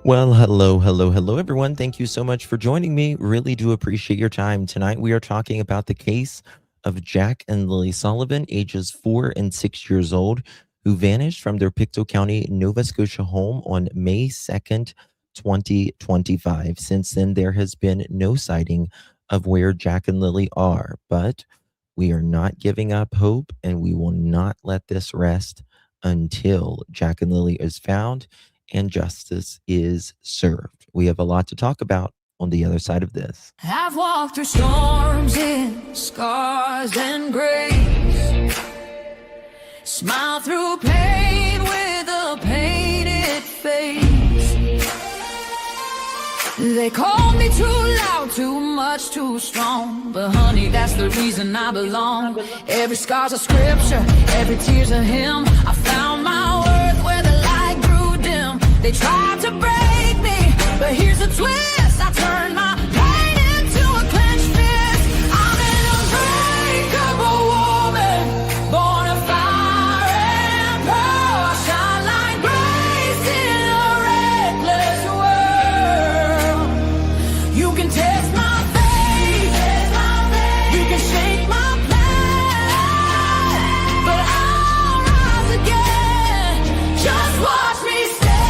Well, hello, everyone. Thank you so much for joining me. Really do appreciate your time. Tonight, we are talking about the case of Jack and Lilly Sullivan, ages 4 and 6 years old, who vanished from their Pictou County, Nova Scotia home on May 2nd, 2025. Since then, there has been no sighting of where Jack and Lilly are, but we are not giving up hope, and we will not let this rest until Jack and Lilly is found and justice is served. We have a lot to talk about on the other side of this. I've walked through storms in scars and grace, smile through pain with a painted face. They called me too loud, too much, too strong, but honey, that's the reason I belong. Every scar's a scripture, every tear's a hymn. I found my worth where the light grew dim. They tried to break me, but here's a twist. I turned my pain into a clenched fist. I'm an unbreakable woman, born of fire and pearl. I shine like grace in a reckless world. You can test my faith, you can shake my plan, but I'll rise again. Just watch me stand.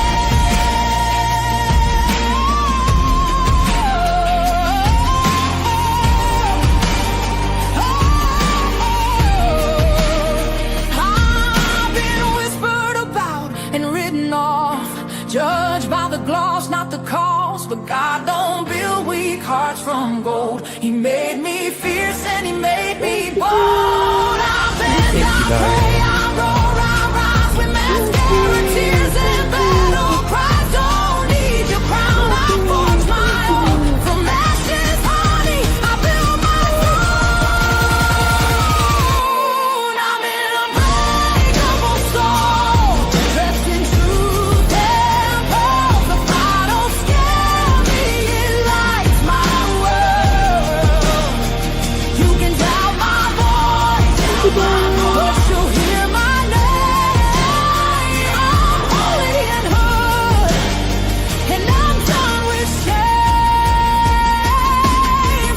I've been whispered about and written off, judged by the gloss, not the cost. But God don't build weak hearts from gold. He made me fierce and he made me bold. I bend, I pray, I roar, I rise with mascara, tears and battle cries. Don't need your crown, I forge my own. From ashes, honey, I build my throne. I'm an unbreakable soul, dressed in truth and pearls. The fire don't scare me, it lights my world. You can doubt my voice, but you'll hear my name. I'm holy and hood, and I'm done with shame.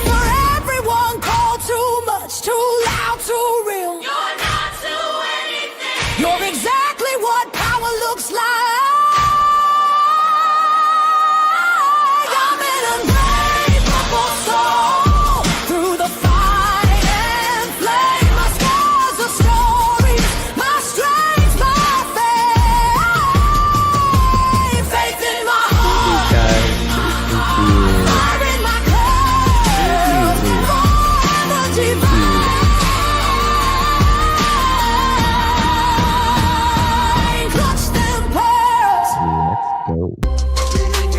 For everyone called too much, too loud, too real. You're not to anything. You're exactly what power looks like. I'm an unbreakable soul, through the fight and flame. My scars are stories, my strength, my faith. Faith in my heart, fire in my curves, forever divine. Clutch them pearls. Let's go.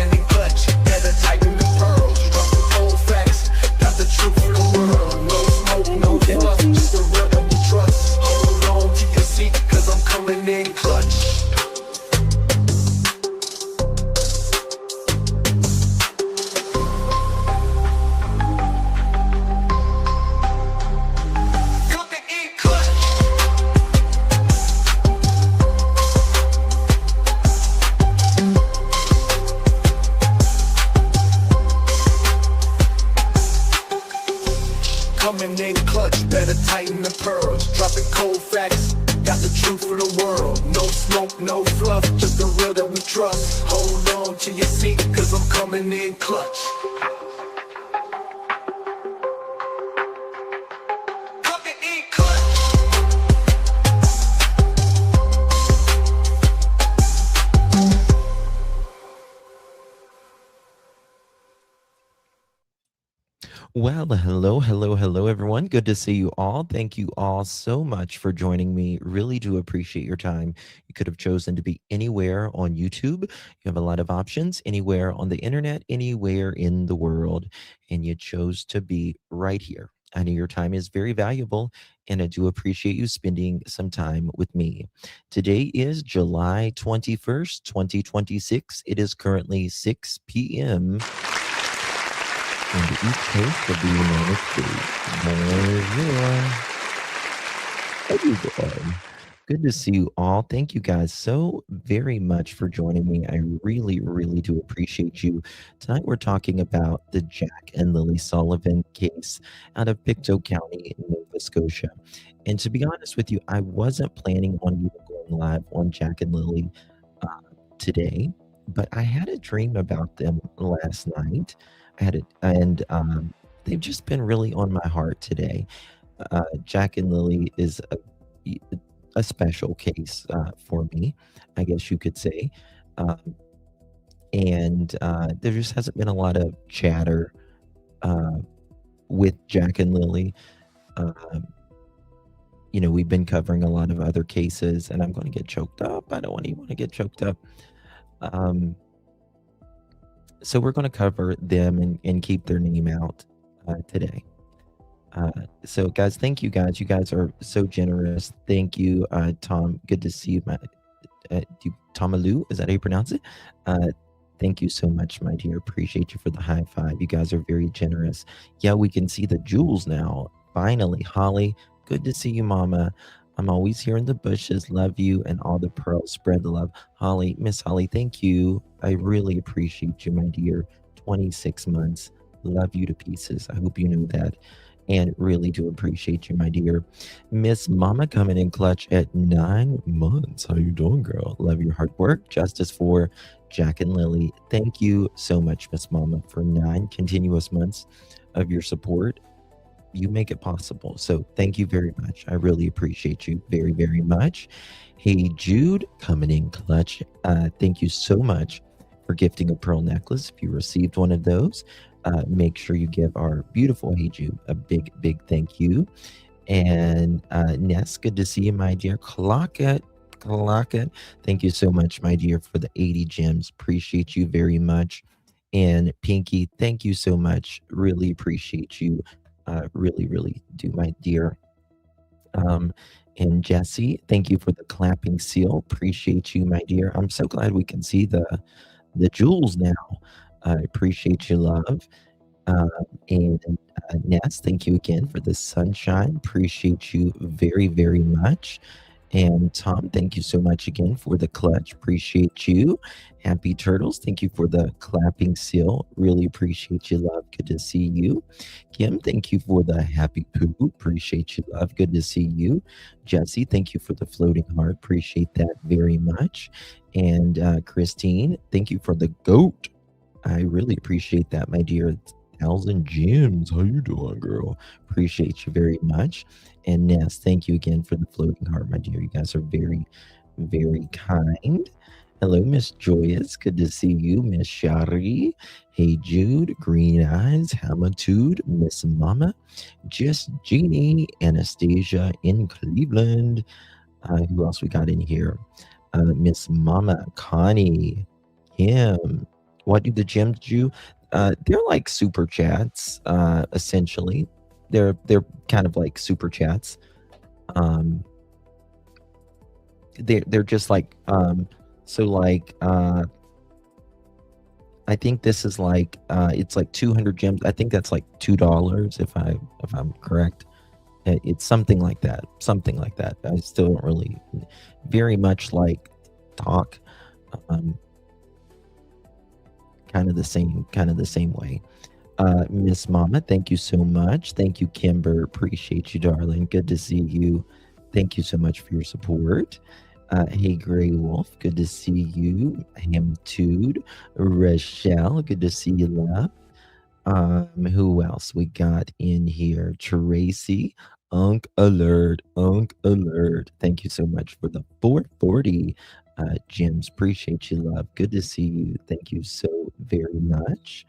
In the clutch, better tighten the pearls. Drop the cold facts, got the truth for the world. No smoke, no fluff, just the real that we trust. Hold on to your seat, cause I'm coming in clutch. Coming in clutch. Coming in clutch, better tighten the pearls. Dropping cold facts, got the truth for the world. No smoke, no fluff, just the real that we trust. Hold on to your seat, cause I'm coming in clutch. Coming in clutch. Well, hello, everyone. Good to see you all. Thank you all so much for joining me. Really do appreciate your time. You could have chosen to be anywhere on YouTube. You have a lot of options, anywhere on the internet, anywhere in the world, and you chose to be right here. I know your time is very valuable, and I do appreciate you spending some time with me. Today is July 21st, 2026. It is currently 6 p.m. in the East Coast of the United States. Bonjour. How you doing? Good to see you all. Thank you guys so very much for joining me. I really, really do appreciate you. Tonight we're talking about the Jack and Lilly Sullivan case out of Pictou County, Nova Scotia. And to be honest with you, I wasn't planning on even going live on Jack and Lilly uh, today, but I had a dream about them last night. I had it, and they've just been really on my heart today. Jack and Lilly is a special case for me, I guess you could say. Um, and there just hasn't been a lot of chatter uh, with Jack and Lilly. Um, we've been covering a lot of other cases, and I'm going to get choked up. I don't want to get choked up. Um, so we're going to cover them and keep their name out today. So guys, thank you guys. You guys are so generous. Thank you, Tom. Good to see you. Tomalou, is that how you pronounce it? Thank you so much, my dear. Appreciate you for the high five. You guys are very generous. Yeah, we can see the jewels now. Finally, Holly, good to see you, Mama. I'm always here in the bushes. Love you and all the pearls. Spread the love. Holly, Miss Holly, thank you. I really appreciate you, my dear. 26 months. Love you to pieces. I hope you know that. And really do appreciate you, my dear. Miss Mama coming in clutch at 9 months. How you doing, girl? Love your hard work. Justice for Jack and Lilly. Thank you so much, Miss Mama, for 9 continuous months of your support. You make it possible. So thank you very much. I really appreciate you very, very much. Hey, Jude coming in clutch. Thank you so much for gifting a pearl necklace. If you received one of those, make sure you give our beautiful Hey Jude a big, big thank you. And Ness, good to see you, my dear. Clock it. Thank you so much, my dear, for the 80 gems. Appreciate you very much. And Pinky, thank you so much. Really appreciate you. Really, really do, my dear. And Jesse, thank you for the clapping seal. Appreciate you, my dear. I'm so glad we can see the jewels now. I appreciate your love. And Ness, thank you again for the sunshine. Appreciate you very, very much. And Tom, thank you so much again for the clutch. Appreciate you. Happy Turtles, thank you for the clapping seal. Really appreciate you, love. Good to see you. Kim, thank you for the happy poo. Appreciate you, love. Good to see you. Jesse, thank you for the floating heart. Appreciate that very much. And Christine, thank you for the goat. I really appreciate that, my dear. 1,000 gems. How you doing, girl? Appreciate you very much. And Ness, thank you again for the floating heart, my dear. You guys are very, very kind. Hello, Miss Joyous. Good to see you, Miss Shari. Hey, Jude. Green Eyes. Hamatude. Miss Mama. Just Jeannie. Anastasia in Cleveland. Who else we got in here? Miss Mama. Connie. Kim. What do the gems do? They're like super chats, essentially. They're kind of like super chats. They're just like so like I think this is like it's like 200 gems. I think that's like $2 if I'm correct. It's something like that. Something like that. I still don't really very much like talk. Kind of the same way. Miss Mama, thank you so much. Thank you, Kimber. Appreciate you, darling. Good to see you. Thank you so much for your support. Hey, Grey Wolf. Good to see you. Hamtude. Rochelle. Good to see you, love. Who else we got in here? Tracy. Unk alert. Thank you so much for the 440 gems. Appreciate you, love. Good to see you. Thank you so very much.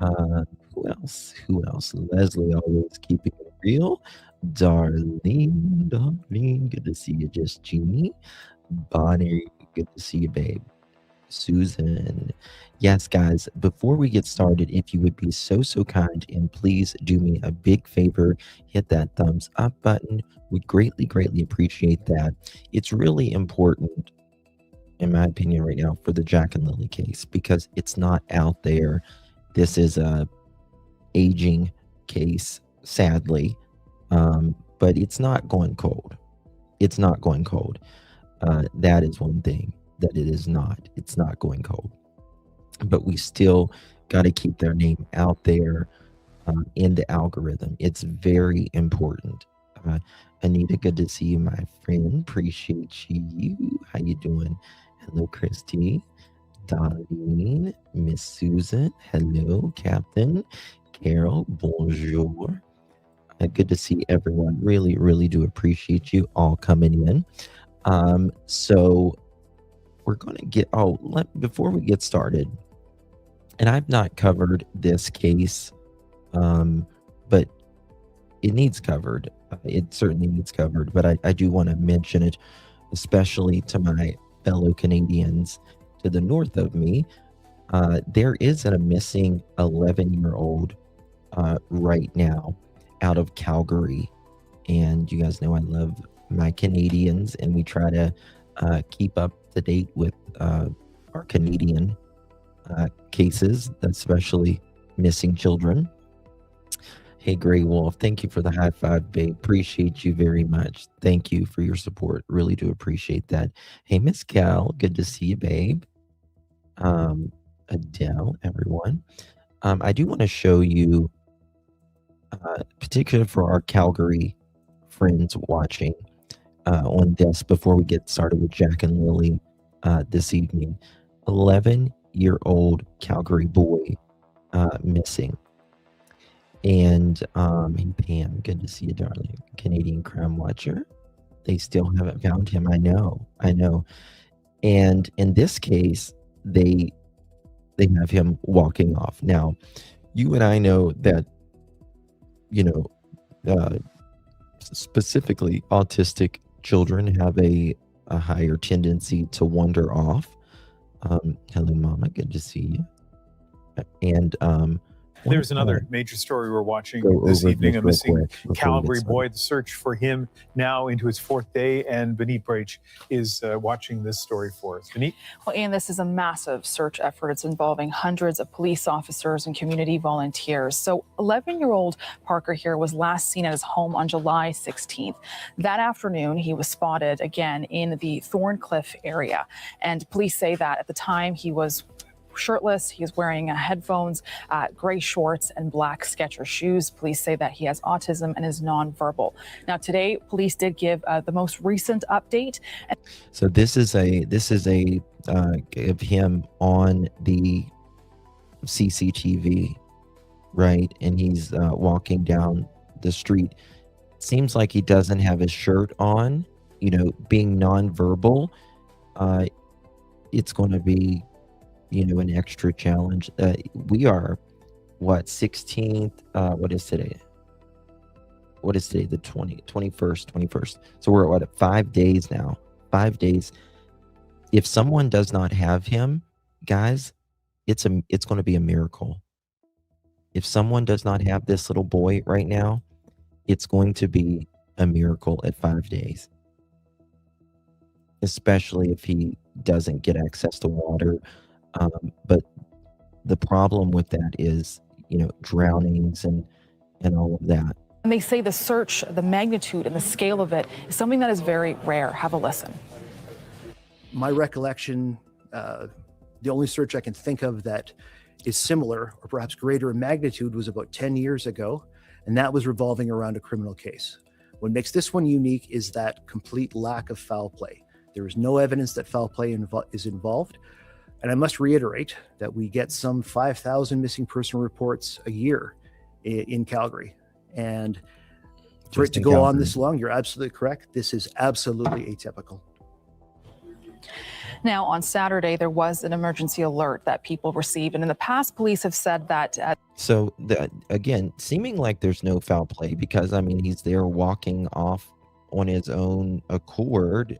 Who else? Leslie, always keeping it real. Darlene, good to see you. Just Jeannie. Bonnie, good to see you, babe. Susan. Yes, guys, before we get started, if you would be so kind and please do me a big favor, hit that thumbs up button. Would greatly appreciate that. It's really important, in my opinion, right now for the Jack and Lilly case, because it's not out there. This is a aging case, sadly, but it's not going cold. It's not going cold. That is one thing that it is not. It's not going cold. But we still got to keep their name out there in the algorithm. It's very important. Anita, good to see you, my friend. Appreciate you. How you doing? Hello, Christy. Darlene, Miss Susan. Hello, Captain. Carol, bonjour. Good to see everyone. Really, really do appreciate you all coming in. So we're going to get, before we get started, and I've not covered this case, but it needs covered. It certainly needs covered, but I do want to mention it, especially to my fellow Canadians to the north of me. There is a missing 11-year-old right now out of Calgary. And you guys know I love my Canadians, and we try to keep up to date with our Canadian cases, especially missing children. Hey, Grey Wolf, thank you for the high five, babe. Appreciate you very much. Thank you for your support. Really do appreciate that. Hey, Miss Cal, good to see you, babe. Adele, everyone. I do want to show you, particularly for our Calgary friends watching on this, before we get started with Jack and Lily this evening. 11-year-old Calgary boy missing. And hey, Pam, good to see you, darling. Canadian Crime Watcher. They still haven't found him. I know. And in this case, they have him walking off. Now, you and I know that, specifically autistic children have a higher tendency to wander off. Hello, Mama. Good to see you. And there's another major story we're watching this evening, a missing Calgary boy. The search for him now into its fourth day, and Benit Breach is watching this story for us. Benit? Well, Ian, this is a massive search effort. It's involving hundreds of police officers and community volunteers. So 11-year-old Parker here was last seen at his home on July 16th. That afternoon, he was spotted again in the Thorncliffe area. And police say that at the time he was shirtless. He is wearing headphones, gray shorts, and black Skechers shoes. Police say that he has autism and is nonverbal. Now, today, police did give the most recent update. So this is a of him on the CCTV, right? And he's walking down the street. Seems like he doesn't have his shirt on. Being nonverbal, it's going to be an extra challenge. We are, 16th? What is today? The 21st. So we're at 5 days now. 5 days. If someone does not have him, guys, it's going to be a miracle. If someone does not have this little boy right now, it's going to be a miracle at 5 days. Especially if he doesn't get access to water. But the problem with that is, drownings and all of that. And they say the search, the magnitude and the scale of it is something that is very rare. Have a listen. My recollection, the only search I can think of that is similar or perhaps greater in magnitude was about 10 years ago, and that was revolving around a criminal case. What makes this one unique is that complete lack of foul play. There is no evidence that foul play is involved. And I must reiterate that we get some 5,000 missing person reports a year in Calgary. And for it to go on this long, you're absolutely correct. This is absolutely atypical. Now, on Saturday, there was an emergency alert that people received. And in the past, police have said that. Again, seeming like there's no foul play because, he's there walking off on his own accord,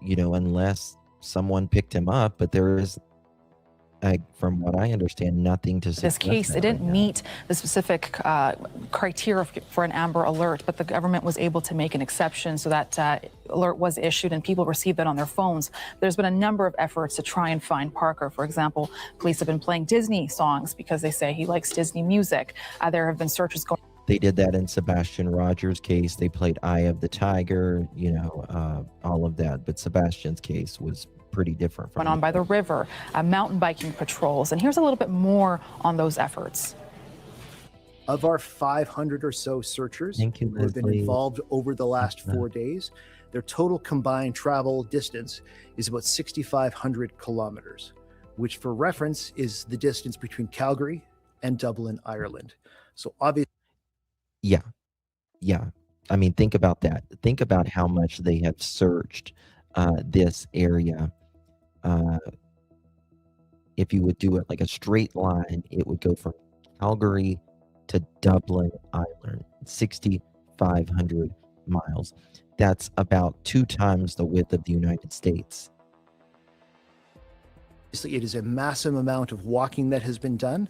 unless someone picked him up, but there is, from what I understand, nothing to suggest this case. It didn't meet the specific criteria for an Amber Alert, but the government was able to make an exception so that alert was issued and people received that on their phones. There's been a number of efforts to try and find Parker. For example, police have been playing Disney songs because they say he likes Disney music. There have been searches going. They did that in Sebastian Rogers' case. They played Eye of the Tiger, all of that. But Sebastian's case was pretty different. Went on by the river, mountain biking patrols. And here's a little bit more on those efforts. Of our 500 or so searchers who have been involved over the last 4 days, their total combined travel distance is about 6,500 kilometers, which for reference is the distance between Calgary and Dublin, Ireland. So obviously, Yeah. I mean, think about that. Think about how much they have searched this area. If you would do it like a straight line, it would go from Calgary to Dublin, Ireland, 6,500 miles. That's about 2 times the width of the United States. it is a massive amount of walking that has been done.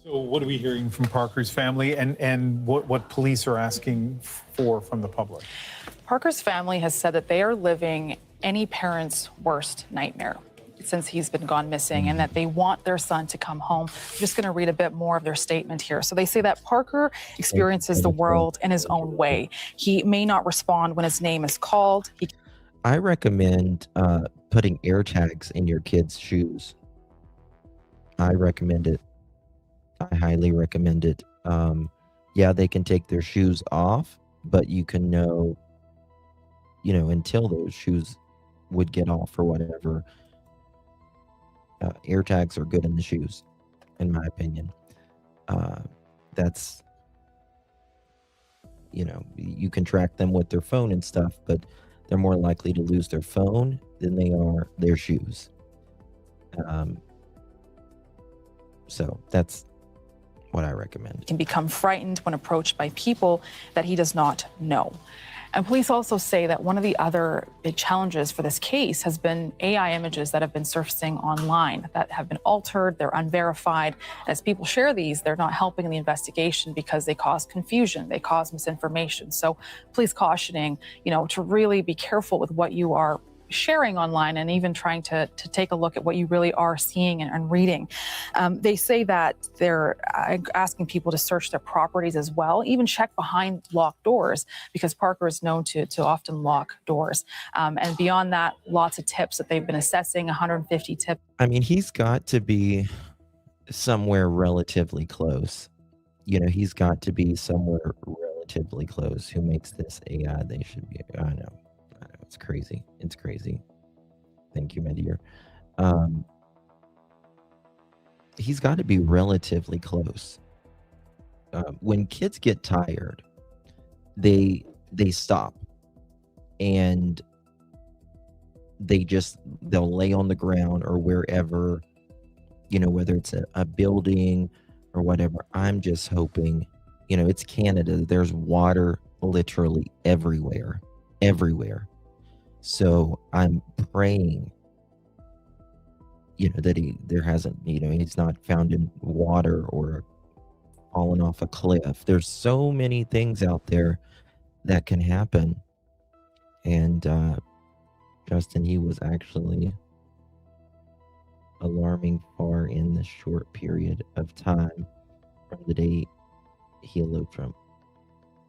So what are we hearing from Parker's family, and what police are asking for from the public? Parker's family has said that they are living any parent's worst nightmare since he's been gone missing, and that they want their son to come home. I'm just going to read a bit more of their statement here. So they say that Parker experiences the world in his own way. He may not respond when his name is called. I recommend putting AirTags in your kids' shoes. I recommend it. I highly recommend it. Yeah, they can take their shoes off, but you can know, until those shoes would get off or whatever. AirTags are good in the shoes, in my opinion. That's, you can track them with their phone and stuff, but they're more likely to lose their phone than they are their shoes. So that's what I recommend. Can become frightened when approached by people that he does not know. And police also say that one of the other big challenges for this case has been AI images that have been surfacing online that have been altered, they're unverified. As people share these, they're not helping in the investigation because they cause confusion, they cause misinformation. So police cautioning, to really be careful with what you are sharing online, and even trying to take a look at what you really are seeing and reading. They say that they're asking people to search their properties as well, even check behind locked doors, because Parker is known to often lock doors. And beyond that, lots of tips that they've been assessing, 150 tips. I mean, he's got to be somewhere relatively close. He's got to be somewhere relatively close. Who makes this AI? They should be. I know. It's crazy. It's crazy. Thank you, my dear. He's got to be relatively close. When kids get tired, they stop, and they'll lay on the ground or wherever, whether it's a building or whatever. I'm just hoping, it's Canada. There's water literally everywhere. So I'm praying, that he's not found in water or fallen off a cliff. There's so many things out there that can happen. And Justin, he was actually alarming far in the short period of time from the day he eloped from.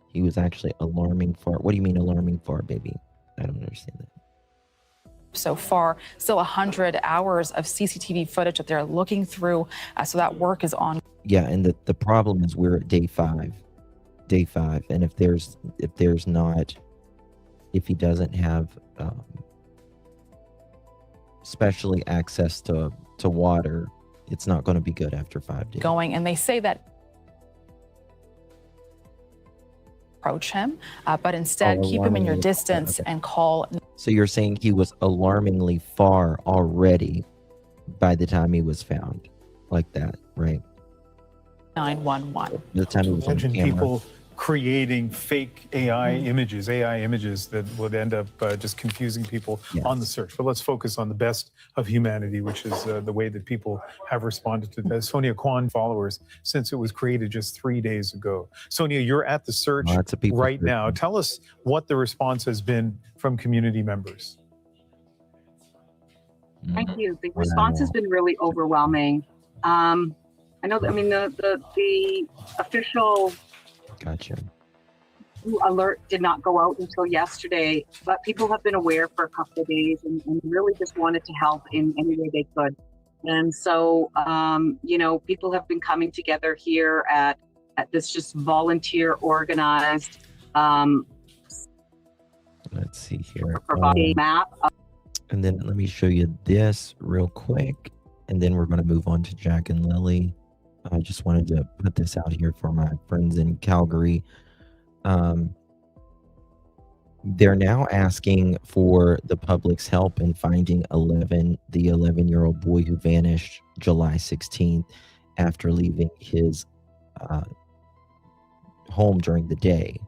He was actually alarming far. What do you mean alarming far, baby? I don't understand that. So far, still 100 hours of CCTV footage that they're looking through. So that work is on. Yeah, and the problem is we're at day five, and if he doesn't have especially access to water, it's not going to be good after 5 days. Going, and they say that approach him, but instead keep him in your distance and call. So you're saying he was alarmingly far already by the time he was found, like that, right? 911. The time he was on Imagine camera. people creating fake AI images that would end up just confusing people on the search. But let's focus on the best of humanity, which is the way that people have responded to this. Sonia Kwan followers since it was created just 3 days ago. Sonia, you're at the search right now. Tell us what the response has been from community members. Thank you. The response has been really overwhelming. I know. I mean, the official Gotcha. alert did not go out until yesterday, but people have been aware for a couple of days and really just wanted to help in any way they could. And so, people have been coming together here at this just volunteer organized. Let's see here. Provide a map. And then let me show you this real quick, and then we're going to move on to Jack and Lilly. I just wanted to put this out here for my friends in Calgary. They're now asking for the public's help in finding the 11-year-old boy who vanished July 16th after leaving his home during the day.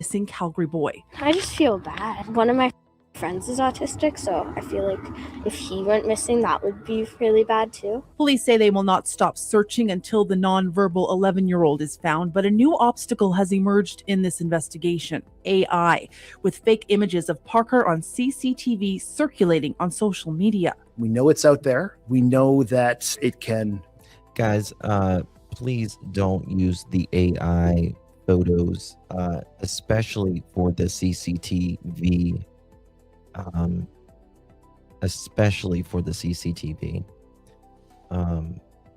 Missing Calgary boy. I just feel bad. One of my friends is autistic, so I feel like if he went missing, that would be really bad too. Police say they will not stop searching until the nonverbal 11-year-old is found, but a new obstacle has emerged in this investigation: AI, with fake images of Parker on CCTV circulating on social media. We know it's out there. We know that it can. Guys, please don't use the AI photos, especially for the CCTV. Especially for the CCTV.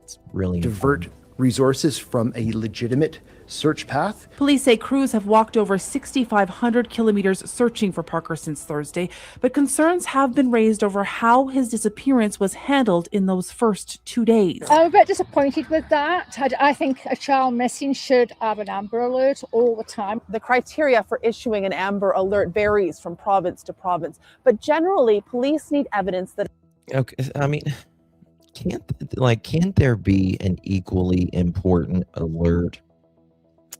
It's really divert important. Resources from a legitimate search path. Police say crews have walked over 6,500 kilometers searching for Parker since Thursday, but concerns have been raised over how his disappearance was handled in those first 2 days. I'm a bit disappointed with that. I think a child missing should have an Amber Alert all the time. The criteria for issuing an Amber Alert varies from province to province, but generally police need evidence that... Okay, I mean, can't there be an equally important alert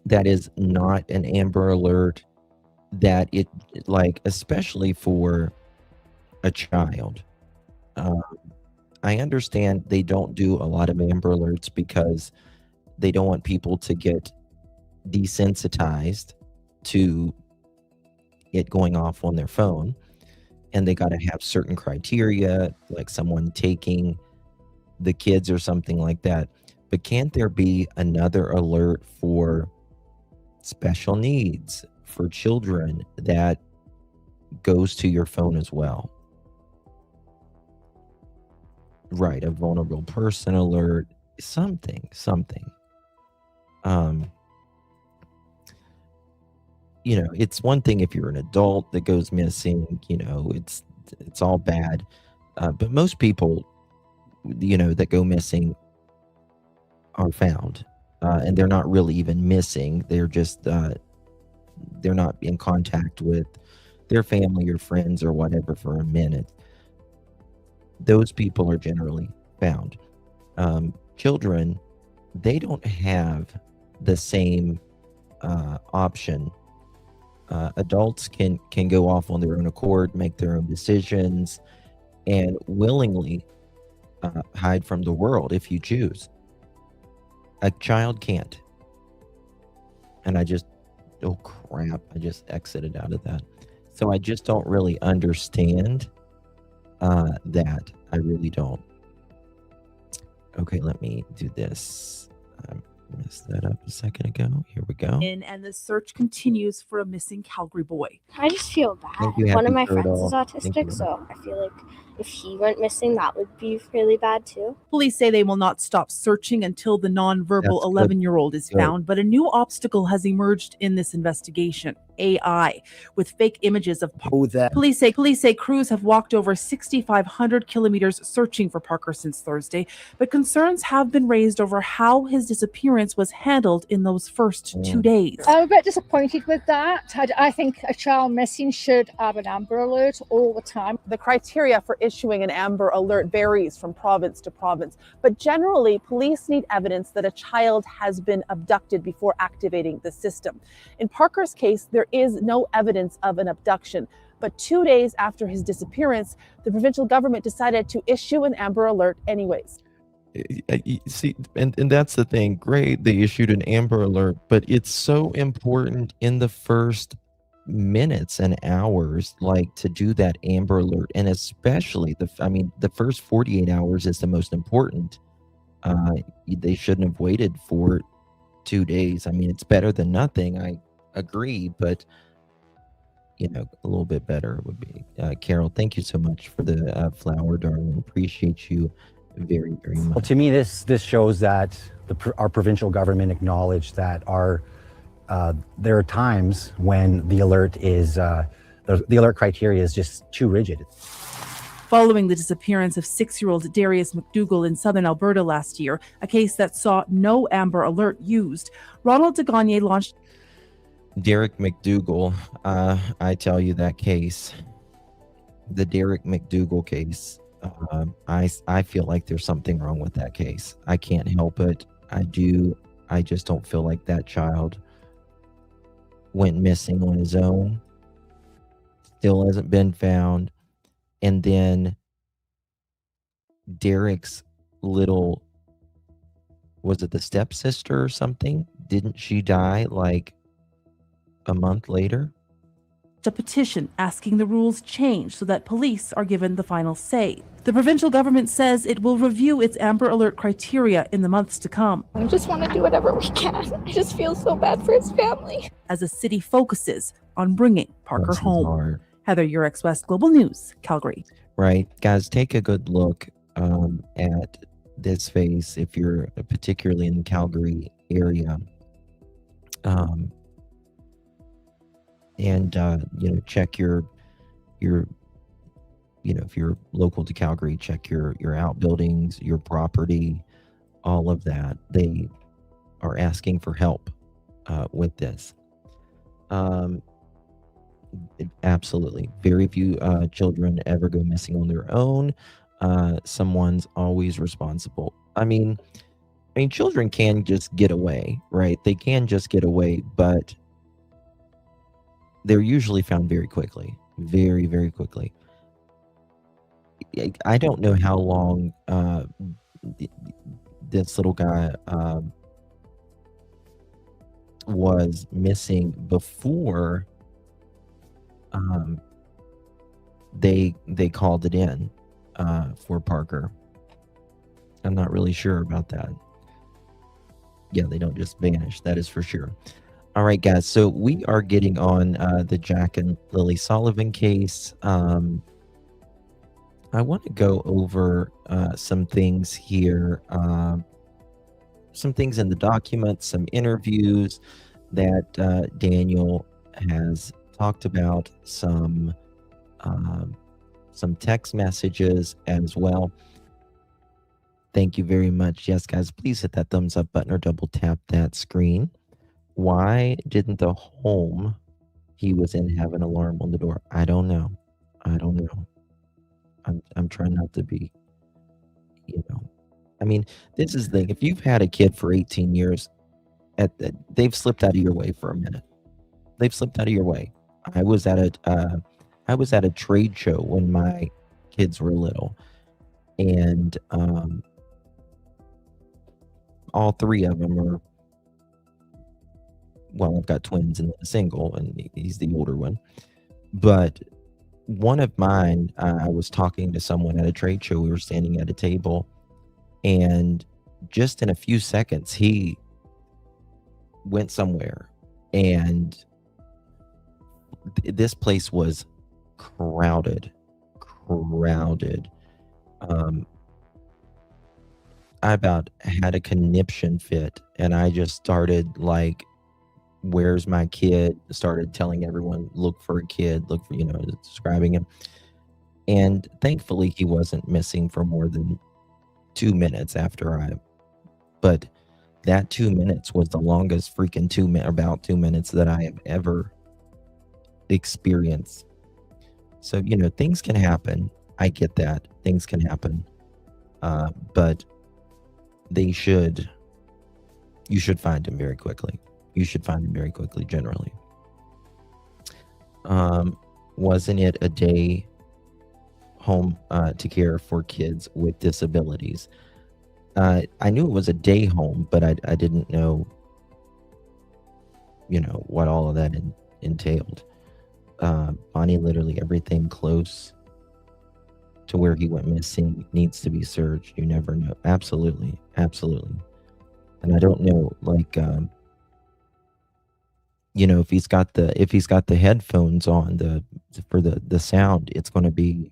that is not an Amber Alert, that it, like, especially for a child? I understand they don't do a lot of Amber Alerts because they don't want people to get desensitized to it going off on their phone, and they got to have certain criteria, like someone taking the kids or something like that. But can't there be another alert for special needs, for children, that goes to your phone as well? Right, a vulnerable person alert, something. It's one thing if you're an adult that goes missing, it's all bad. But most people, that go missing are found, and they're not really even missing. They're just they're not in contact with their family or friends or whatever for a minute. Those people are generally found. Children, they don't have the same option. Adults can go off on their own accord, make their own decisions, and willingly hide from the world if you choose. A child can't. And I just exited out of that. So I just don't really understand that. I really don't. Okay, let me do this. I messed that up a second ago. Here we go. And the search continues for a missing Calgary boy. I just feel bad. One of my friends is autistic, so I feel like if he went missing, that would be really bad too. Police say they will not stop searching until the nonverbal 11-year-old is found, but a new obstacle has emerged in this investigation: AI, with fake images of Parker. Police say crews have walked over 6,500 kilometers searching for Parker since Thursday, but concerns have been raised over how his disappearance was handled in those first 2 days. I'm a bit disappointed with that. I think a child missing should have an Amber Alert all the time. The criteria for issuing an Amber Alert varies from province to province, but generally police need evidence that a child has been abducted before activating the system. In Parker's case, there is no evidence of an abduction, but 2 days after his disappearance, the provincial government decided to issue an Amber Alert anyways. See, and that's the thing. Great, they issued an Amber Alert, but it's so important in the first minutes and hours, like, to do that Amber Alert, and especially the first 48 hours is the most important. They shouldn't have waited for 2 days. I mean, it's better than nothing. I agree, but a little bit better would be. Carol, thank you so much for the flower, darling. Appreciate you very, very much. Well, to me, this shows that our provincial government acknowledged that there are times when the alert is the alert criteria is just too rigid. Following the disappearance of 6-year-old Darius McDougall in southern Alberta last year, a case that saw no Amber Alert used, Ronald de Gagne launched. Derek McDougall, I tell you, that case, the Derek McDougall case, I feel like there's something wrong with that case. I can't help it. I do. I just don't feel like that child went missing on his own. Still hasn't been found. And then Derek's little, was it the stepsister or something? Didn't she die like a month later? A petition asking the rules change so that police are given the final say. The provincial government says it will review its Amber Alert criteria in the months to come. We just want to do whatever we can. I just feel so bad for his family. As the city focuses on bringing Parker That's home. hard. Heather Urex, West Global News, Calgary. Right. Guys, take a good look at this face if you're particularly in the Calgary area. And check your if you're local to Calgary, check your outbuildings, your property, all of that. They are asking for help with this. Absolutely. Very few children ever go missing on their own. Someone's always responsible. I mean, children can just get away, right? They can just get away, but they're usually found very quickly. Very, very quickly. I don't know how long this little guy was missing before they called it in for Parker. I'm not really sure about that. Yeah, they don't just vanish, that is for sure. All right, guys, so we are getting on the Jack and Lilly Sullivan case. I want to go over some things here, some things in the document, some interviews that Daniel has talked about, some text messages as well. Thank you very much. Yes, guys, please hit that thumbs up button or double tap that screen. Why didn't the home he was in have an alarm on the door? I don't know. I'm trying not to be, this is the thing. If you've had a kid for 18 years, they've slipped out of your way for a minute. They've slipped out of your way. I was at a trade show when my kids were little, and all three of them are, well, I've got twins and a single, and he's the older one. But one of mine, I was talking to someone at a trade show. We were standing at a table, and just in a few seconds, he went somewhere, and this place was crowded. I about had a conniption fit, and I just started like, where's my kid? Started telling everyone, look for a kid, look for, describing him. And thankfully he wasn't missing for more than 2 minutes but that 2 minutes was the longest freaking about 2 minutes that I have ever experienced. So, things can happen. I get that. Things can happen. But you should find him very quickly. You should find him very quickly, generally. Wasn't it a day home to care for kids with disabilities? I knew it was a day home, but I didn't know, what all of that entailed. Bonnie, literally everything close to where he went missing needs to be searched. You never know. Absolutely. Absolutely. And I don't know, like, if he's got the headphones on for the sound, it's going to be,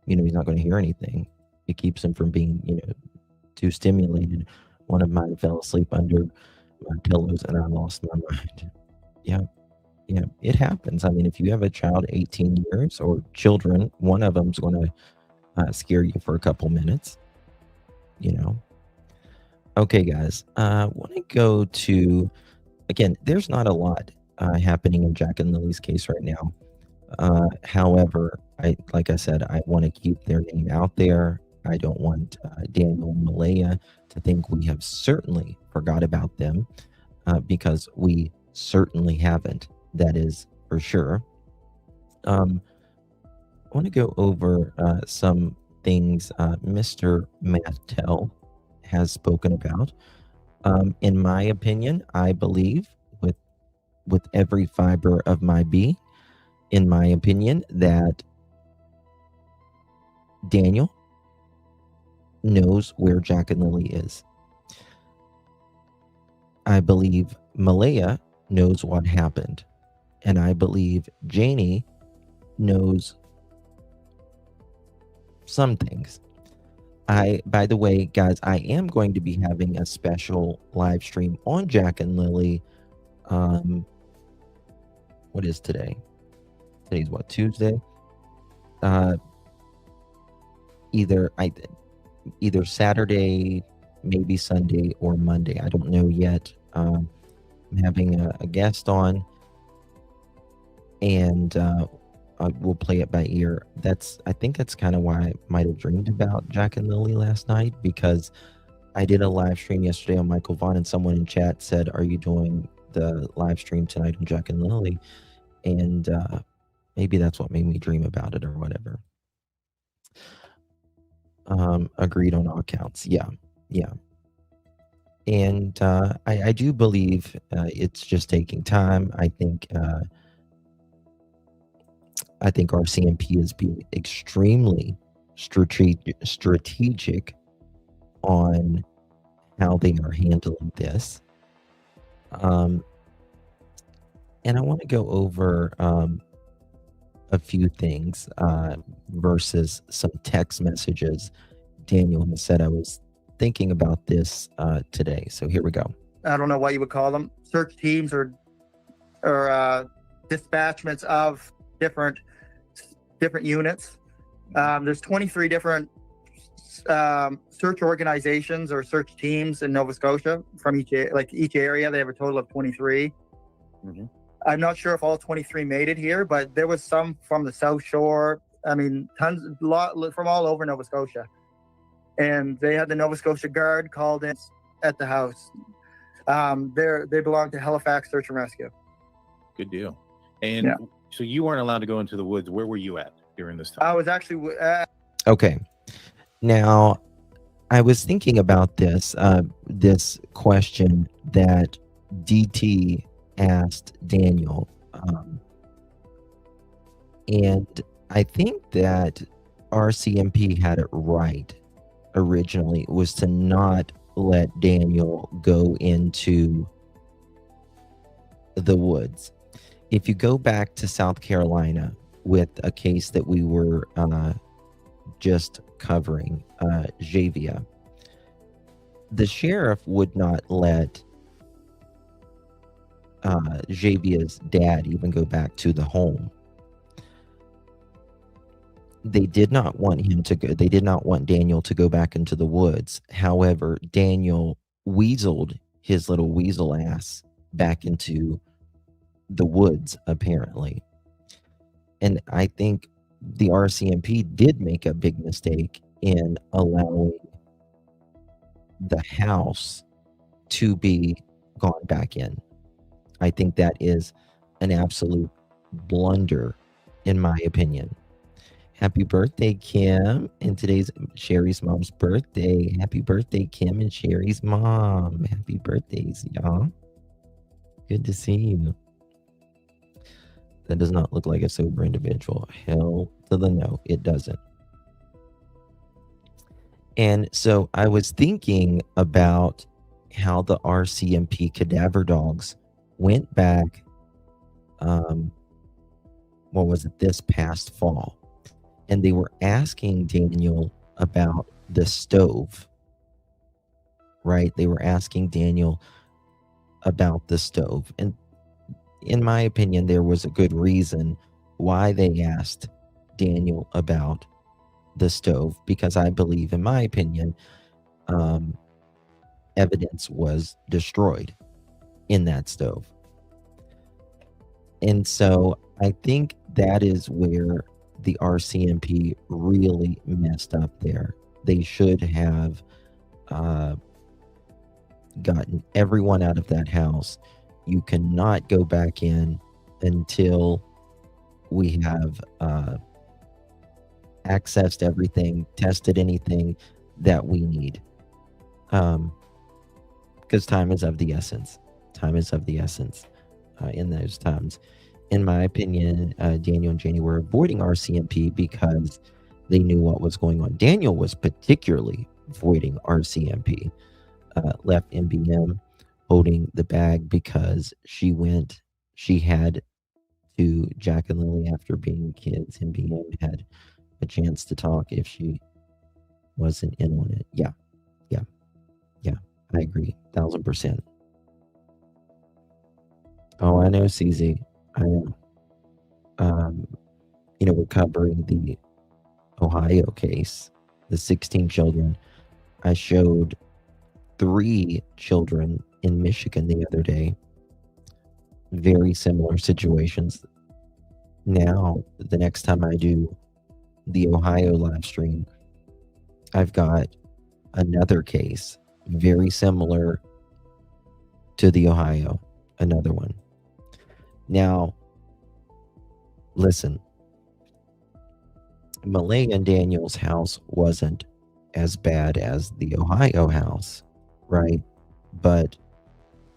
he's not going to hear anything. It keeps him from being, too stimulated. One of mine fell asleep under my pillows and I lost my mind. Yeah. Yeah, it happens. I mean, if you have a child 18 years or children, one of them's going to scare you for a couple minutes, Okay, guys, I want to go to, again, there's not a lot happening in Jack and Lily's case right now. However, like I said, I want to keep their name out there. I don't want Daniel and Malaya to think we have certainly forgot about them, because we certainly haven't. That is for sure. I want to go over some things Mr. Mattel has spoken about. In my opinion, I believe with every fiber of my being, in my opinion, that Daniel knows where Jack and Lily is. I believe Malaya knows what happened. And I believe Janie knows some things. By the way, guys, I am going to be having a special live stream on Jack and Lily. What is today? Today's what, Tuesday? Either Saturday, maybe Sunday, or Monday. I don't know yet. I'm having a guest on, and we'll play it by ear. I think that's kind of why I might have dreamed about Jack and Lily last night, because I did a live stream yesterday on Michael Vaughn, and someone in chat said, "Are you doing the live stream tonight on Jack and Lily?" And maybe that's what made me dream about it or whatever. Agreed on all counts. Yeah. And I do believe it's just taking time. I think RCMP is being extremely strategic on how they are handling this. And I want to go over a few things versus some text messages. Daniel has said, I was thinking about this today. So here we go. I don't know what you would call them, search teams or dispatchments of different units. There's 23 different search organizations or search teams in Nova Scotia from each area. They have a total of 23. Mm-hmm. I'm not sure if all 23 made it here, but there was some from the South Shore. I mean, a lot from all over Nova Scotia. And they had the Nova Scotia Guard called in at the house. They belong to Halifax Search and Rescue. Good deal. And so you weren't allowed to go into the woods. Where were you at during this time? I was actually... Okay. Now, I was thinking about this question that DT asked Daniel. And I think that RCMP had it right originally, was to not let Daniel go into the woods. If you go back to South Carolina with a case that we were just covering, Javia, the sheriff would not let Javia's dad even go back to the home. They did not want him to go. They did not want Daniel to go back into the woods. However, Daniel weaseled his little weasel ass back into the woods, apparently. And I think the RCMP did make a big mistake in allowing the house to be gone back in. I think that is an absolute blunder, in my opinion. Happy birthday, Kim. And today's Sherry's mom's birthday. Happy birthday, Kim and Sherry's mom. Happy birthdays, y'all. Good to see you. That does not look like a sober individual. Hell to the no, it doesn't. And so I was thinking about how the RCMP cadaver dogs went back, what was it, this past fall, and they were asking Daniel about the stove, right? They were asking Daniel about the stove. And in my opinion, there was a good reason why they asked Daniel about the stove, because I believe, in my opinion, evidence was destroyed in that stove. And so I think that is where the RCMP really messed up there. They should have gotten everyone out of that house. You cannot go back in until we have accessed everything, tested anything that we need. Because time is of the essence. Time is of the essence in those times. In my opinion, Daniel and Janie were avoiding RCMP because they knew what was going on. Daniel was particularly avoiding RCMP. Left MBM holding the bag because she had to Jack and Lilly after being kids. MBM had a chance to talk if she wasn't in on it. Yeah. I agree, 1000%. Oh, I know, CZ. I know. We're covering the Ohio case, the 16 children. I showed 3 children in Michigan the other day. Very similar situations. Now, the next time I do the Ohio live stream, I've got another case very similar to the Ohio, another one. Now, listen, Malay and Daniel's house wasn't as bad as the Ohio house, right? But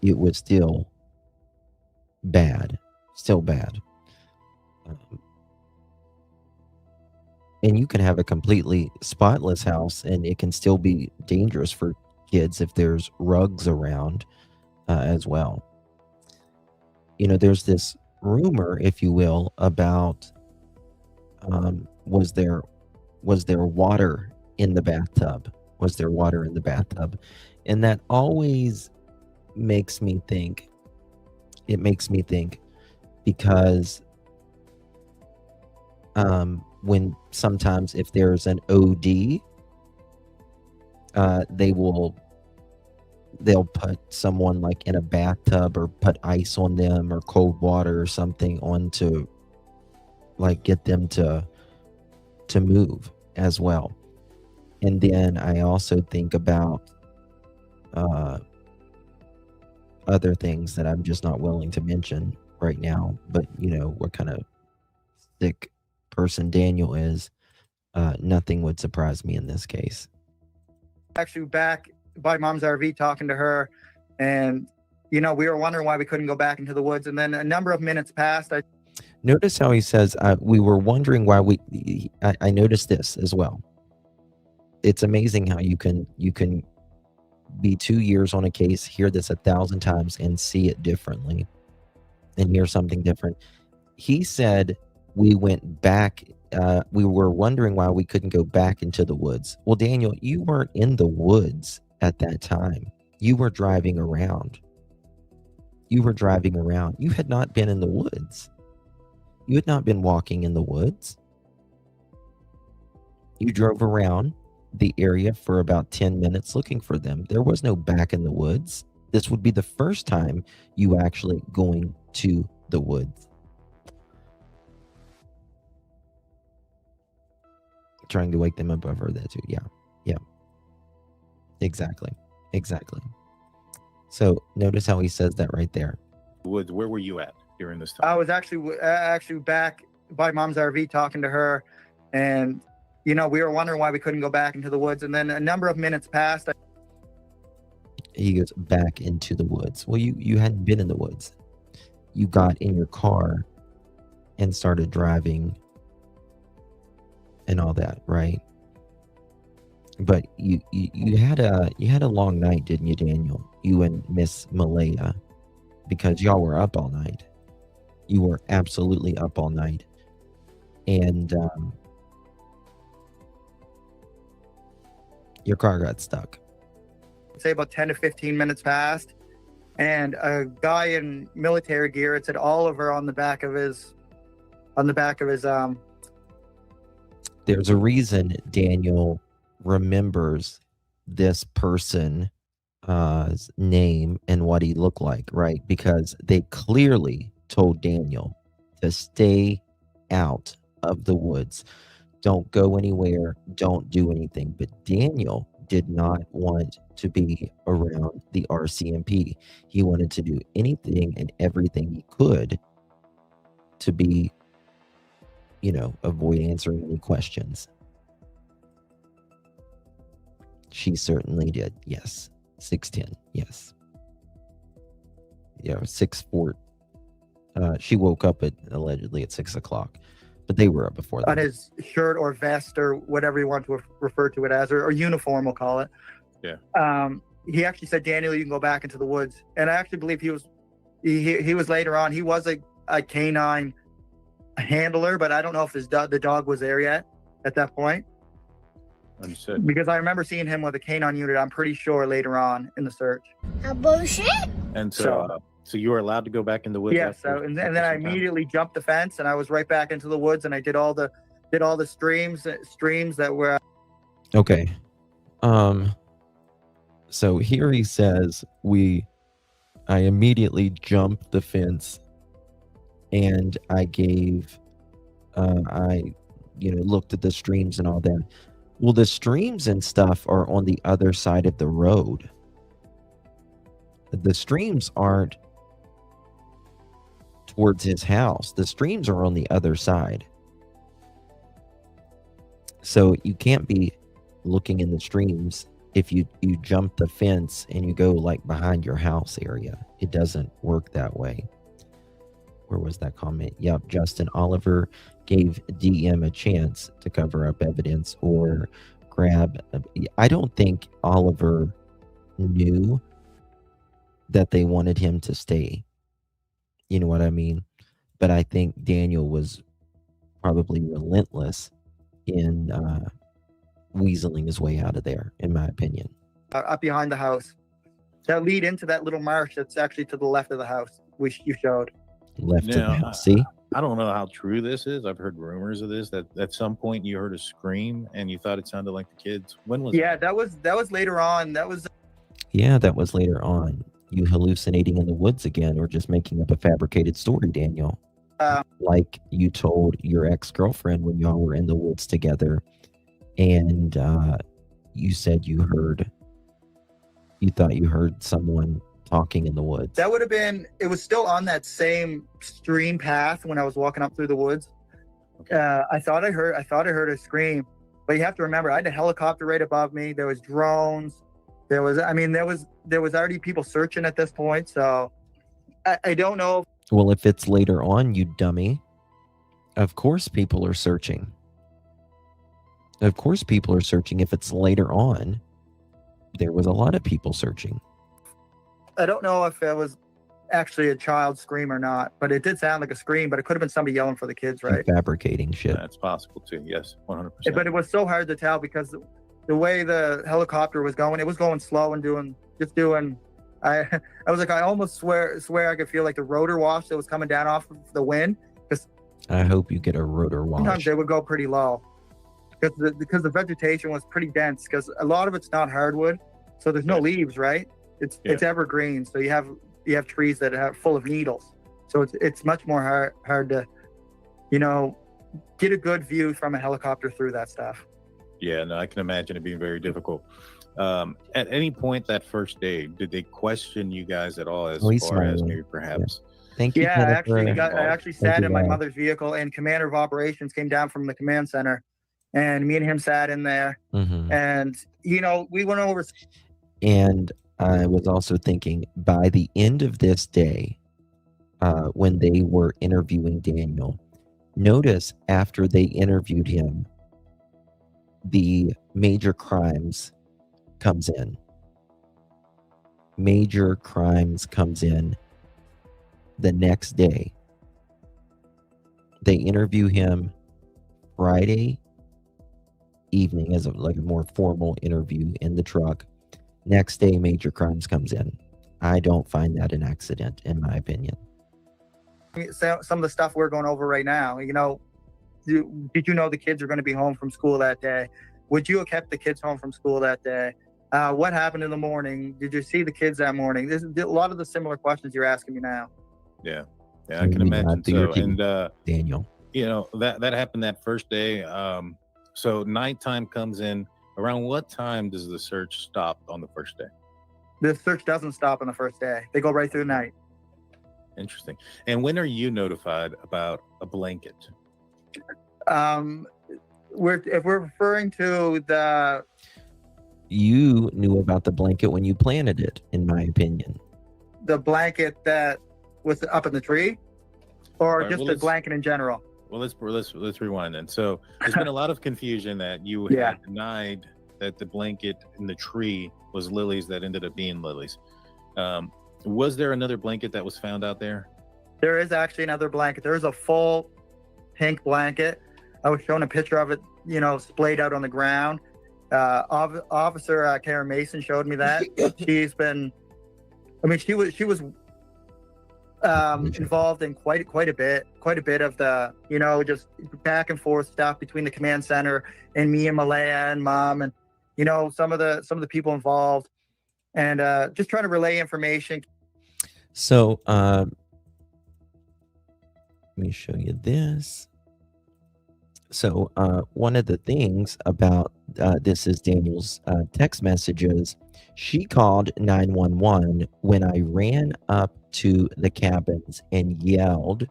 it was still bad. And you can have a completely spotless house and it can still be dangerous for kids if there's rugs around as well. There's this rumor, if you will, about was there water in the bathtub? Was there water in the bathtub? And that always makes me think. It makes me think because when sometimes if there's an OD, they'll put someone like in a bathtub or put ice on them or cold water or something on to like get them to move as well. And then I also think about other things that I'm just not willing to mention right now, but what kind of sick person Daniel is, nothing would surprise me in this case. Actually back by Mom's RV talking to her, and we were wondering why we couldn't go back into the woods, and then a number of minutes passed. Notice how he says we were wondering why I noticed this as well. It's amazing how you can be 2 years on a case, hear this 1,000 times and see it differently and hear something different. He said we went back, we were wondering why we couldn't go back into the woods. Well, Daniel, you weren't in the woods at that time. You were driving around. You had not been in the woods. You had not been walking in the woods. You drove around the area for about 10 minutes looking for them. There was no back in the woods. This would be the first time you actually going to the woods. Trying to wake them up over there too. Yeah. Exactly. So notice how he says that right there. Woods, where were you at during this time? I was actually back by Mom's RV talking to her, and we were wondering why we couldn't go back into the woods, and then a number of minutes passed. He goes back into the woods. Well, you hadn't been in the woods. You got in your car and started driving and all that, right? But you had a long night, didn't you, Daniel? You and Miss Malaya, because y'all were up all night. You were absolutely up all night, and your car got stuck. Say about 10 to 15 minutes passed, and a guy in military gear, it said Oliver on the back of his There's a reason Daniel remembers this person name and what he looked like, right? Because they clearly told Daniel to stay out of the woods. Don't go anywhere. Don't do anything. But Daniel did not want to be around the RCMP. He wanted to do anything and everything he could to be, avoid answering any questions. She certainly did. Yes. 6:10. Yes. Yeah, 6:4. She woke up allegedly at 6 o'clock, but they were up before that. On his shirt or vest or whatever you want to refer to it as, or uniform, we'll call it. Yeah. He actually said, Daniel, you can go back into the woods. And I actually believe he was later on. He was a canine handler, but I don't know if the dog was there yet at that point. Understood. Because I remember seeing him with a canine unit, I'm pretty sure, later on in the search. Bullshit. And so you were allowed to go back in the woods? Yeah, and then I immediately jumped the fence and I was right back into the woods, and I did all the streams that were Okay. So here he says I immediately jumped the fence and I gave looked at the streams and all that. Well, the streams and stuff are on the other side of the road. The streams aren't towards his house. The streams are on the other side. So you can't be looking in the streams if you jump the fence and you go like behind your house area. It doesn't work that way. Where was that comment? Yep, Justin Oliver gave DM a chance to cover up evidence or grab. I don't think Oliver knew that they wanted him to stay. You know what I mean? But I think Daniel was probably relentless in weaseling his way out of there, in my opinion. up behind the house that lead into that little marsh that's actually to the left of the house, which you showed. Left of the house. See? I don't know how true this is. I've heard rumors of this, that at some point you heard a scream and you thought it sounded like the kids. When was that? That was later on. Yeah, that was later on. You hallucinating in the woods again, or just making up a fabricated story, Daniel? Like you told your ex-girlfriend when y'all were in the woods together, and you said you thought you heard someone talking in the woods. That would have been, it was still on that same stream path when I was walking up through the woods. I thought I heard a scream, but you have to remember, I had a helicopter right above me. There was drones. There was already people searching at this point. So I don't know. Well, if it's later on, you dummy, of course people are searching. Of course people are searching. If it's later on, there was a lot of people searching. I don't know if it was actually a child scream or not, but it did sound like a scream, but it could have been somebody yelling for the kids, right? And fabricating shit. That's possible too. Yes, 100%. But it was so hard to tell because the way the helicopter was going, it was going slow and doing. I was like, I almost swear I could feel like the rotor wash that was coming down off of the wind. I hope you get a rotor wash. Sometimes they would go pretty low because the vegetation was pretty dense, because a lot of it's not hardwood, so there's no leaves, right? It's evergreen, so you have trees that are full of needles, so it's much more hard to get a good view from a helicopter through that stuff. Yeah, no, I can imagine it being very difficult. At any point that first day, did they question you guys at all as far as maybe perhaps? Yeah. Thank you. Yeah, I actually sat in my mother's vehicle, and Commander of Operations came down from the command center, and me and him sat in there, and we went over. And I was also thinking, by the end of this day, when they were interviewing Daniel, Notice after they interviewed him, the major crimes comes in. Major crimes comes in the next day. They interview him Friday evening as a more formal interview in the truck. Next day, major crimes comes in. I don't find that an accident, in my opinion. Some of the stuff we're going over right now, did you know the kids are going to be home from school that day? Would you have kept the kids home from school that day? What happened in the morning? Did you see the kids that morning? There's a lot of the similar questions you're asking me now. Yeah, I can imagine so. And Daniel, that happened that first day. So nighttime comes in. Around what time does the search stop on the first day? The search doesn't stop on the first day. They go right through the night. Interesting. And when are you notified about a blanket? If we're referring to the... You knew about the blanket when you planted it, in my opinion. The blanket that was up in the tree? Or just the blanket in general? Well, let's rewind then. So there's been a lot of confusion that you had denied that the blanket in the tree was lilies that ended up being lilies. Was there another blanket that was found out there? There is actually another blanket. There's a full pink blanket. I was shown a picture of it, splayed out on the ground. Officer Karen Mason showed me that. She was involved in quite a bit of the, just back and forth stuff between the command center and me and Malaya and Mom and, some of the people involved, and just trying to relay information. So let me show you this. So one of the things about this is Daniel's text messages. She called 911 when I ran up to the cabins and yelled,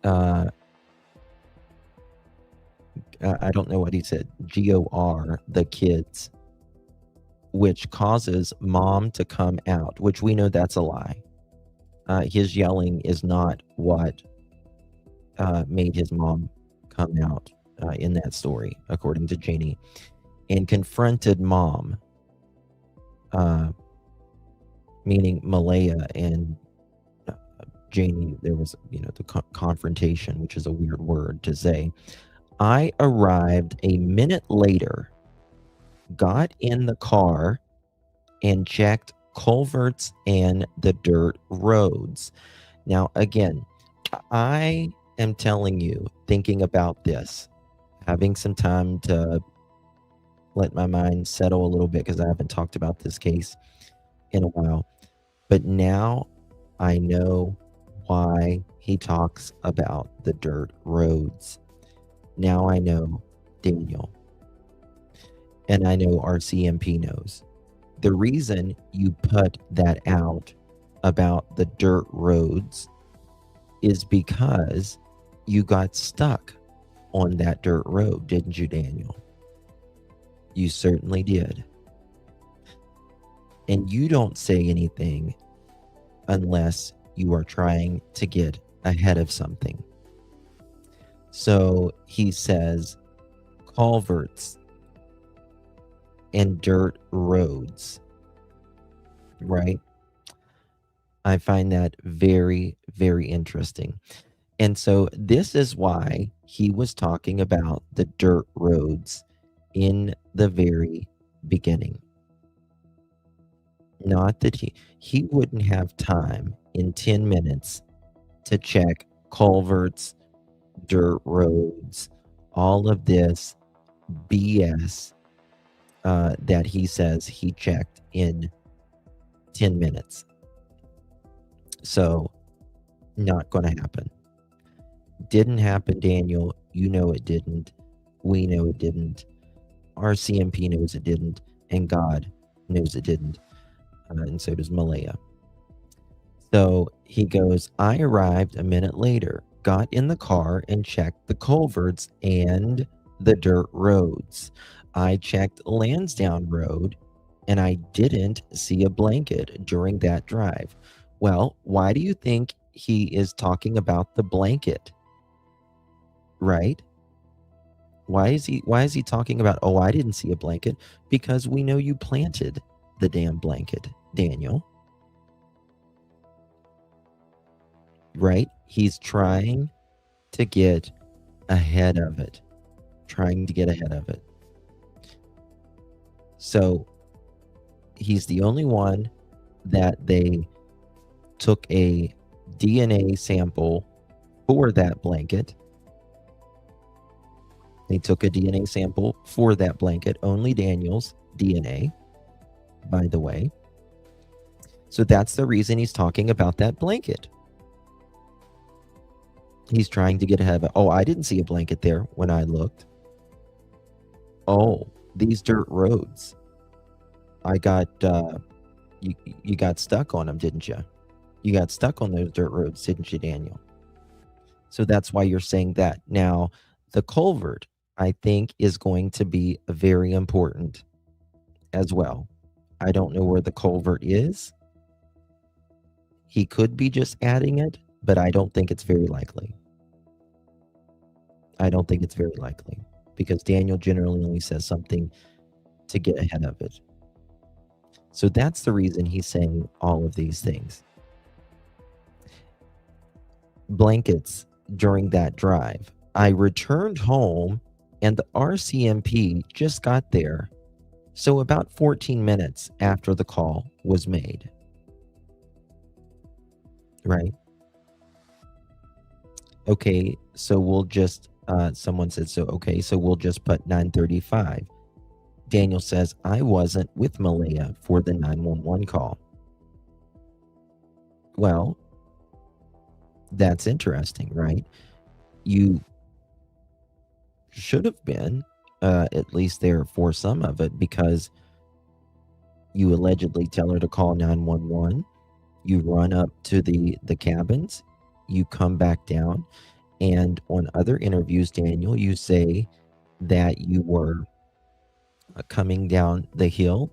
I don't know what he said, GOR, the kids, which causes Mom to come out, which we know that's a lie. His yelling is not what made his mom come out in that story, according to Janie, and confronted Mom, meaning Malaya and Janie. There was, the confrontation, which is a weird word to say. I arrived a minute later, got in the car, and checked culverts and the dirt roads. Now, again, I am telling you, thinking about this, having some time to let my mind settle a little bit, because I haven't talked about this case in a while. But now I know why he talks about the dirt roads. Now I know Daniel. And I know RCMP knows. The reason you put that out about the dirt roads is because you got stuck on that dirt road, didn't you, Daniel? You certainly did. And you don't say anything unless you are trying to get ahead of something. So he says culverts and dirt roads, right? I find that very, very interesting. And so this is why he was talking about the dirt roads in the very beginning. Not that he wouldn't have time in 10 minutes to check culverts, dirt roads, all of this BS that he says he checked in 10 minutes. So, not going to happen. Didn't happen, Daniel. You know it didn't. We know it didn't. RCMP knows it didn't. And God knows it didn't. And so does Malaya. So he goes, I arrived a minute later, got in the car and checked the culverts and the dirt roads. I checked Lansdowne Road and I didn't see a blanket during that drive. Well, why do you think he is talking about the blanket? right? Why is he talking about, oh, I didn't see a blanket? Because we know you planted the damn blanket, Daniel. Right? He's trying to get ahead of it. So he's the only one that they took a DNA sample for that blanket. They took a DNA sample for that blanket, only Daniel's DNA, by the way. So that's the reason he's talking about that blanket. He's trying to get ahead of it. Oh, I didn't see a blanket there when I looked. Oh, these dirt roads. I got, you got stuck on them, didn't you? You got stuck on those dirt roads, didn't you, Daniel? So that's why you're saying that. Now, the culvert, I think, is going to be very important as well. I don't know where the culvert is. He could be just adding it, but I don't think it's very likely. Because Daniel generally only says something to get ahead of it. So that's the reason he's saying all of these things. Blankets during that drive. I returned home and the RCMP just got there. So about 14 minutes after the call was made. Right? Okay, so we'll just, someone said, so we'll just put 9:35. Daniel says, I wasn't with Malaya for the 911 call. Well, that's interesting, right? You should have been at least there for some of it, because you allegedly tell her to call 911. You run up to the cabins, you come back down, and on other interviews, Daniel, you say that you were coming down the hill,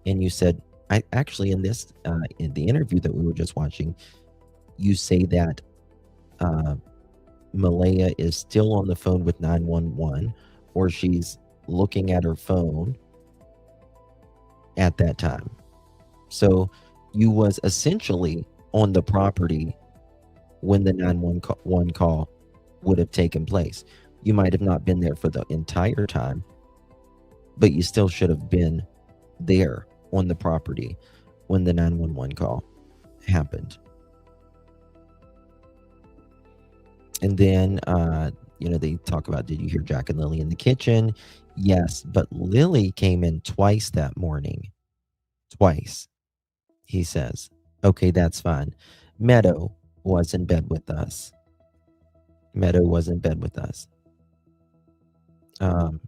and you said, I actually in this in the interview that we were just watching, you say that Malaya is still on the phone with 911, or she's looking at her phone at that time. So you was essentially on the property when the 911 call would have taken place. You might have not been there for the entire time, but you still should have been there on the property when the 911 call happened. And then, they talk about, did you hear Jack and Lilly in the kitchen? Yes, but Lilly came in twice that morning. Twice, he says. Okay, that's fine. Meadow was in bed with us. And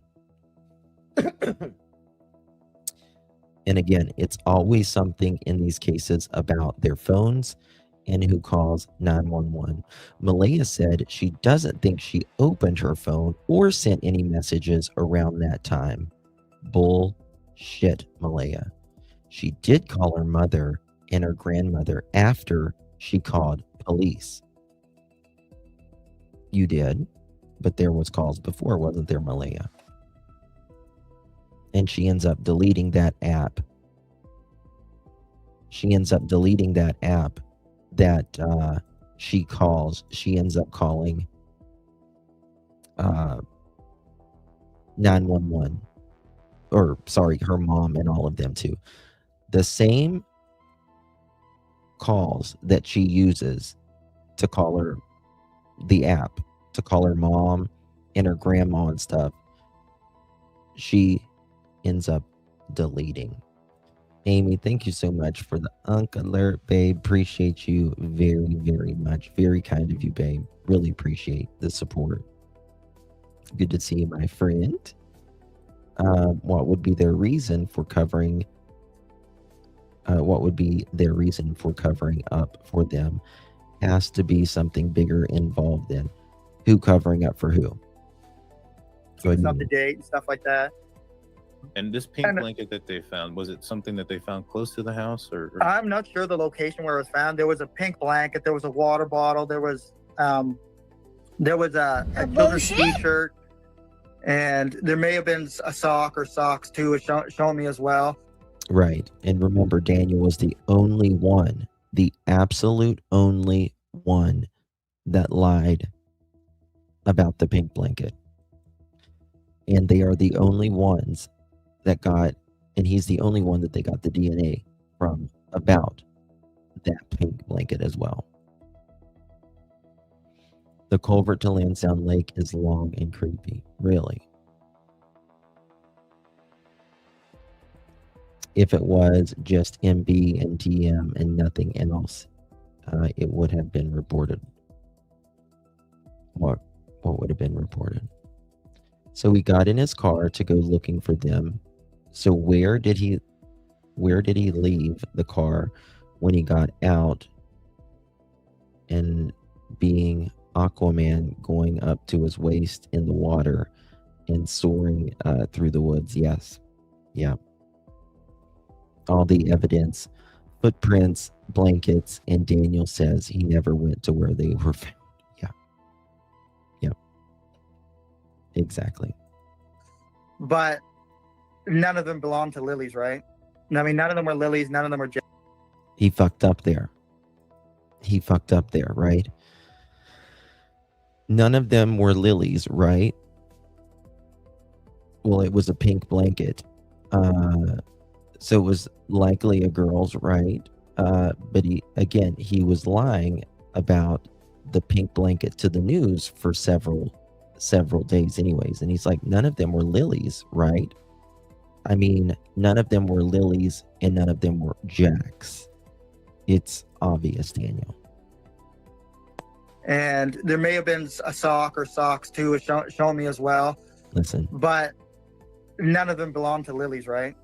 again, it's always something in these cases about their phones and who calls 911. Malaya said she doesn't think she opened her phone or sent any messages around that time. Bullshit, Malaya. She did call her mother and her grandmother after she called police. You did, but there was calls before, wasn't there, Malaya? And she ends up deleting that app. That she calls. She ends up calling 911. Or, sorry, her mom and all of them too. The same calls that she uses to call her, the app, to call her mom and her grandma and stuff, she ends up deleting. Amy, thank you so much for the Unk Alert, babe. Appreciate you very, very much. Very kind of you, babe. Really appreciate the support. Good to see you, my friend. What would be their reason for covering? What would be their reason for covering up for them? Has to be something bigger involved in. Who covering up for who? Keeping up to date and stuff like that. And this pink blanket that they found, was it something that they found close to the house, or? I'm not sure the location where it was found. There was a pink blanket, there was a water bottle, there was There was a children's t-shirt, and there may have been a sock or socks too. It's showing me as well. Right. And remember, Daniel was the only one, the absolute only one that lied about the pink blanket. And they are the only ones that got, and he's the only one that they got the DNA from about that pink blanket as well. The culvert to Lansdowne Lake is long and creepy, really. If it was just MB and DM and nothing else, it would have been reported. What would have been reported? So he got in his car to go looking for them. So where did he leave the car when he got out, and being Aquaman going up to his waist in the water and soaring through the woods? Yes. Yeah. All the evidence, footprints, blankets, and Daniel says he never went to where they were found. Yeah. Yep. Exactly. But none of them belonged to Lily's, right? I mean, none of them were Lily's. None of them were Jack. He fucked up there. He fucked up there, right? None of them were Lily's, right? Well, it was a pink blanket. So it was likely a girl's, right? But he was lying about the pink blanket to the news for several days anyways. And he's like, none of them were Lily's, right? I mean, none of them were Lily's and none of them were Jack's. It's obvious, Daniel. And there may have been a sock or socks too. It's showing me as well. Listen. But none of them belonged to Lily's, right?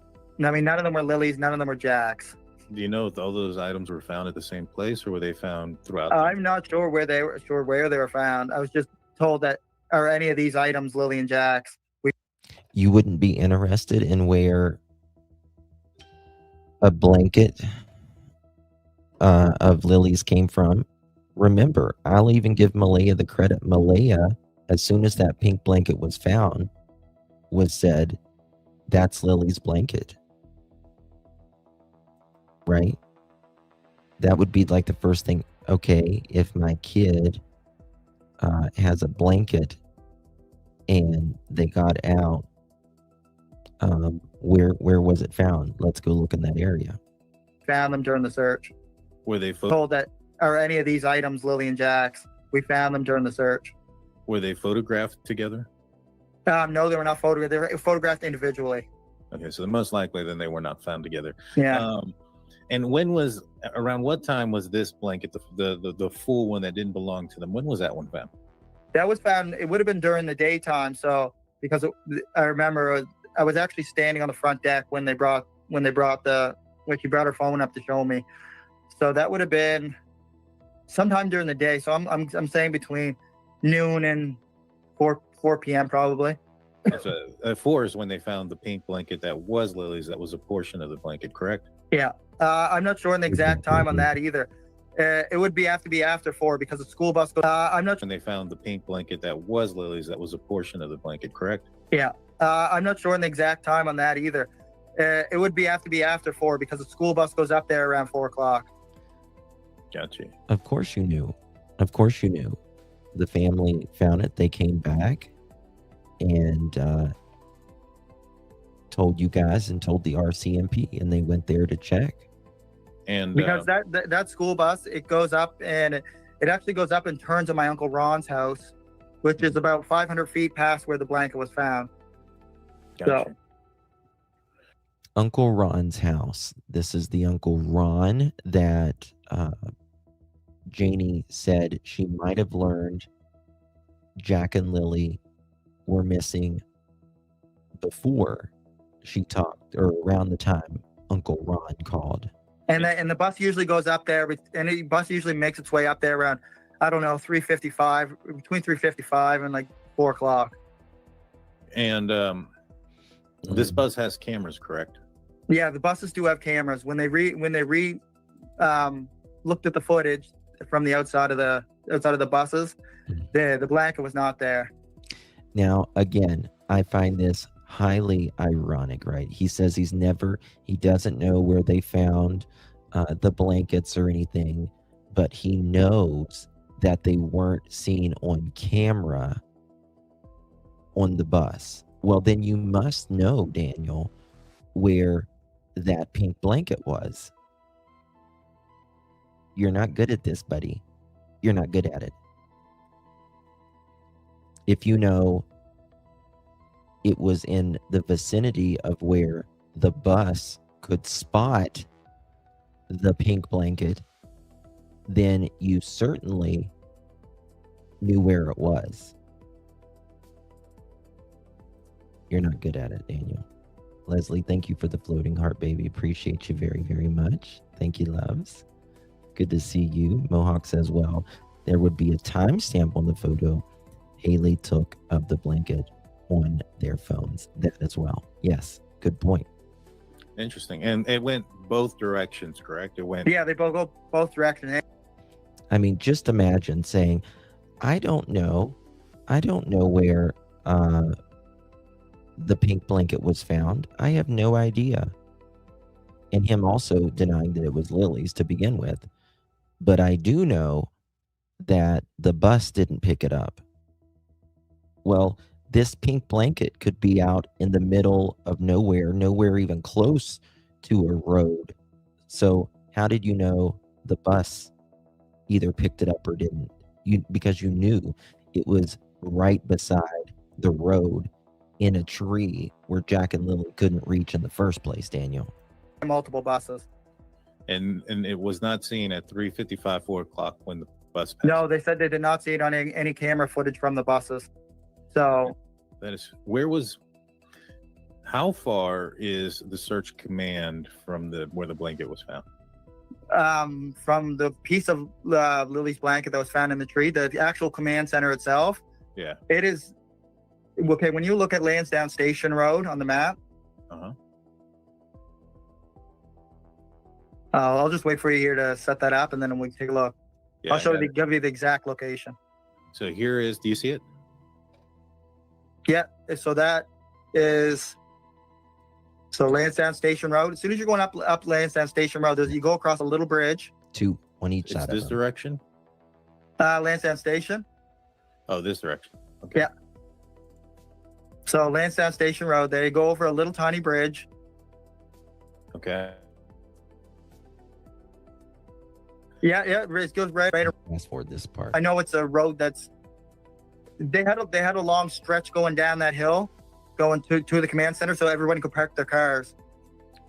I mean, none of them were Lily's. None of them were Jack's. Do you know if all those items were found at the same place, or were they found throughout? I'm not sure where they were found. I was just told that, are any of these items Lily and Jack's? You wouldn't be interested in where a blanket of Lily's came from? Remember, I'll even give Malaya the credit. Malaya, as soon as that pink blanket was found, was said, that's Lily's blanket. Right? That would be like the first thing. Okay, if my kid has a blanket and they got out, where was it found? Let's go look in that area. Found them during the search. Were they told that, are any of these items Lily and Jack's? We found them during the search. Were they photographed together? No, they were not photographed. They were photographed individually. Okay, so most likely then they were not found together. Yeah. And around what time was this blanket, the full one that didn't belong to them? When was that one found? That was found, it would have been during the daytime. So, because I remember I was actually standing on the front deck when she brought her phone up to show me. So that would have been sometime during the day. So I'm saying between noon and 4 p.m. probably. So at 4 is when they found the pink blanket that was Lily's. That was a portion of the blanket, correct? Yeah. I'm not sure on the exact time on that either. It would be after 4 because the school bus goes. I'm not sure. When they found the pink blanket that was Lily's, that was a portion of the blanket, correct? Yeah. I'm not sure on the exact time on that either. It would be after 4 because the school bus goes up there around 4 o'clock. Gotcha. Of course you knew. Of course you knew. The family found it. They came back and told you guys and told the RCMP, and they went there to check. And because that school bus, it goes up and it actually goes up and turns at my Uncle Ron's house, which is about 500 feet past where the blanket was found. Gotcha. So, Uncle Ron's house. This is the Uncle Ron that Janie said she might have learned Jack and Lily were missing before she talked, or around the time Uncle Ron called. and the bus usually goes up there, and the bus usually makes its way up there around, I don't know, 3:55, between 3:55 and like 4 o'clock. And this bus has cameras, correct? Yeah, the buses do have cameras. When they looked at the footage, from the outside of the buses. The blanket was not there. Now, again, I find this highly ironic, right? He says he doesn't know where they found the blankets or anything, but he knows that they weren't seen on camera on the bus. Well, then you must know, Daniel, where that pink blanket was. You're not good at this, buddy. You're not good at it. If you know it was in the vicinity of where the bus could spot the pink blanket, then you certainly knew where it was. You're not good at it, Daniel. Leslie, thank you for the floating heart, baby. Appreciate you very, very much. Thank you, loves. Good to see you. Mohawk says, well, there would be a timestamp on the photo Haley took of the blanket on their phones. That as well. Yes, good point. Interesting. And it went both directions, correct? It went. Yeah, they both go both directions. I mean, just imagine saying, I don't know where the pink blanket was found. I have no idea. And him also denying that it was Lily's to begin with. But I do know that the bus didn't pick it up. Well, this pink blanket could be out in the middle of nowhere even close to a road. So how did you know the bus either picked it up or didn't? Because you knew it was right beside the road in a tree where Jack and Lily couldn't reach in the first place, Daniel. Multiple buses. And it was not seen at 3:55, 4 o'clock when the bus passed. No, they said they did not see it on any camera footage from the buses. So that is how far is the search command from where the blanket was found? From the piece of Lily's blanket that was found in the tree, the actual command center itself. Yeah. It is okay. When you look at Lansdowne Station Road on the map. I'll just wait for you here to set that up, and then we can take a look. Yeah, I'll give you the exact location. So here is. Do you see it? Yeah. So that is. So Lansdowne Station Road. As soon as you're going up Lansdowne Station Road, you go across a little bridge. Two on each side. This direction. Lansdowne Station. Oh, this direction. Okay. Yeah. So Lansdowne Station Road. There you go over a little tiny bridge. Okay. Yeah, it goes right. Fast forward this part. I know it's a road that's. They had a long stretch going down that hill, going to the command center, so everyone could park their cars.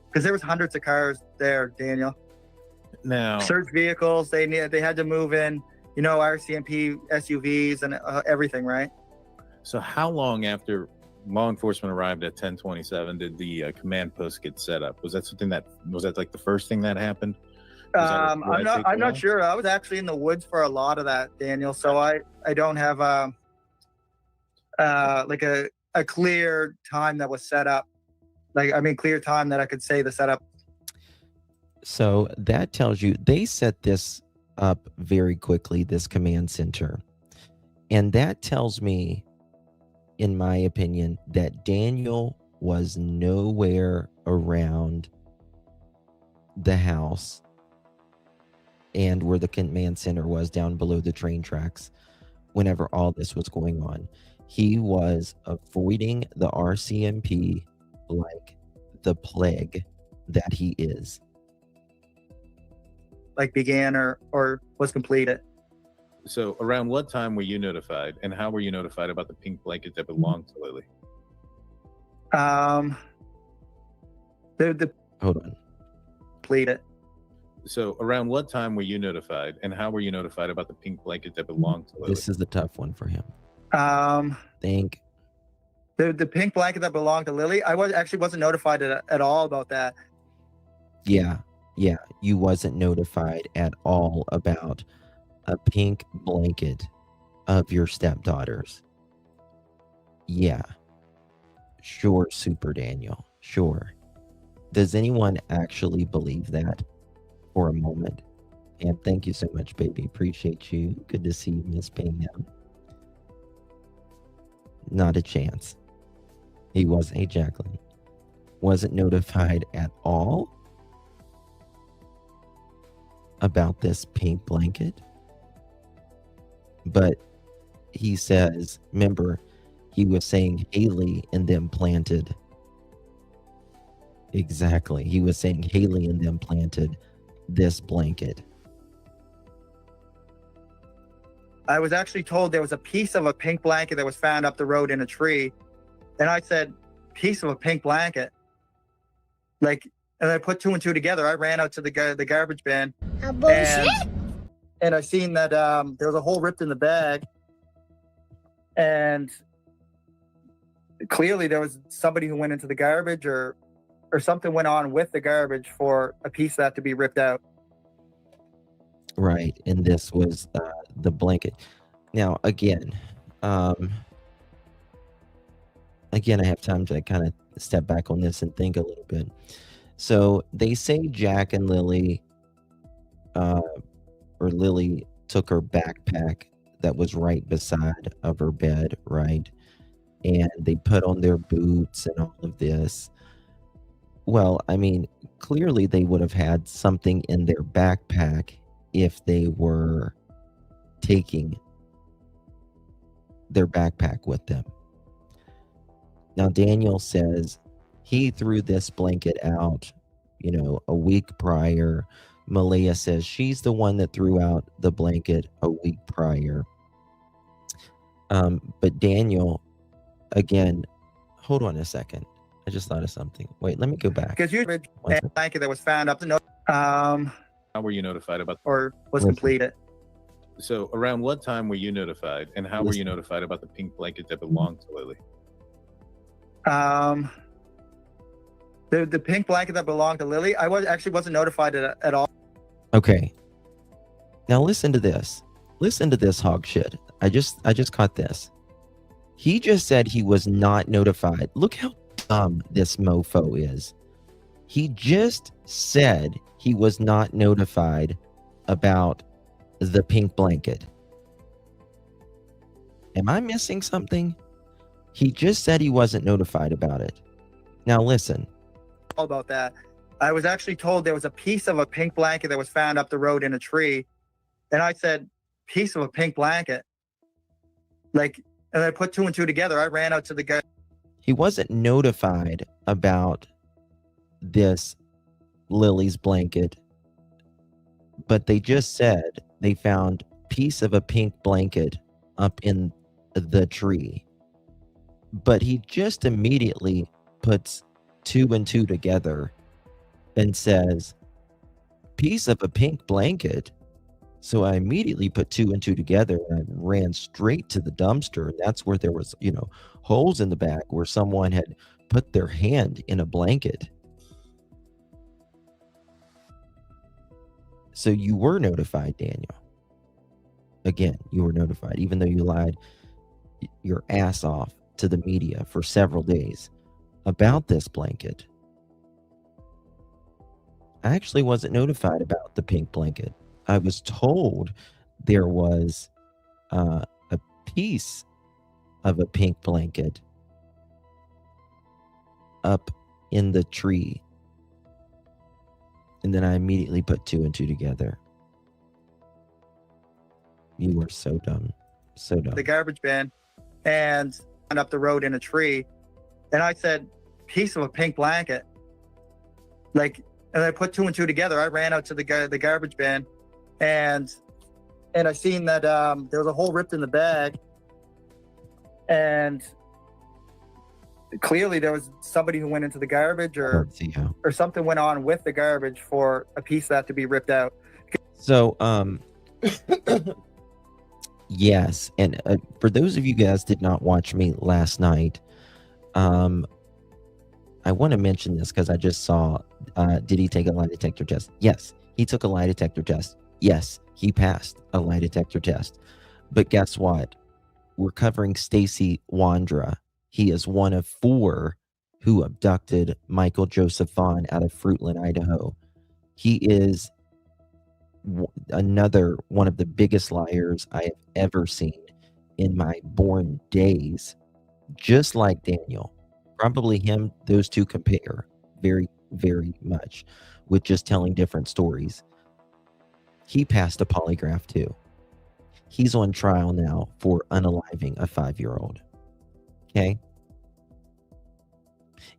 Because there was hundreds of cars there, Daniel. Now, search vehicles. They had to move in, RCMP SUVs and everything, right? So how long after law enforcement arrived at 10:27 did the command post get set up? Was that like the first ththing that happened? I'm not sure. I was actually in the woods for a lot of that, Daniel. So I don't have like a clear time that was set up. Clear time that I could say the setup. So that tells you they set this up very quickly, this command center. And that tells me, in my opinion, that Daniel was nowhere around the house and where the command center was down below the train tracks whenever all this was going on. He was avoiding the RCMP like the plague that he is. Like began or was completed. So around what time were you notified, and how were you notified about the pink blanket that belonged to Lily? Hold on. Completed. So around what time were you notified, and how were you notified about the pink blanket that belonged to Lily? This is the tough one for him. Think the pink blanket that belonged to Lily. I wasn't notified at all about that. Yeah, you wasn't notified at all about a pink blanket of your stepdaughter's. Yeah, sure, Super Daniel, sure. Does anyone actually believe that for a moment? And thank you so much, baby. Appreciate you. Good to see you, Miss Payne. Not a chance. He wasn't. Hey, Jacqueline. Wasn't notified at all about this pink blanket. But he says, remember, he was saying Haley and them planted. Exactly. He was saying Haley and them planted this blanket. I was actually told there was a piece of a pink blanket that was found up the road in a tree. And I said, piece of a pink blanket? Like, and I put two and two together. I ran out to the garbage bin. And I seen that there was a hole ripped in the bag. And clearly there was somebody who went into the garbage or something went on with the garbage for a piece of that to be ripped out. Right. And this was the blanket. Now, again, I have time to kind of step back on this and think a little bit. So they say Jack and Lilly, or Lilly took her backpack that was right beside of her bed, right? And they put on their boots and all of this. Well, I mean, clearly they would have had something in their backpack if they were taking their backpack with them. Now, Daniel says he threw this blanket out, a week prior. Malia says she's the one that threw out the blanket a week prior. But Daniel, again, hold on a second. I just thought of something. Wait, let me go back. Because you had a blanket that was found up the How were you notified about or was completed? So around what time were you notified, and how were you notified about the pink blanket that belonged to Lilly? The pink blanket that belonged to Lilly, I wasn't notified at all. Okay. Now listen to this. Listen to this hog shit. I just caught this. He just said he was not notified. Look how dumb this mofo is. He just said he was not notified about the pink blanket. Am I missing something? He just said he wasn't notified about it. Now listen. All about that. I was actually told there was a piece of a pink blanket that was found up the road in a tree. And I said, piece of a pink blanket? Like, and I put two and two together. I ran out to the guy. He wasn't notified about this Lily's blanket, but they just said they found piece of a pink blanket up in the tree. But he just immediately puts two and two together and says, piece of a pink blanket. So I immediately put two and two together and I ran straight to the dumpster. And that's where there was, holes in the back where someone had put their hand in a blanket. So you were notified, Daniel. Again, you were notified, even though you lied your ass off to the media for several days about this blanket. I actually wasn't notified about the pink blanket. I was told there was a piece of a pink blanket up in the tree. And then I immediately put two and two together. You were so dumb. So dumb. The garbage bin and up the road in a tree. And I said, piece of a pink blanket? Like, and I put two and two together. I ran out to the garbage bin and I seen that there was a hole ripped in the bag. And clearly there was somebody who went into the garbage or something went on with the garbage for a piece of that to be ripped out. So, yes. And for those of you guys did not watch me last night, I want to mention this because I just saw, did he take a lie detector test? Yes, he took a lie detector test. Yes, he passed a lie detector test. But guess what? We're covering Stacy Wandra. He is one of 4 who abducted Michael Joseph Vaughn out of Fruitland, Idaho. He is another one of the biggest liars I have ever seen in my born days, just like Daniel. Probably him, those two compare very, very much with just telling different stories. He passed a polygraph too. He's on trial now for unaliving a 5-year-old. Okay?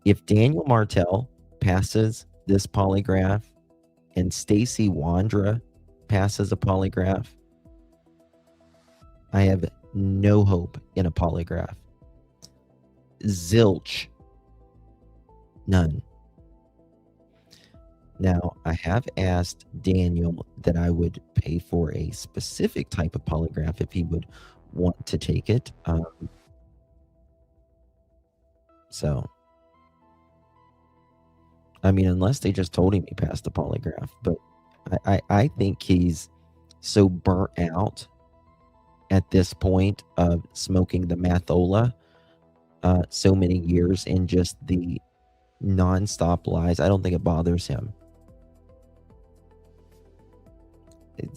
If Daniel Martel passes this polygraph and Stacy Wandra passes a polygraph, I have no hope in a polygraph. Zilch. None. Now, I have asked Daniel that I would pay for a specific type of polygraph if he would want to take it. So, I mean, unless they just told him he passed the polygraph. But I think he's so burnt out at this point of smoking the mathola so many years and just the nonstop lies. I don't think it bothers him.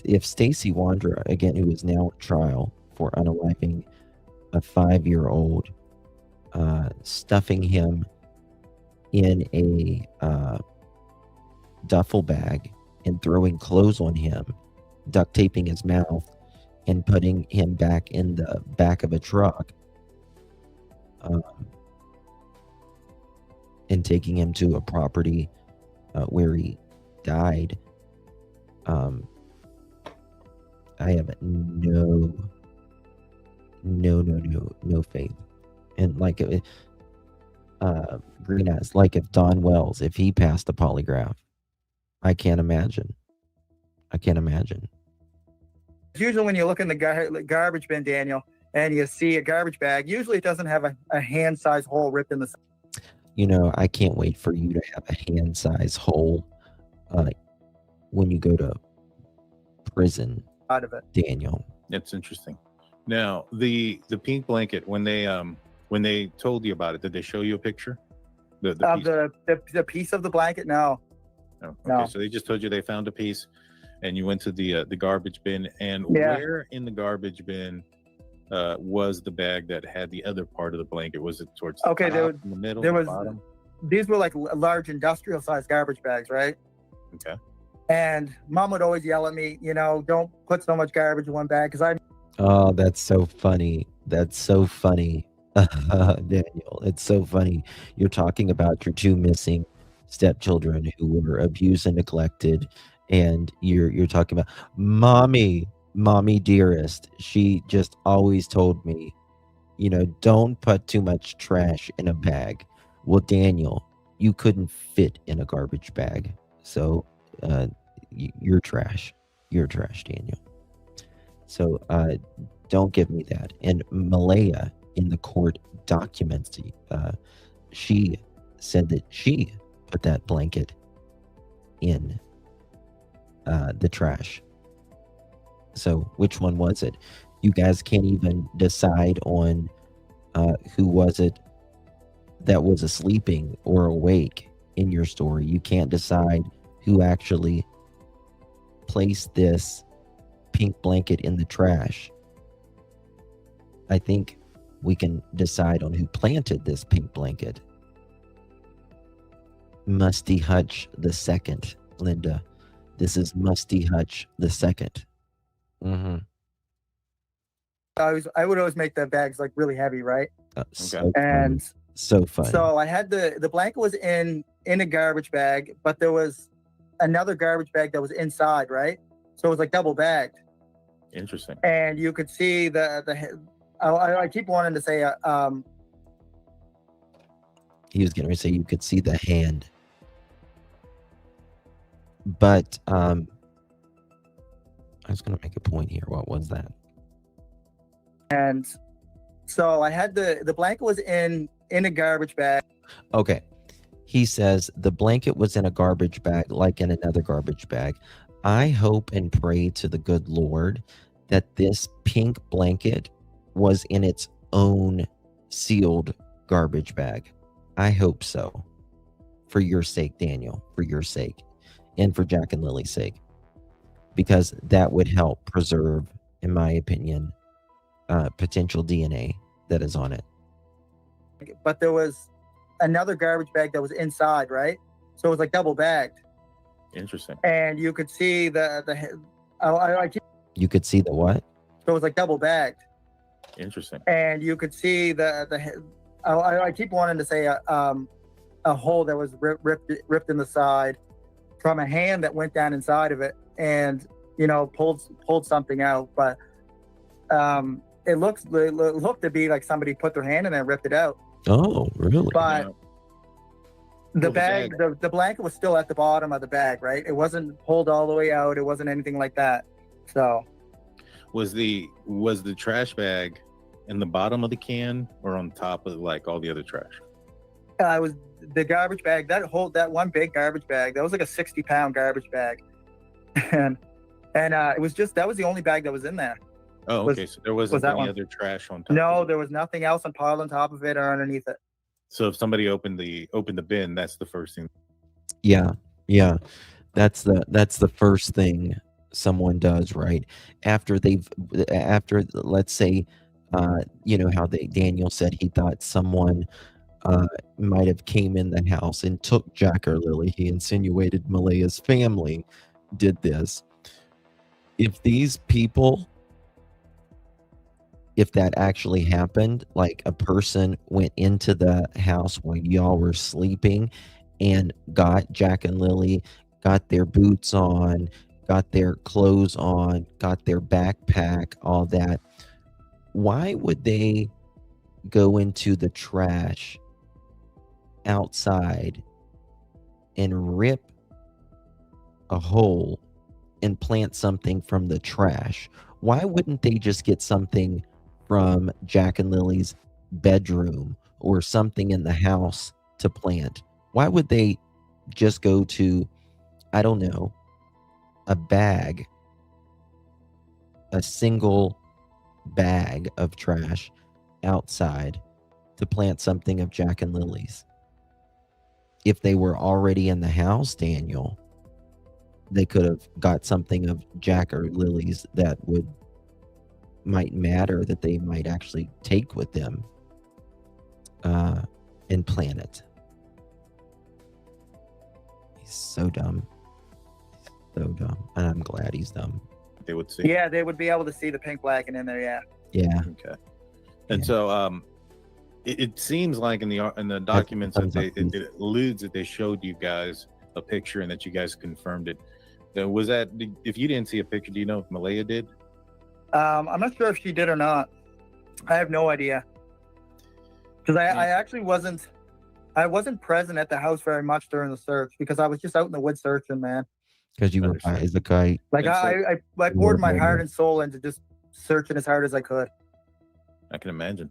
If Stacy Wandra, again, who is now at trial for unaliving a 5-year-old, stuffing him in a duffel bag and throwing clothes on him, duct taping his mouth, and putting him back in the back of a truck, and taking him to a property where he died, I have no faith. And like Green Eyes, like if Don Wells, if he passed the polygraph, I can't imagine. Usually when you look in the garbage bin, Daniel, and you see a garbage bag, usually it doesn't have a hand-sized hole ripped in the side. You know, I can't wait for you to have a hand-sized hole when you go to prison, out of it. Daniel. That's interesting. Now, the pink blanket, when they told you about it, did they show you a picture? The piece of the blanket? No. Oh, okay. No. So they just told you they found a piece, and you went to the garbage bin. And where in the garbage bin was the bag that had the other part of the blanket? Was it towards the top, in the middle, the bottom? These were like large industrial sized garbage bags, right? Okay. And Mom would always yell at me, you know, don't put so much garbage in one bag, because Oh, that's so funny. That's so funny, Daniel. It's so funny. You're talking about your two missing stepchildren who were abused and neglected, and you're talking about mommy dearest. She just always told me, you know, don't put too much trash in a bag. Well, Daniel, you couldn't fit in a garbage bag, so you're trash. You're trash, Daniel. So don't give me that. And Malaya, in the court documents, she said that she put that blanket in the trash. So which one was it? You guys can't even decide on who was it that was sleeping or awake in your story. You can't decide who actually placed this pink blanket in the trash. I think we can decide on who planted this pink blanket. Musty Hutch the second, Linda. This is Musty Hutch the second. Mm-hmm. I would always make the bags like really heavy, right? So and funny. So funny. So I had the blanket was in a garbage bag, but there was another garbage bag that was inside, right? So it was like double bagged. Interesting. And you could see I keep wanting to say he was going to say you could see the hand, but I was going to make a point here. What was that? And so I had the blanket was in a garbage bag. Okay. He says the blanket was in a garbage bag, like in another garbage bag. I hope and pray to the good Lord that this pink blanket was in its own sealed garbage bag. I hope so. For your sake, Daniel, for your sake, and for Jack and Lily's sake. because that would help preserve, in my opinion, potential DNA that is on it. But there was another garbage bag that was inside, right? So it was like double bagged. Interesting. And you could see You could see the what? So it was like double bagged. Interesting. And you could see I keep wanting to say a hole that was ripped in the side from a hand that went down inside of it and, you know, pulled something out. But it looked to be like somebody put their hand in there and ripped it out. Oh, really? But the bag, the blanket was still at the bottom of the bag, right? It wasn't pulled all the way out. It wasn't anything like that. So was the trash bag in the bottom of the can or on top of like all the other trash? It was the garbage bag, that one big garbage bag. That was like a 60-pound garbage bag. and it was that was the only bag that was in there. Oh, okay. So there wasn't any other trash on top? No, there was nothing else piled on top of it or underneath it. So if somebody opened the bin, that's the first thing. Yeah. That's the first thing someone does, right? After let's say, you know how Daniel said he thought someone might have came in the house and took Jack or Lily. He insinuated Malaya's family did this. If these people, if that actually happened, like a person went into the house while y'all were sleeping and got Jack and Lily, got their boots on, got their clothes on, got their backpack, all that, why would they go into the trash outside and rip a hole and plant something from the trash? Why wouldn't they just get something from Jack and Lily's bedroom or something in the house to plant? Why would they just go to, I don't know, a bag, a single bag of trash outside to plant something of Jack and Lily's? If they were already in the house, Daniel, they could have got something of Jack or Lily's that might matter, that they might actually take with them and plant it. He's so dumb. So dumb. And I'm glad he's dumb. They would see. Yeah, they would be able to see the pink blanket in there, yeah. Yeah. Okay. And so it seems like in the documents that it alludes that they showed you guys a picture and that you guys confirmed it. Was that, if you didn't see a picture, do you know if Malaya did? I'm not sure if she did or not. I have no idea. Because I actually wasn't present at the house very much during the search because I was just out in the woods searching, man. Because you were as a guy. Like I poured my heart and soul into just searching as hard as I could. I can imagine.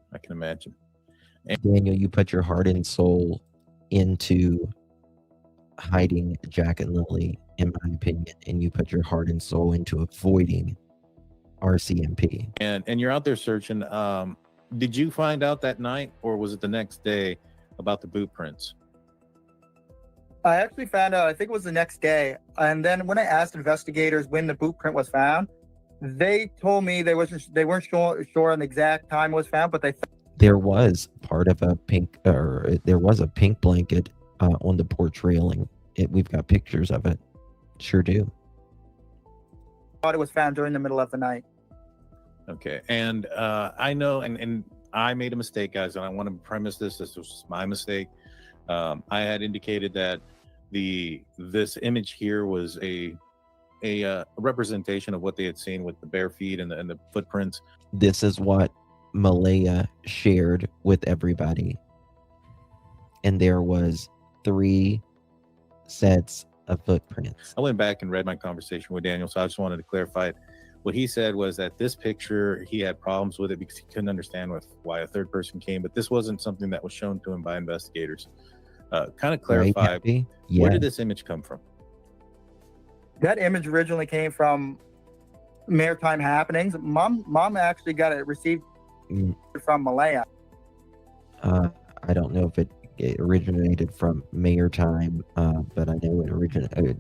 And Daniel, you put your heart and soul into hiding Jack and Lily, in my opinion, and you put your heart and soul into avoiding RCMP. And you're out there searching. Did you find out that night, or was it the next day, about the boot prints? I actually found out, I think it was the next day. And then when I asked investigators when the boot print was found, they told me they weren't sure on the exact time it was found, but there was part of a pink, or there was a pink blanket on the porch railing. We've got pictures of it. Sure do. thought it was found during the middle of the night. Okay, and I know, and I made a mistake, guys, and I want to premise this was my mistake. I had indicated that this image here was a representation of what they had seen with the bare feet and the footprints. This is what Malaya shared with everybody, and there was 3 sets of footprints. I went back and read my conversation with Daniel, so I just wanted to clarify it. What he said was that this picture, he had problems with it because he couldn't understand why a third person came, but this wasn't something that was shown to him by investigators. Kind of clarify, where did this image come from? That image originally came from Maritime Happenings. Mom actually got it received from Malaya. I don't know if it it originated from Maritime, but I know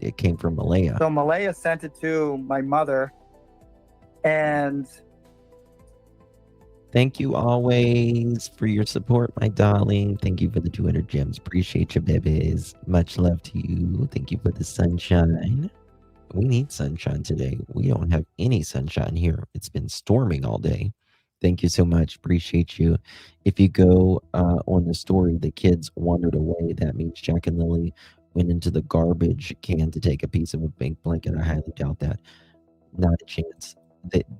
it came from Malaya. So Malaya sent it to my mother, and Thank you always for your support, my darling. Thank you for the 200 gems. Appreciate you, babies. Much love to you. Thank you for the sunshine. We need sunshine today. We don't have any sunshine here. It's been storming all day. Thank you so much. Appreciate you. If you go on the story, the kids wandered away. That means Jack and Lily went into the garbage can to take a piece of a bank blanket. I highly doubt that. Not a chance.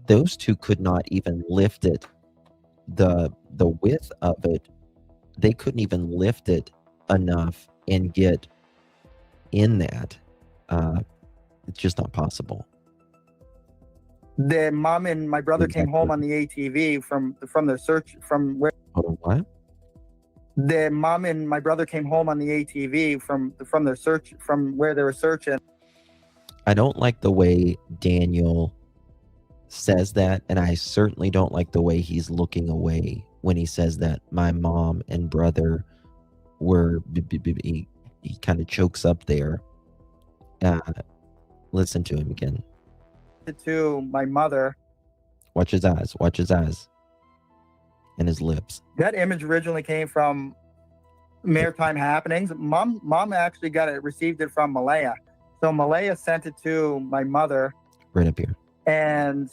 Those two could not even lift it. The width of it, they couldn't even lift it enough and get in that. It's just not possible. the mom and my brother came home on the ATV from their search from where. Hold on, what? The mom and my brother came home on the ATV from their search from where they were searching. I don't like the way Daniel says that, and I certainly don't like the way he's looking away when he says that my mom and brother were. He kind of chokes up there. Listen to him again. To my mother. Watch his eyes. Watch his eyes. And his lips. That image originally came from Maritime Happenings. Mom actually received it from Malaya. So Malaya sent it to my mother. Right up here. And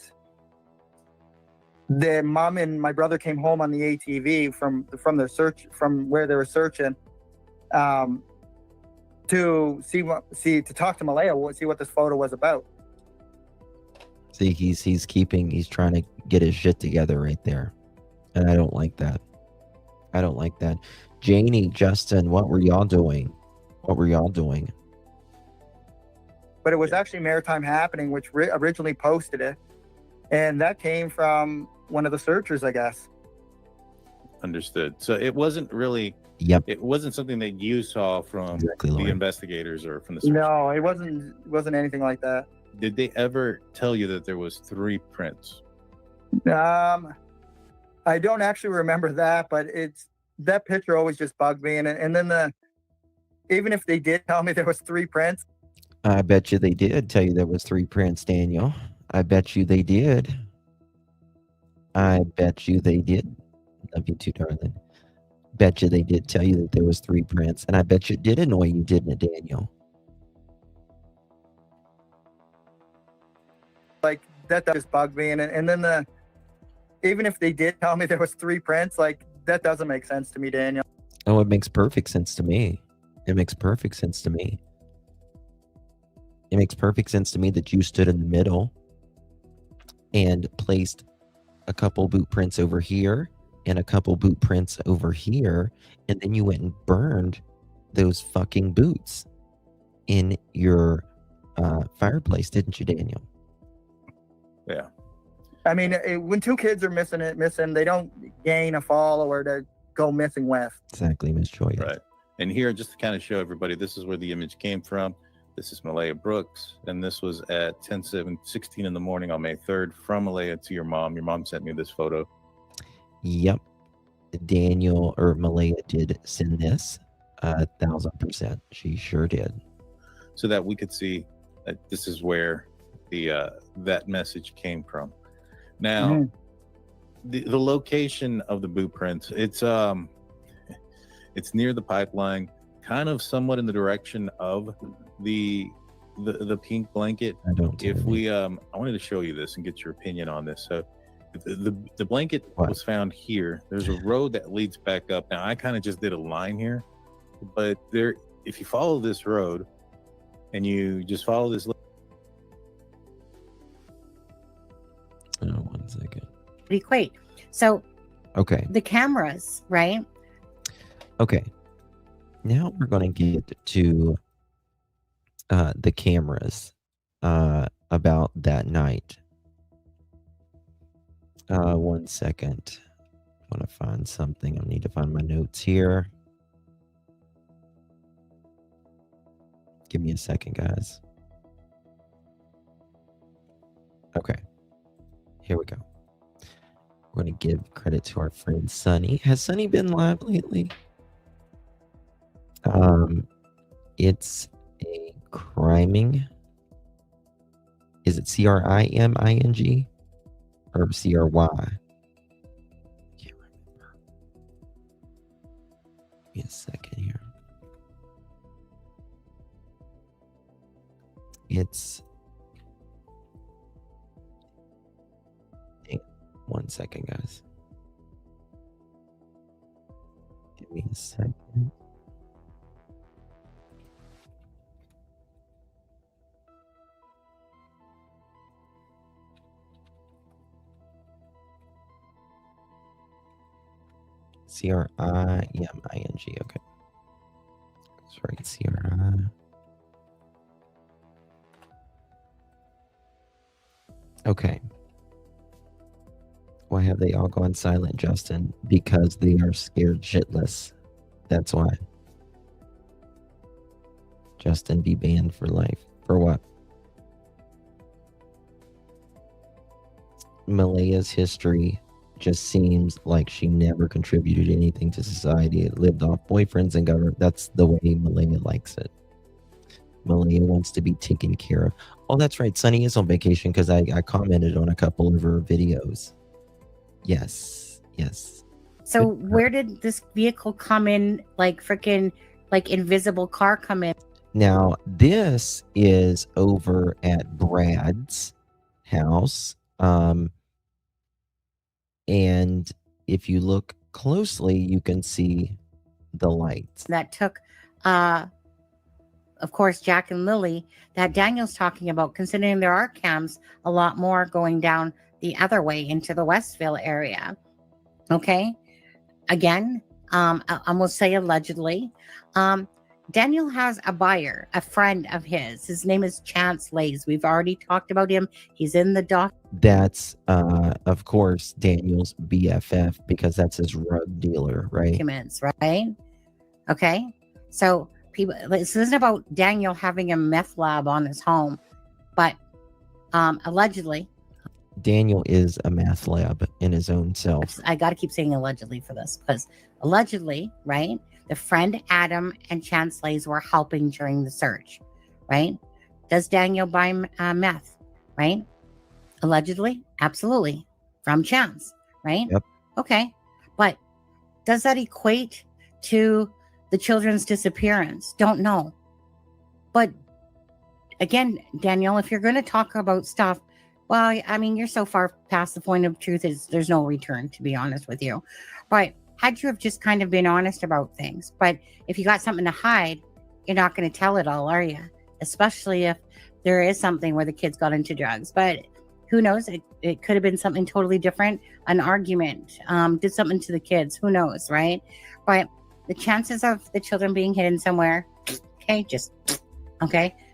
the mom and my brother came home on the ATV from their search from where they were searching, to talk to Malaya, see what this photo was about. See, he's trying to get his shit together right there. And I don't like that. I don't like that. Janie, Justin, what were y'all doing? What were y'all doing? But it was actually Maritime Happening, which originally posted it. And that came from one of the searchers, I guess. Understood. So it wasn't really, it wasn't something that you saw from the investigators or from the search. No, it wasn't anything like that. Did they ever tell you that there was 3 prints? I don't actually remember that, but that picture always just bugged me. And then even if they did tell me there was 3 prints. I bet you they did tell you there was 3 prints, Daniel. I bet you they did. I bet you they did. Love you too, darling. Bet you they did tell you that there was 3 prints. And I bet you it did annoy you, didn't it, Daniel? Like, that just bugged me. And then even if they did tell me there was 3 prints, like, that doesn't make sense to me, Daniel. Oh, it makes perfect sense to me. It makes perfect sense to me. It makes perfect sense to me that you stood in the middle and placed a couple boot prints over here and a couple boot prints over here, and then you went and burned those fucking boots in your fireplace, didn't you, Daniel? Yeah. I mean, when 2 kids are missing, they don't gain a follower to go missing with. Exactly, Miss Joy. Right. And here, just to kind of show everybody, this is where the image came from. This is Malaya Brooks, and this was at 10:16 in the morning on May 3rd from Malaya to your mom. Your mom sent me this photo. Yep. Daniel or Malaya did send this 1,000%. She sure did. So that we could see that this is where that message came from. Now, the location of the boot prints, it's near the pipeline, kind of somewhat in the direction of the pink blanket. I wanted to show you this and get your opinion on this. So the blanket was found here. There's a road that leads back up. Now I kind of just did a line here, but if you follow this road and you just follow this. Oh, 1 second. Equate. So okay, the cameras, right? Okay. Now we're going to get to the cameras about that night. 1 second. I want to find something. I need to find my notes here. Give me a second, guys. Okay. Here we go. We're going to give credit to our friend Sunny. Has Sunny been live lately? It's a criming. Is it CRIMING or CRY? Can't remember. Give me a second here. It's 1 second, guys. Give me a second. CRIMING. Okay. Sorry, CRI. Okay. Why have they all gone silent, Justin? Because they are scared shitless. That's why. Justin be banned for life. For what? Malaya's history just seems like she never contributed anything to society. It lived off boyfriends and government. That's the way Malaya likes it. Malaya wants to be taken care of. Oh, that's right. Sunny is on vacation because I commented on a couple of her videos. Yes. So where did this vehicle come in? Like freaking, like invisible car come in? Now, this is over at Brad's house. And if you look closely, you can see the lights. That took, of course, Jack and Lilly that Daniel's talking about, considering there are cams a lot more going down the other way into the Westville area. Okay. Again, I'm going to say allegedly. Daniel has a buyer, a friend of his. His name is Chance Lays. We've already talked about him. He's in the doc. That's, of course, Daniel's BFF because that's his rug dealer, right? Documents, right? Okay. So people, this isn't about Daniel having a meth lab on his home, but allegedly. Daniel is a meth lab in his own self. I got to keep saying allegedly for this because allegedly, right? The friend Adam and Chance Lays were helping during the search, right? Does Daniel buy meth, right? Allegedly, absolutely, from Chance, right? Yep. Okay, but does that equate to the children's disappearance? Don't know. But again, Daniel, if you're going to talk about stuff, well, I mean, you're so far past the point of truth, there's no return, to be honest with you. But had you have just kind of been honest about things, but if you got something to hide, you're not going to tell it all, are you? Especially if there is something where the kids got into drugs. But who knows? It could have been something totally different. An argument, did something to the kids. Who knows, right? But the chances of the children being hidden somewhere, okay,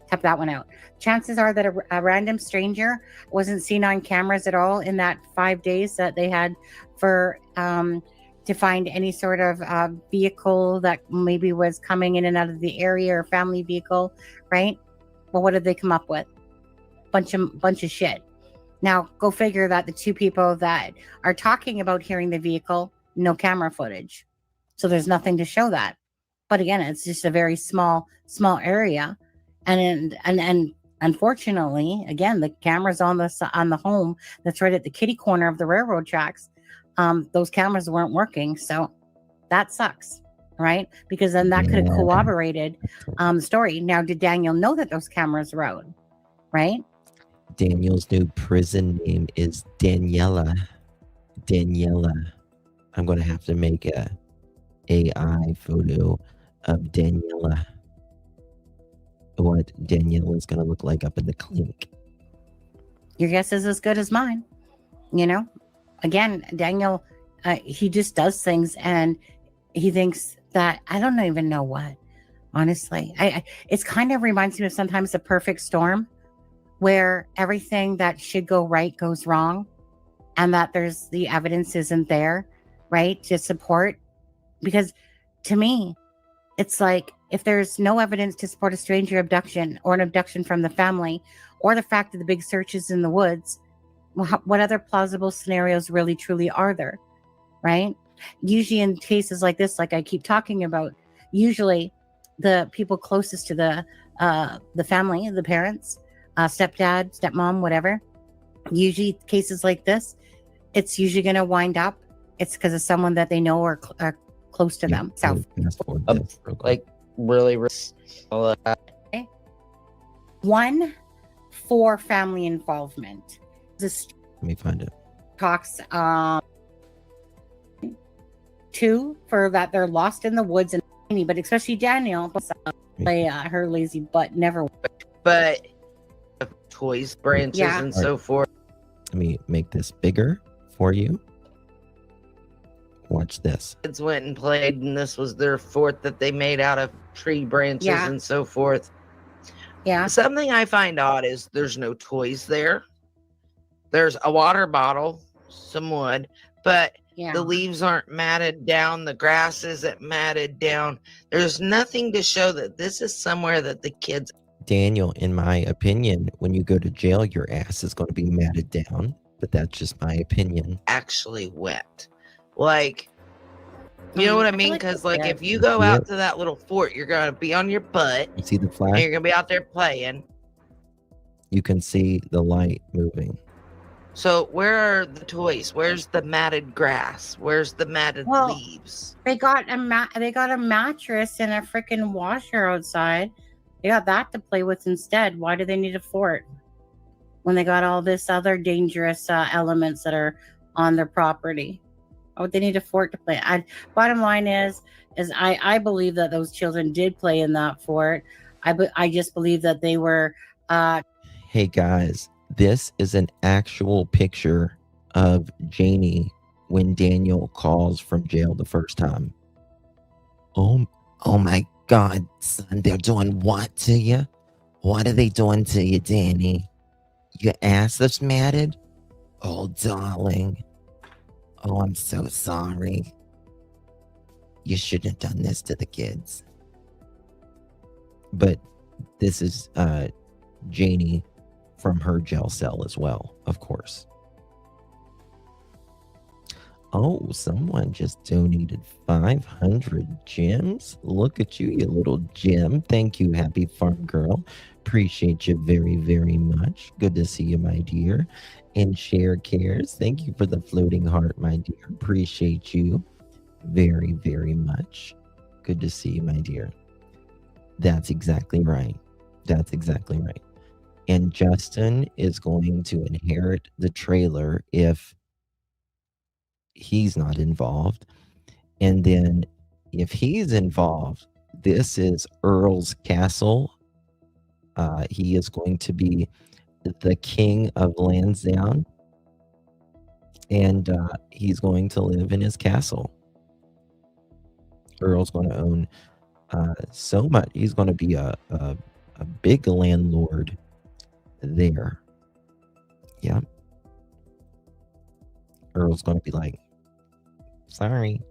tap that one out. Chances are that a random stranger wasn't seen on cameras at all in that 5 days that they had for to find any sort of vehicle that maybe was coming in and out of the area, or family vehicle, right? Well, what did they come up with? Bunch of shit. Now, go figure that the two people that are talking about hearing the vehicle, no camera footage. So there's nothing to show that. But again, it's just a very small area. And unfortunately, again, the cameras on the home that's right at the kitty corner of the railroad tracks, those cameras weren't working. So that sucks, right? Because then that could have corroborated the story. Now, did Daniel know that those cameras were out, right? Daniel's new prison name is Daniela. I'm going to have to make a AI photo of Daniela. What Daniela is going to look like up in the clinic. Your guess is as good as mine. You know, again, Daniel, he just does things and he thinks that, I don't even know what, honestly. It's kind of reminds me of sometimes the perfect storm where everything that should go right goes wrong and that there's the evidence isn't there, right, to support. Because to me, it's like, if there's no evidence to support a stranger abduction or an abduction from the family or the fact that the big searches in the woods, what other plausible scenarios really truly are there, right? Usually in cases like this, like I keep talking about, usually the people closest to the family, the parents, stepdad, stepmom, whatever. Usually cases like this, it's usually going to wind up. It's because of someone that they know or close to them. So, like really. Okay. 1 for family involvement. This Let me find it. talks 2 for that they're lost in the woods, and but especially Daniel play her lazy butt never. But toys, branches, Yeah. and so forth. Let me make this bigger for you. Watch this. Kids went and played, and this was their fort that they made out of tree branches Yeah. and so forth. Yeah. Something I find odd is there's no toys there. There's a water bottle, some wood, but Yeah. the leaves aren't matted down. The grass isn't matted down. There's nothing to show that this is somewhere that the kids. Daniel, in my opinion, when you go to jail, your ass is going to be matted down. But that's just my opinion. Actually wet. Like, you know what I mean? Because, like, if you go Yep. out to that little fort, you're going to be on your butt. You see the And flash? you're going to be out there playing. You can see the light moving. So, where are the toys? Where's the matted grass? Where's the matted Well, leaves? They got a mattress and a freaking washer outside. They got that to play with instead. Why do they need a fort when they got all this other dangerous elements that are on their property? Oh, they need a fort to play. Bottom line is I believe that those children did play in that fort. I just believe that they were. Hey guys, this is an actual picture of Janie when Daniel calls from jail the first time. Oh my God, son, they're doing what to you? What are they doing to you, Danny? Your ass is matted? Oh, darling. Oh, I'm so sorry. You shouldn't have done this to the kids. But this is Janie from her jail cell as well, of course. Oh, someone just donated 500 gems. Look at you, you little gem. Thank you, Happy Farm Girl. Appreciate you very, very much. Good to see you, my dear. And Share Cares, thank you for the floating heart, my dear. Appreciate you very, very much. Good to see you, my dear. That's exactly right. That's exactly right. And Justin is going to inherit the trailer if he's not involved. And then if he's involved, this is Earl's castle. He is going to be the king of Lansdowne. And he's going to live in his castle. Earl's going to own so much. He's going to be a big landlord there. Yeah. Earl's going to be like, sorry.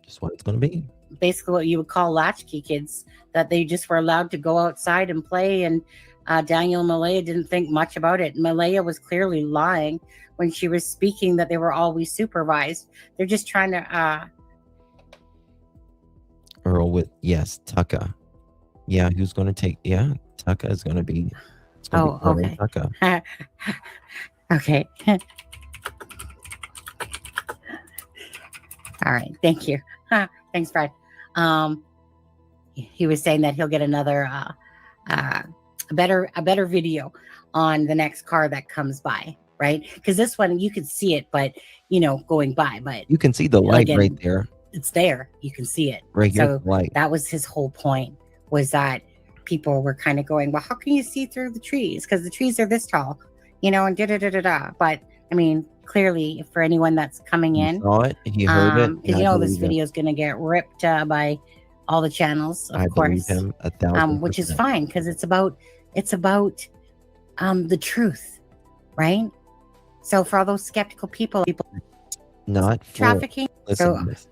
Just what it's going to be. Basically what you would call latchkey kids, that they just were allowed to go outside and play. And Daniel and Malaya didn't think much about it. Malaya was clearly lying when she was speaking that they were always supervised. They're just trying to Earl with, yes, Tucka. Yeah, who's going to take, yeah, Tucka is going to be, it's going to be okay. Tucka. Okay. All right, thank you. Thanks, Fred. He was saying that he'll get another a better video on the next car that comes by, right? Because this one you can see it, but going by, but You can see the light again, right there. it's there. You can see it. Right here, So the light. that was his whole point, was that people were kind of going, well, how can you see through the trees? Because the trees are this tall, and da-da-da-da-da. But, I mean, clearly, for anyone that's coming You in, saw it, you heard it. because and I this believe it. video is going to get ripped by all the channels, of I course, believe him 1,000%. which is fine, because it's about the truth, right? So for all those skeptical people Not for, trafficking, listen so to this.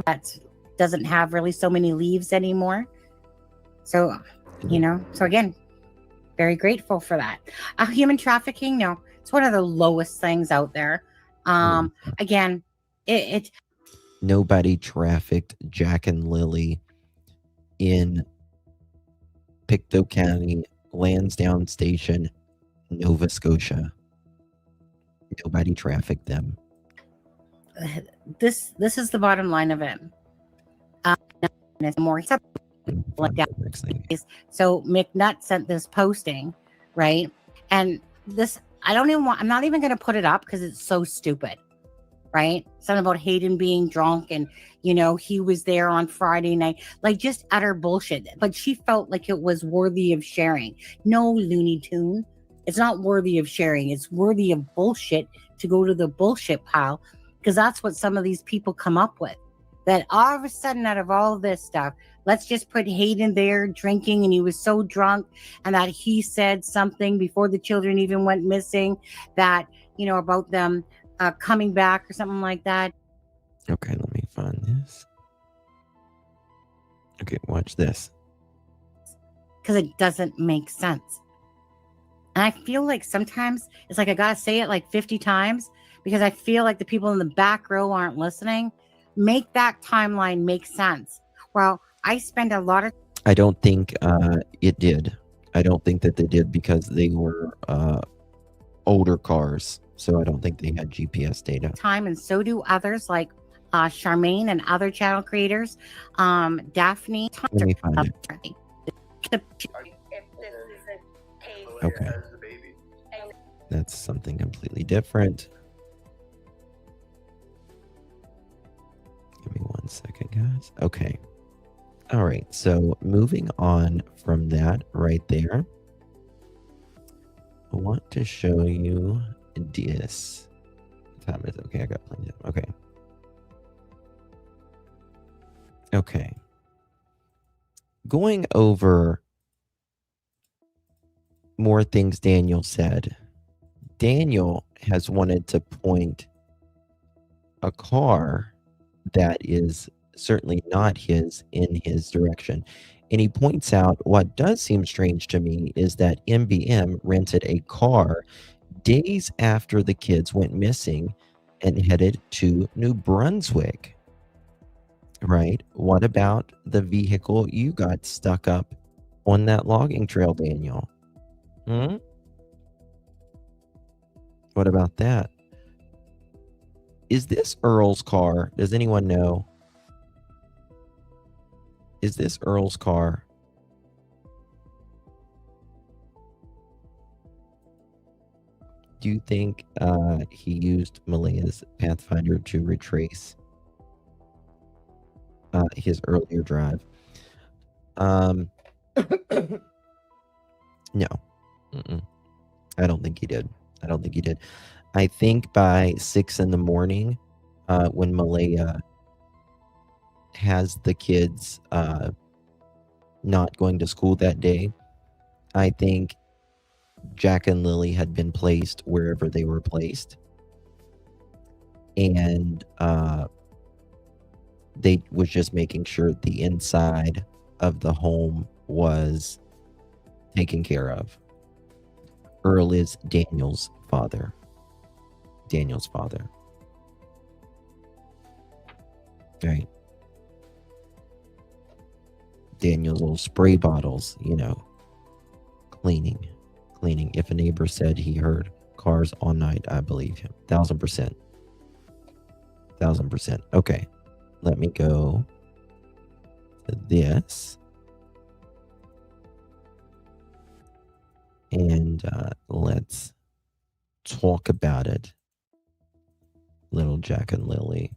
that doesn't have really so many leaves anymore. So so again, very grateful for that. Human trafficking, no, it's one of the lowest things out there. Again, it nobody trafficked Jack and Lilly in Pictou County, Lansdowne Station, Nova Scotia. Nobody trafficked them. This is the bottom line of it. It's more so McNutt sent this posting, right? And this, I'm not even going to put it up because it's so stupid, right? Something about Hayden being drunk and, he was there on Friday night, like just utter bullshit. But she felt like it was worthy of sharing. No, Looney Tune. It's not worthy of sharing. It's worthy of bullshit to go to the bullshit pile, because that's what some of these people come up with. That all of a sudden, out of all of this stuff, let's just put Hayden there drinking, and he was so drunk, and that he said something before the children even went missing, that, about them coming back or something like that. Okay, let me find this. Okay, watch this. Because it doesn't make sense. And I feel like sometimes it's like I got to say it like 50 times because I feel like the people in the back row aren't listening. Make that timeline make sense. Well, I spend a lot of... I don't think it did. I don't think that they did because they were older cars. So I don't think they had GPS data. Time, and so do others like Charmaine and other channel creators. Daphne. Let me find it. Okay. That's something completely different. Give me 1 second, guys. Okay. All right. So moving on from that right there, I want to show you this. What time is it? Okay, I got plenty of... Okay. Okay. Going over more things Daniel said. Daniel has wanted to point a car that is certainly not his in his direction. And he points out what does seem strange to me is that MBM rented a car days after the kids went missing and headed to New Brunswick. Right? What about the vehicle you got stuck up on that logging trail, Daniel? What about that? Is this Earl's car? Does anyone know? Is this Earl's car? Do you think he used Malaya's Pathfinder to retrace his earlier drive? No. I don't think he did. I think by 6 in the morning, when Malaya has the kids not going to school that day, I think Jack and Lilly had been placed wherever they were placed. And they was just making sure the inside of the home was taken care of. Earl is Daniel's father. Right. Daniel's little spray bottles, cleaning. If a neighbor said he heard cars all night, I believe him. 1000%. Okay. Let me go to this. And let's talk about it. Little Jack and Lilly.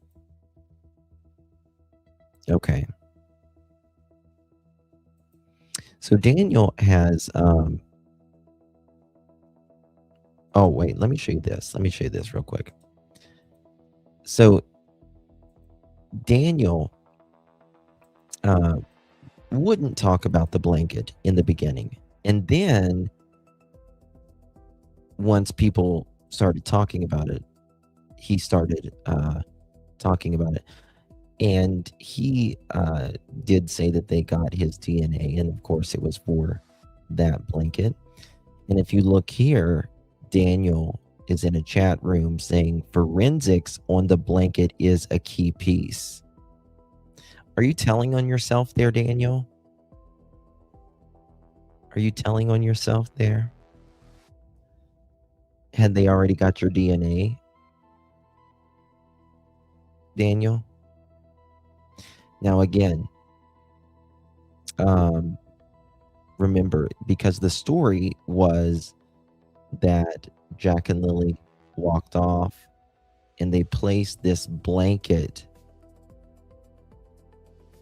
Okay. So Daniel has oh wait, let me show you this. Real quick. So Daniel wouldn't talk about the blanket in the beginning. And then once people started talking about it, he started talking about it. And he did say that they got his DNA, and of course it was for that blanket. And if you look here, Daniel is in a chat room saying forensics on the blanket is a key piece. Are you telling on yourself there, Daniel? Are you telling on yourself there? Had they already got your DNA, Daniel? Now again, remember, because the story was that Jack and Lilly walked off and they placed this blanket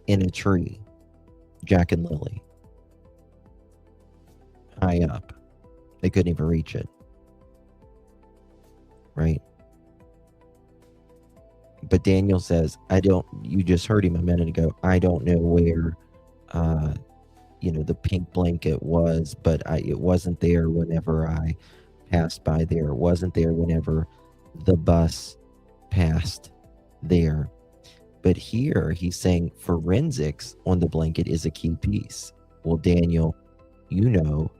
in a tree, Jack and Lilly, high up. They couldn't even reach it, right? But Daniel says, you just heard him a minute ago, I don't know where, the pink blanket was, but it wasn't there whenever I passed by there. It wasn't there whenever the bus passed there. But here he's saying forensics on the blanket is a key piece. Well, Daniel, you know,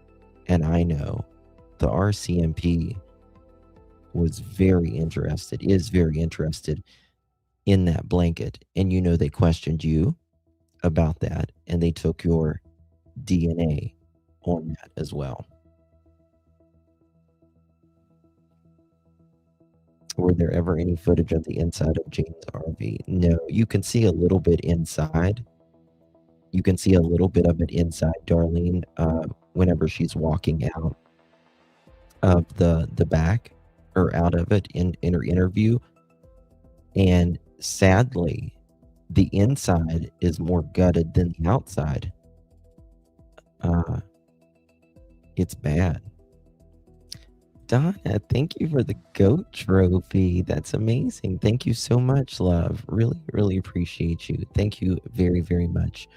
and I know, the RCMP is very interested in that blanket. And they questioned you about that, and they took your DNA on that as well. Were there ever any footage of the inside of Jane's RV? No, you can see a little bit inside. You can see a little bit of it inside, Darlene, whenever she's walking out of the back, or out of it in her interview. And sadly, the inside is more gutted than the outside. It's bad. Donna, thank you for the goat trophy. That's amazing. Thank you so much, love. Really, really appreciate you. Thank you very, very much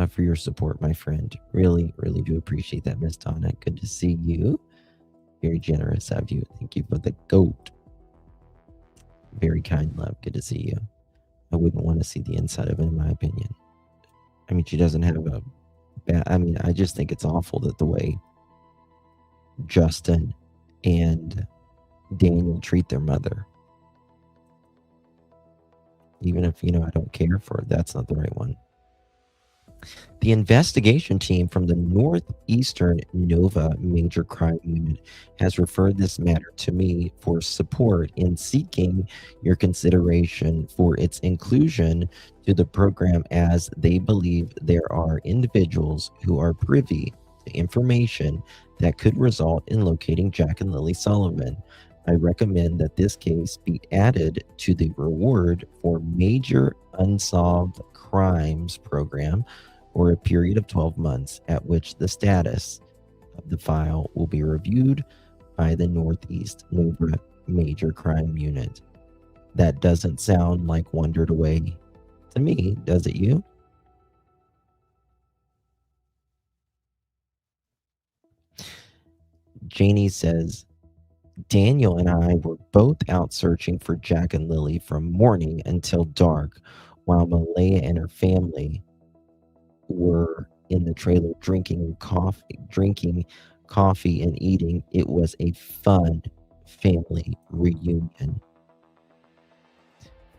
for your support, my friend. Really, really do appreciate that, Miss Donna. Good to see you. Very generous of you. Thank you for the goat. Very kind, love. Good to see you. I wouldn't want to see the inside of it, in my opinion. I mean, she doesn't have a bad... I just think it's awful that the way Justin and Daniel treat their mother. Even if, I don't care for it, that's not the right one. The investigation team from the Northeastern Nova Major Crime Unit has referred this matter to me for support in seeking your consideration for its inclusion to the program, as they believe there are individuals who are privy to information that could result in locating Jack and Lilly Sullivan. I recommend that this case be added to the Reward for Major Unsolved Crimes program, or a period of 12 months at which the status of the file will be reviewed by the Northeast Nova Major Crime Unit. That doesn't sound like Wandered Away to me, does it you? Janie says, Daniel and I were both out searching for Jack and Lilly from morning until dark, while Malaya and her family were in the trailer drinking coffee and eating. It was a fun family reunion.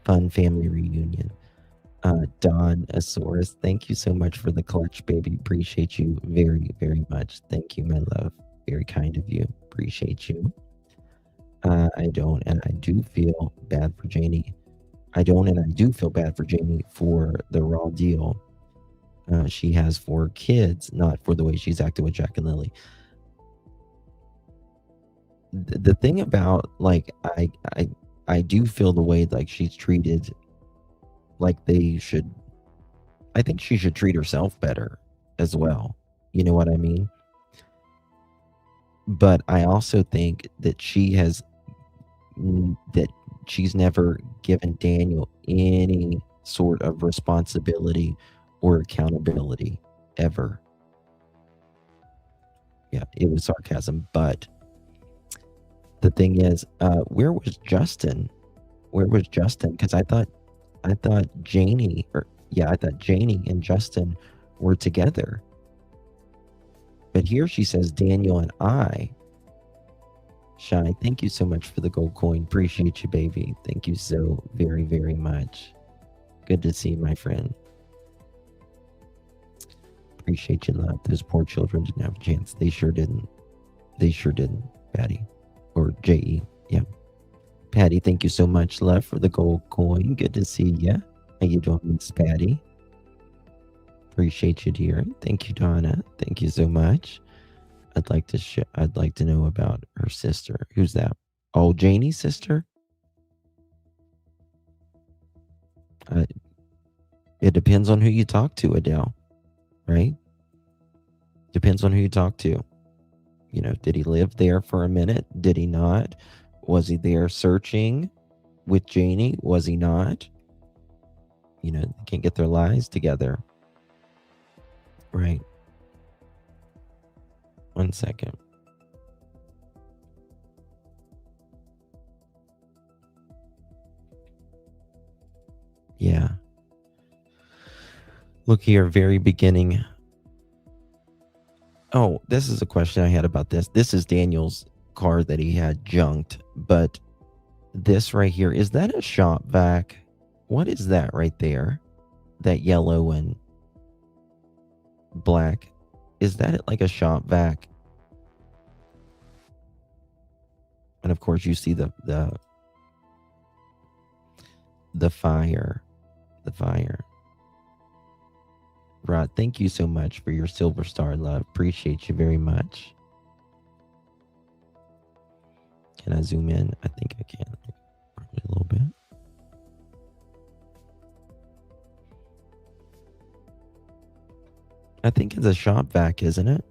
Don Asaurus, thank you so much for the clutch, baby. Appreciate you very, very much. Thank you, my love. Very kind of you. Appreciate you. I don't, and I do feel bad for Janie. I do feel bad for Janie for the raw deal she has for kids, not for the way she's acted with Jack and Lilly. The thing about, like, I do feel the way like she's treated, like they should. I think she should treat herself better as well. You know what I mean? But I also think that she's never given Daniel any sort of responsibility or accountability ever. Yeah, it was sarcasm, but the thing is, where was Justin? Because I thought Janie and Justin were together. But here she says Daniel and I. Shy, thank you so much for the gold coin. Appreciate you, baby. Thank you so very, very much. Good to see you, my friend. Appreciate you, love. Those poor children didn't have a chance. They sure didn't. They sure didn't, Patty. Or J.E. Yeah. Patty, thank you so much, love, for the gold coin. Good to see you. How you doing, Miss Patty? Appreciate you, dear. Thank you, Donna. Thank you so much. I'd like to know about her sister. Who's that? Oh, Janie's sister? It depends on who you talk to, Adele. Right? Depends on who you talk to. You know, did he live there for a minute? Did he not? Was he there searching with Janie? Was he not? You know, they can't get their lives together. Right. 1 second. Yeah. Look here, very beginning. Oh, this is a question I had about this. This is Daniel's car that he had junked, but this right here, is that a shop vac? What is that right there? That yellow and black. Is that like a shop vac? And of course you see the fire. The fire. Rod, thank you so much for your silver star, love. Appreciate you very much. Can I zoom in? I think I can. Probably a little bit. I think it's a shop vac, isn't it?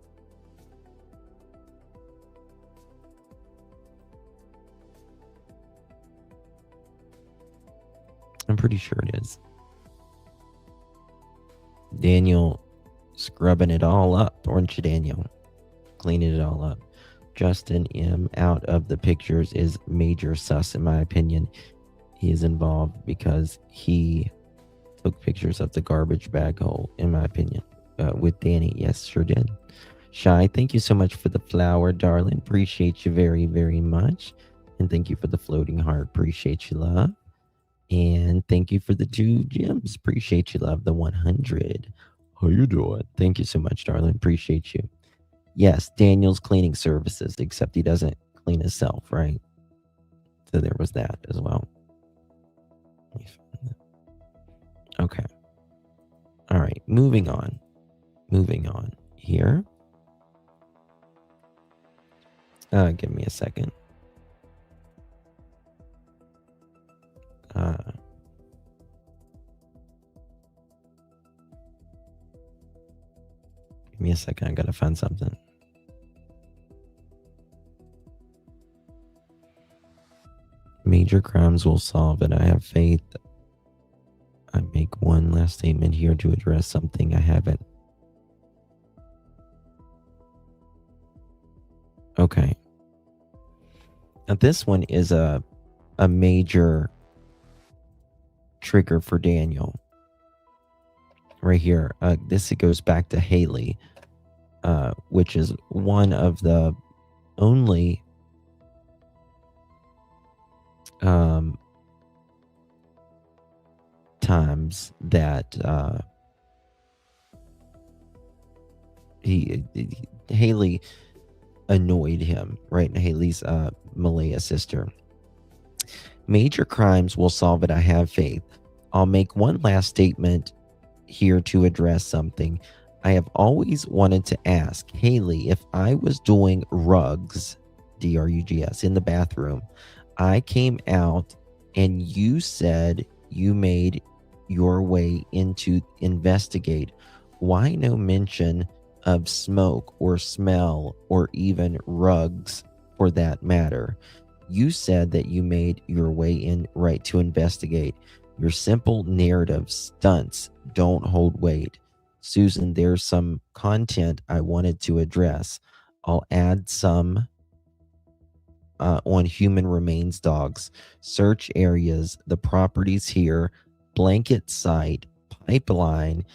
I'm pretty sure it is. Daniel scrubbing it all up, aren't you, Daniel? Cleaning it all up. Justin M. out of the pictures is major sus, in my opinion. He is involved because he took pictures of the garbage bag hole, in my opinion. With Danny, yes, sure did. Shy, thank you so much for the flower, darling. Appreciate you very, very much. And thank you for the floating heart. Appreciate you, love. And thank you for the 2 gems. Appreciate you, love. The 100. How you doing? Thank you so much, darling. Appreciate you. Yes, Daniel's cleaning services, except he doesn't clean himself, right? So there was that as well. Okay. All right, moving on. Moving on here. Give me a second. Give me a second. I gotta find something. Major crimes will solve it. I have faith. I make one last statement here to address something I haven't. Okay. Now this one is a major trigger for Daniel. Right here. This goes back to Haley, which is one of the only times that Haley annoyed him, right? Haley's Malaya sister. Major crimes will solve it. I have faith. I'll make one last statement here to address something. I have always wanted to ask Haley if I was doing rugs, D-R-U-G-S, in the bathroom. I came out and you said you made your way into investigate. Why no mention of smoke or smell or even rugs for that matter? You said that you made your way in right to investigate. Your simple narrative stunts don't hold weight. Susan, there's some content I wanted to address. I'll add some on human remains dogs, search areas, the properties here, blanket site, pipeline,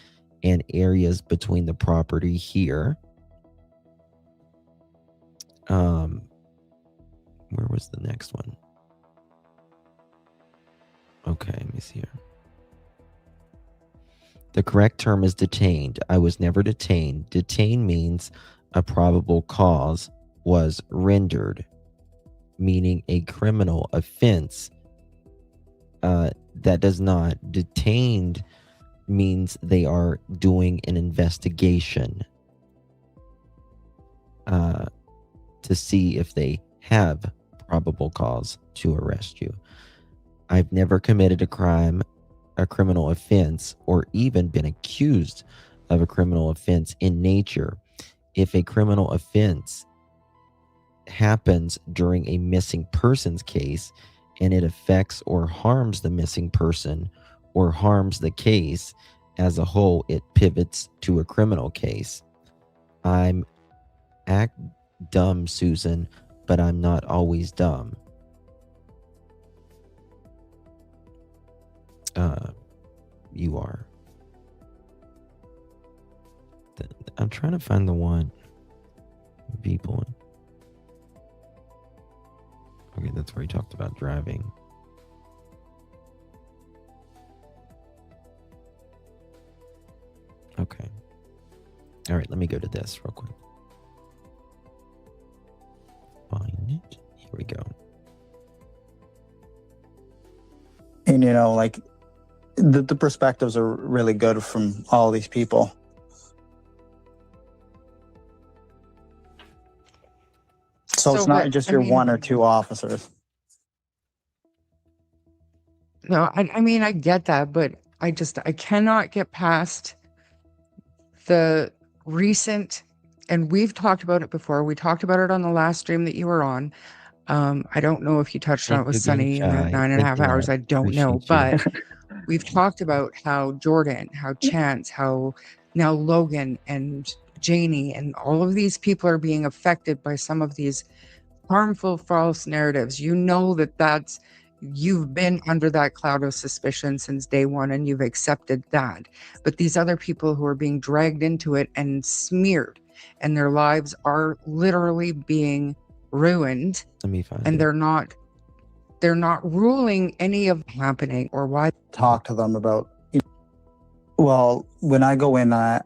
and areas between the property here. Where was the next one? Okay, let me see here. The correct term is detained. I was never detained. Detained means a probable cause was rendered, meaning a criminal offense. That does not. Detained means they are doing an investigation to see if they have probable cause to arrest you. I've never committed a crime, a criminal offense, or even been accused of a criminal offense in nature. If a criminal offense happens during a missing persons case and it affects or harms the missing person or harms the case as a whole, it pivots to a criminal case. I'm act dumb, Susan, but I'm not always dumb. You are. I'm trying to find the one. People. Okay, that's where he talked about driving. Okay. All right, let me go to this real quick. Find it. Here we go. And, you know, like, the perspectives are really good from all these people. So it's not just your one or two officers. No, I mean, I get that, but I cannot get past the recent, and we've talked about it before. We talked about it on the last stream that you were on. I don't know if you touched on it with Sunny in that 9.5 hours. I don't know, but we've talked about how Jordan, how Chance, how now Logan and Janie and all of these people are being affected by some of these harmful false narratives. You know that's you've been under that cloud of suspicion since day one and you've accepted that. But these other people who are being dragged into it and smeared and their lives are literally being ruined. Let me find and it. they're not ruling any of happening or why. Talk to them about, well, when I go in, I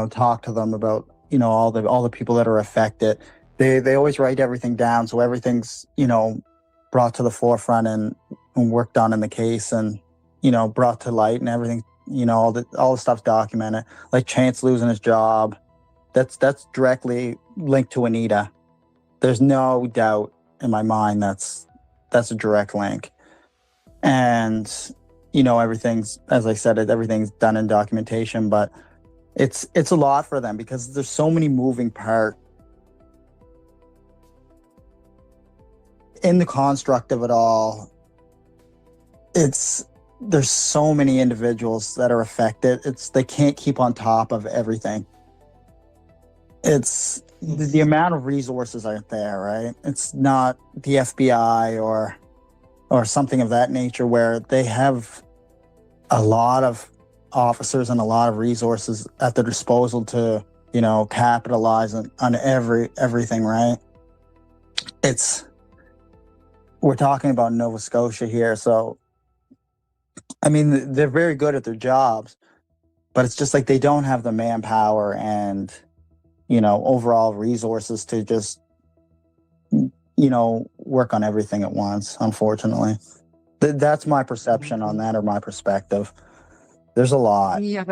talk to them about, all the people that are affected. They always write everything down, so everything's, brought to the forefront and worked on in the case and, brought to light and everything, all the stuff's documented. Like Chance losing his job, that's directly linked to Anita. There's no doubt in my mind that's a direct link. And, everything's, as I said, everything's done in documentation, but it's a lot for them because there's so many moving parts in the construct of it all. There's so many individuals that are affected. They can't keep on top of everything. It's the amount of resources aren't there, right? It's not the FBI or something of that nature where they have a lot of officers and a lot of resources at their disposal to, capitalize on everything, right? We're talking about Nova Scotia here, so I mean, they're very good at their jobs, but it's just like they don't have the manpower and, overall resources to just, work on everything at once, unfortunately. That's my perception on that, or my perspective. There's a lot. Yeah,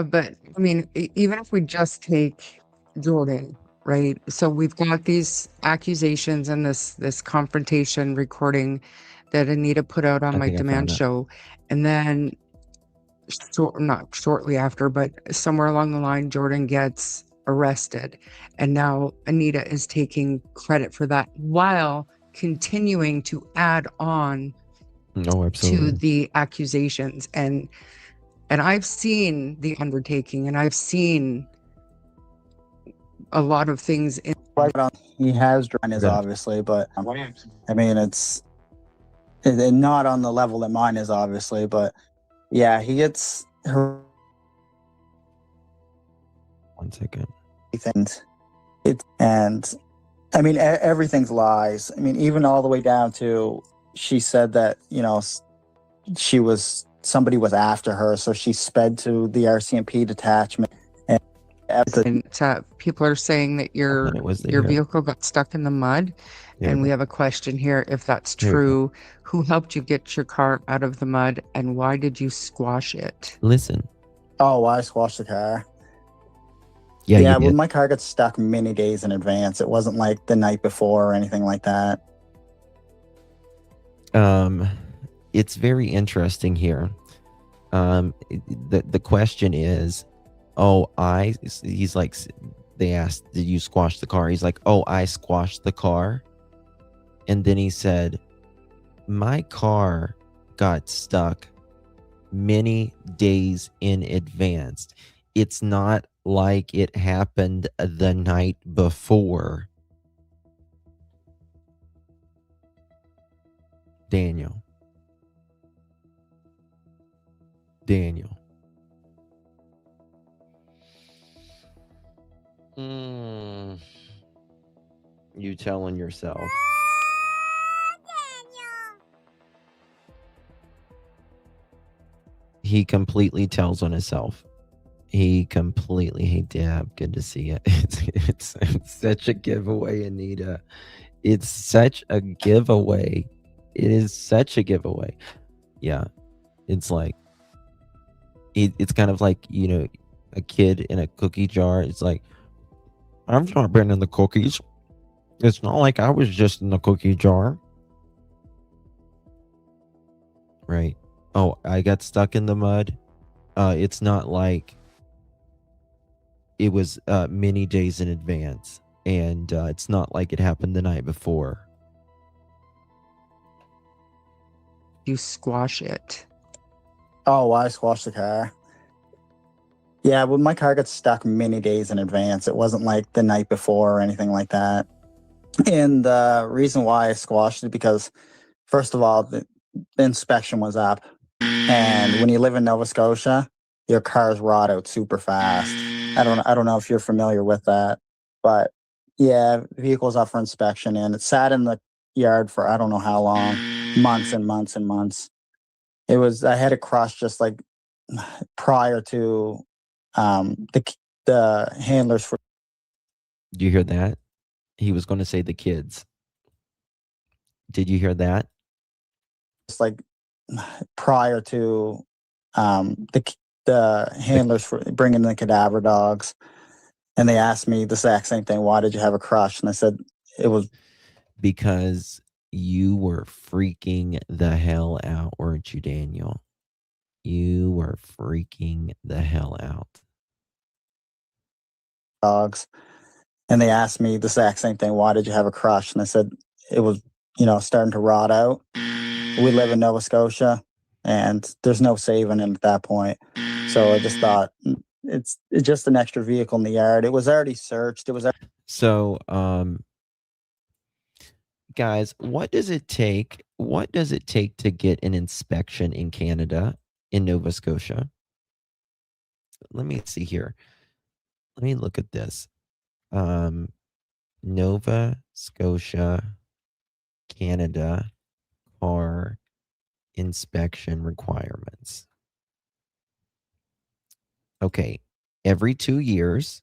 but I mean, even if we just take Jordan, right? So we've got these accusations and this confrontation recording that Anita put out on my demand show, and then not shortly after, but somewhere along the line, Jordan gets arrested, and now Anita is taking credit for that while continuing to add on to the accusations. And I've seen the undertaking, and I've seen a lot of things in he has drawn his obviously, but I mean it's not on the level that mine is, obviously, but yeah, he gets her. 1 second. And I mean, everything's lies. I mean, even all the way down to she said that, you know, somebody was after her, so she sped to the RCMP detachment. And people are saying that your vehicle got stuck in the mud. And we have a question here. If that's true, who helped you get your car out of the mud and why did you squash it? Listen. Oh, I squashed the car. Yeah, you well, did. my car got stuck many days in advance. It wasn't like the night before or anything like that. It's very interesting here. The question is, he's like, they asked, did you squash the car? He's like, oh, I squashed the car. And then he said, my car got stuck many days in advance. It's not like it happened the night before. Daniel. You telling yourself. He completely tells on himself. Hey, Deb, good to see you. It's such a giveaway, Anita. It's such a giveaway. It is such a giveaway. Yeah. It's like, it's kind of like, you know, a kid in a cookie jar. It's like, I've not been in the cookies. It's not like I was just in the cookie jar. Right. Oh, I got stuck in the mud. It's not like it was many days in advance. And it's not like it happened the night before. You squash it. Oh, I squashed the car. Yeah, well, my car got stuck many days in advance. It wasn't like the night before or anything like that. And the reason why I squashed it, because first of all, the inspection was up. And when you live in Nova Scotia, your cars rot out super fast. I don't know if you're familiar with that, but yeah, vehicle's up for inspection and it sat in the yard for I don't know how long, months and months and months. I had it crushed just like prior to the handlers for. Do you hear that? He was going to say the kids. Did you hear that? Just like prior to the handlers for bringing the cadaver dogs, and they asked me the exact same thing. Why did you have a crush? And I said it was because you were freaking the hell out, weren't you, Daniel? You were freaking the hell out. Dogs. And they asked me the exact same thing. Why did you have a crush? And I said it was, starting to rot out. We live in Nova Scotia, and there's no saving him at that point. So I just thought it's just an extra vehicle in the yard. It was already searched. So, guys, what does it take? What does it take to get an inspection in Canada, in Nova Scotia? Let me see here. Let me look at this. Nova Scotia, Canada, car inspection requirements. Okay, every 2 years,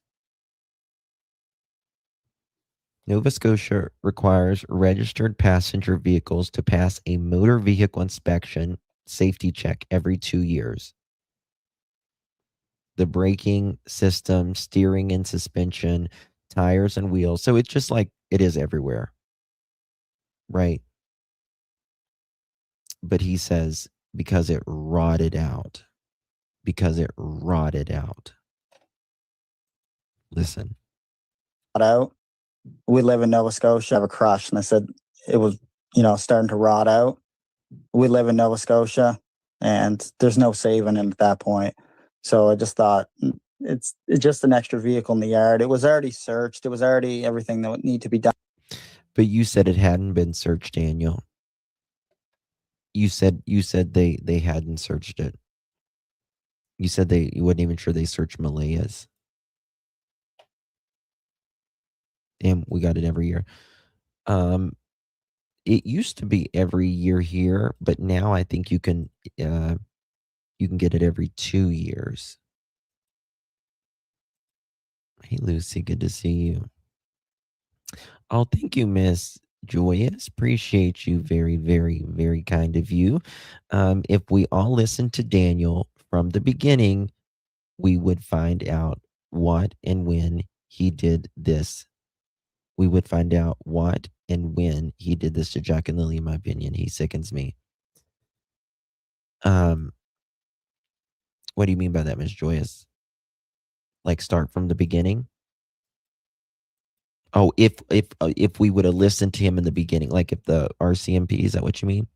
Nova Scotia requires registered passenger vehicles to pass a motor vehicle inspection safety check every 2 years. The braking system, steering and suspension, tires and wheels. So it's just like it is everywhere. Right? But he says because it rotted out. Because it rotted out. Listen. Out. We live in Nova Scotia. I have a crush. And I said it was, starting to rot out. We live in Nova Scotia, and there's no saving him at that point. So I just thought it's just an extra vehicle in the yard. It was already searched. It was already everything that would need to be done. But you said it hadn't been searched, Daniel. You said they hadn't searched it. You said you wasn't even sure they searched Malaya's. and we got it every year. It used to be every year here, but now I think you can get it every 2 years. Hey, Lucy, good to see you. Oh, thank you, Miss Joyous. Appreciate you. Very, very, very kind of you. If we all listened to Daniel from the beginning, we would find out what and when he did this. We would find out what and when he did this to Jack and Lilly, in my opinion. He sickens me. What do you mean by that, Miss Joyous? Like start from the beginning? Oh, if we would have listened to him in the beginning, like if the RCMP, is that what you mean?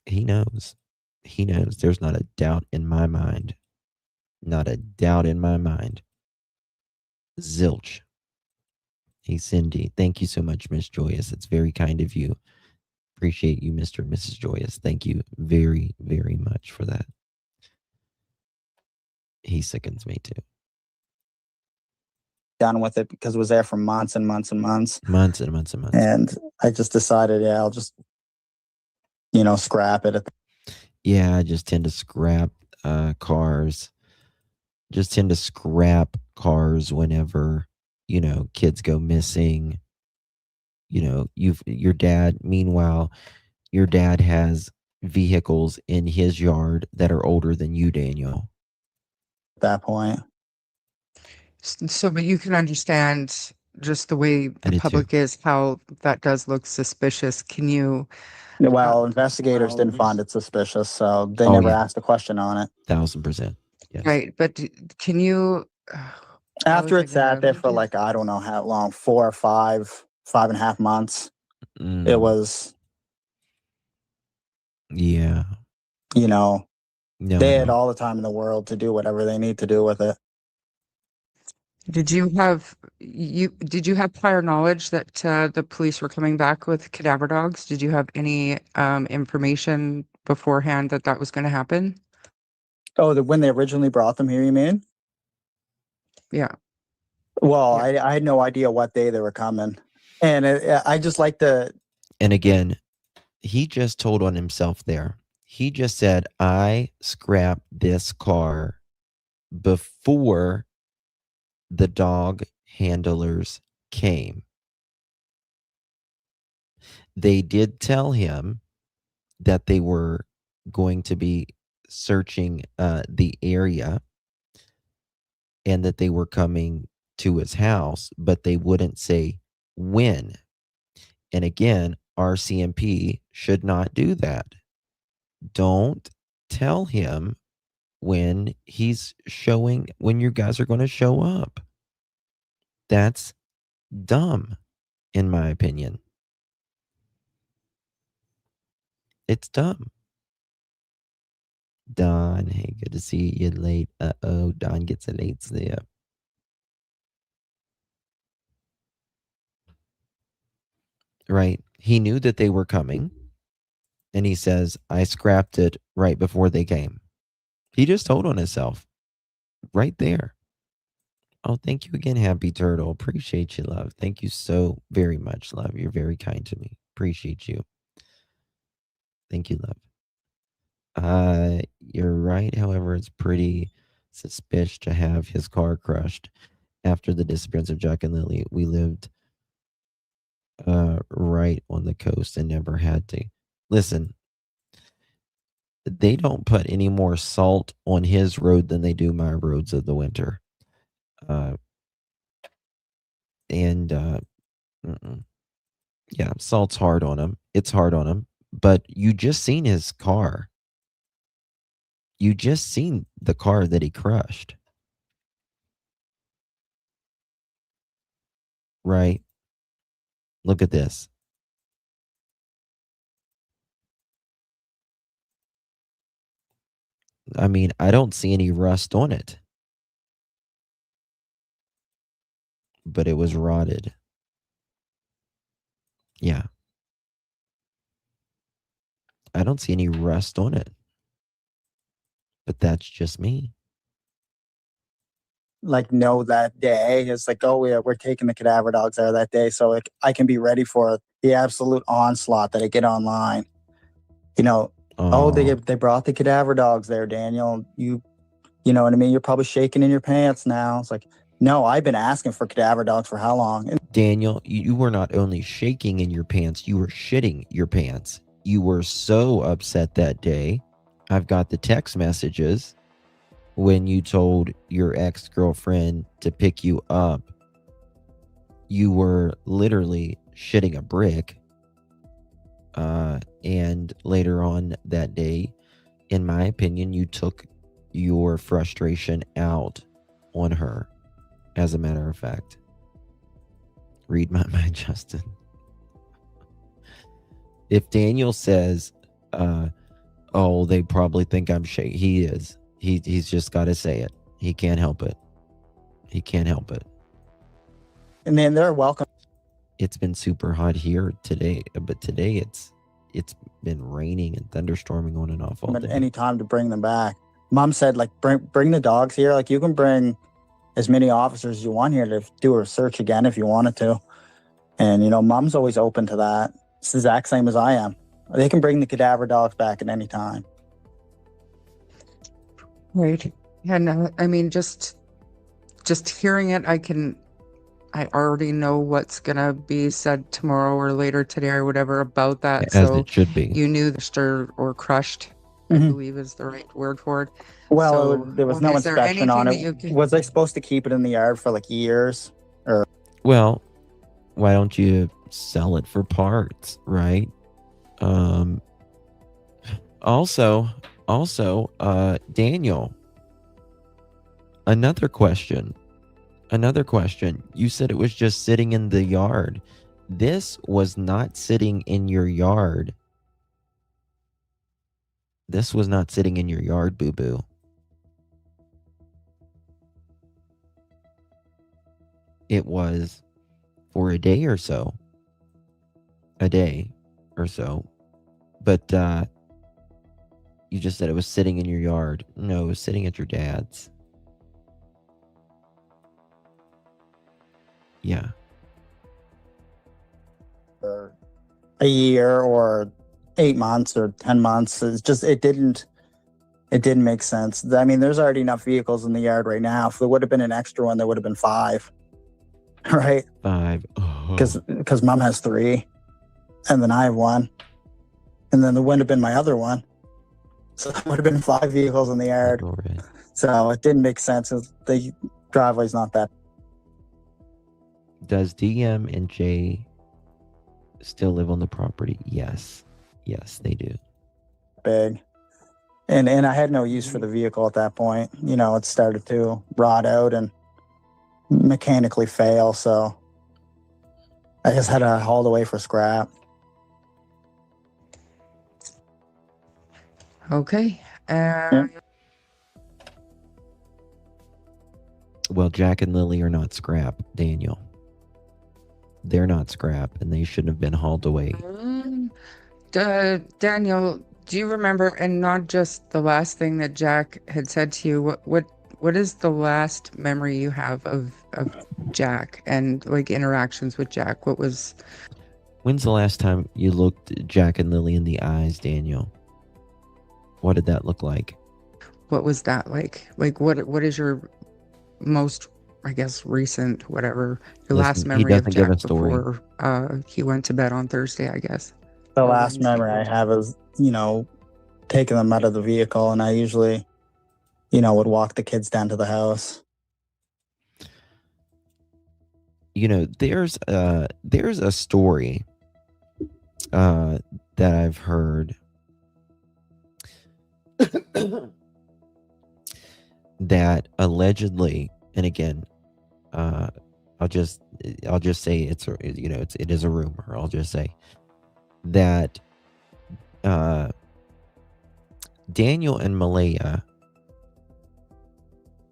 He knows. He knows. There's not a doubt in my mind. Not a doubt in my mind. Zilch. Hey, Cindy. Thank you so much, Miss Joyous. It's very kind of you. Appreciate you, Mr. and Mrs. Joyous. Thank you very, very much for that. He sickens me too. Done with it because it was there for months and months and months. Months and months and months. And I just decided, yeah, I'll just, scrap it. Yeah, I just tend to scrap cars. Just tend to scrap cars whenever, kids go missing. Your dad, meanwhile, your dad has vehicles in his yard that are older than you, Daniel. At that point. So, but you can understand just the way the public is, how that does look suspicious. Can you? Well, investigators didn't find it suspicious, so they never asked a question on it. 1000%. Yes. Right, but can you? After it sat there for like, I don't know how long, 4 or 5.5 months, it was. Yeah. They had all the time in the world to do whatever they need to do with it. Did you have prior knowledge that the police were coming back with cadaver dogs? Did you have any information beforehand that was going to happen? Oh, when they originally brought them here, you mean? Yeah. Well, I had no idea what day they were coming, and I just like to. And again, he just told on himself there. He just said, "I scrapped this car before the dog handlers came." They did tell him that they were going to be searching the area and that they were coming to his house, but they wouldn't say when. And again, RCMP should not do that. Don't tell him when when you guys are going to show up. That's dumb, in my opinion. It's dumb. Don, hey, good to see you late. Uh-oh, Don gets a late slip. Right. He knew that they were coming. And he says, I scrapped it right before they came. He just told on himself. Right there. Oh, thank you again, Happy Turtle. Appreciate you, love. Thank you so very much, love. You're very kind to me. Appreciate you. Thank you, love. You're right. However, it's pretty suspicious to have his car crushed after the disappearance of Jack and Lilly. We lived right on the coast and never had to. Listen, they don't put any more salt on his road than they do my roads of the winter. Yeah, salt's hard on him. It's hard on him. But you just seen his car. You just seen the car that he crushed. Right? Look at this. I mean, I don't see any rust on it. But it was rotted. Yeah. I don't see any rust on it. But that's just me. like know that day. It's like, oh yeah, we're taking the cadaver dogs there that day, so like I can be ready for the absolute onslaught that I get online. You know, oh, they brought the cadaver dogs there, Daniel. You know what I mean? You're probably shaking in your pants now. It's like, no, I've been asking for cadaver dogs for how long? And Daniel, you were not only shaking in your pants, you were shitting your pants. You were so upset that day. I've got the text messages when you told your ex-girlfriend to pick you up. You were literally shitting a brick. And later on that day, in my opinion, you took your frustration out on her, as a matter of fact. Read my mind, Justin. If Daniel says, oh, they probably think I'm shaking, he is. He's just got to say it. He can't help it. He can't help it. And then they're welcome. It's been super hot here today, but today it's been raining and thunderstorming on and off all day. Any time to bring them back. Mom said, like, bring the dogs here. Like, you can bring as many officers as you want here to do a search again if you wanted to. And, you know, Mom's always open to that. It's the exact same as I am. They can bring the cadaver dogs back at any time. Right. And I mean, just hearing it, I already know what's going to be said tomorrow or later today or whatever about that. As so it should be. You knew the stir or crushed, I believe is the right word for it. Well, So, there was no is there inspection on anything it. that you can- Was I supposed to keep it in the yard for like years? Or Well, why don't you sell it for parts, right? Also, Daniel, another question. You said it was just sitting in the yard. This was not sitting in your yard. This was not sitting in your yard, boo-boo. It was for a day or so. But you just said it was sitting in your yard. No, it was sitting at your dad's. Yeah. a year or 8 months or 10 months. It's just, it didn't make sense. I mean, there's already enough vehicles in the yard right now. If there would have been an extra one, there would have been 5, right? 5. Because Mom has 3, and then I have 1, and then there wouldn't have been my other one. So there would have been 5 vehicles in the yard. Right. So it didn't make sense. The driveway's not that. Does DM and Jay still live on the property? Yes, they do. Big. And I had no use for the vehicle at that point. You know, it started to rot out and mechanically fail. So I just had to haul it away for scrap. Okay. Well, Jack and Lily are not scrap, Daniel. They're not scrap, and they shouldn't have been hauled away. Daniel, do you remember, and not just the last thing that Jack had said to you, what is the last memory you have of Jack and like interactions with Jack? When's the last time you looked Jack and Lily in the eyes, Daniel? What did that look like? What was that like? Like what is your most, I guess, recent, whatever, your last memory of Jack before he went to bed on Thursday, I guess? The last memory I have is, you know, taking them out of the vehicle, and I usually, you know, would walk the kids down to the house. You know, there's a story that I've heard that allegedly, and again, I'll just say it is a rumor. I'll just say that Daniel and Malaya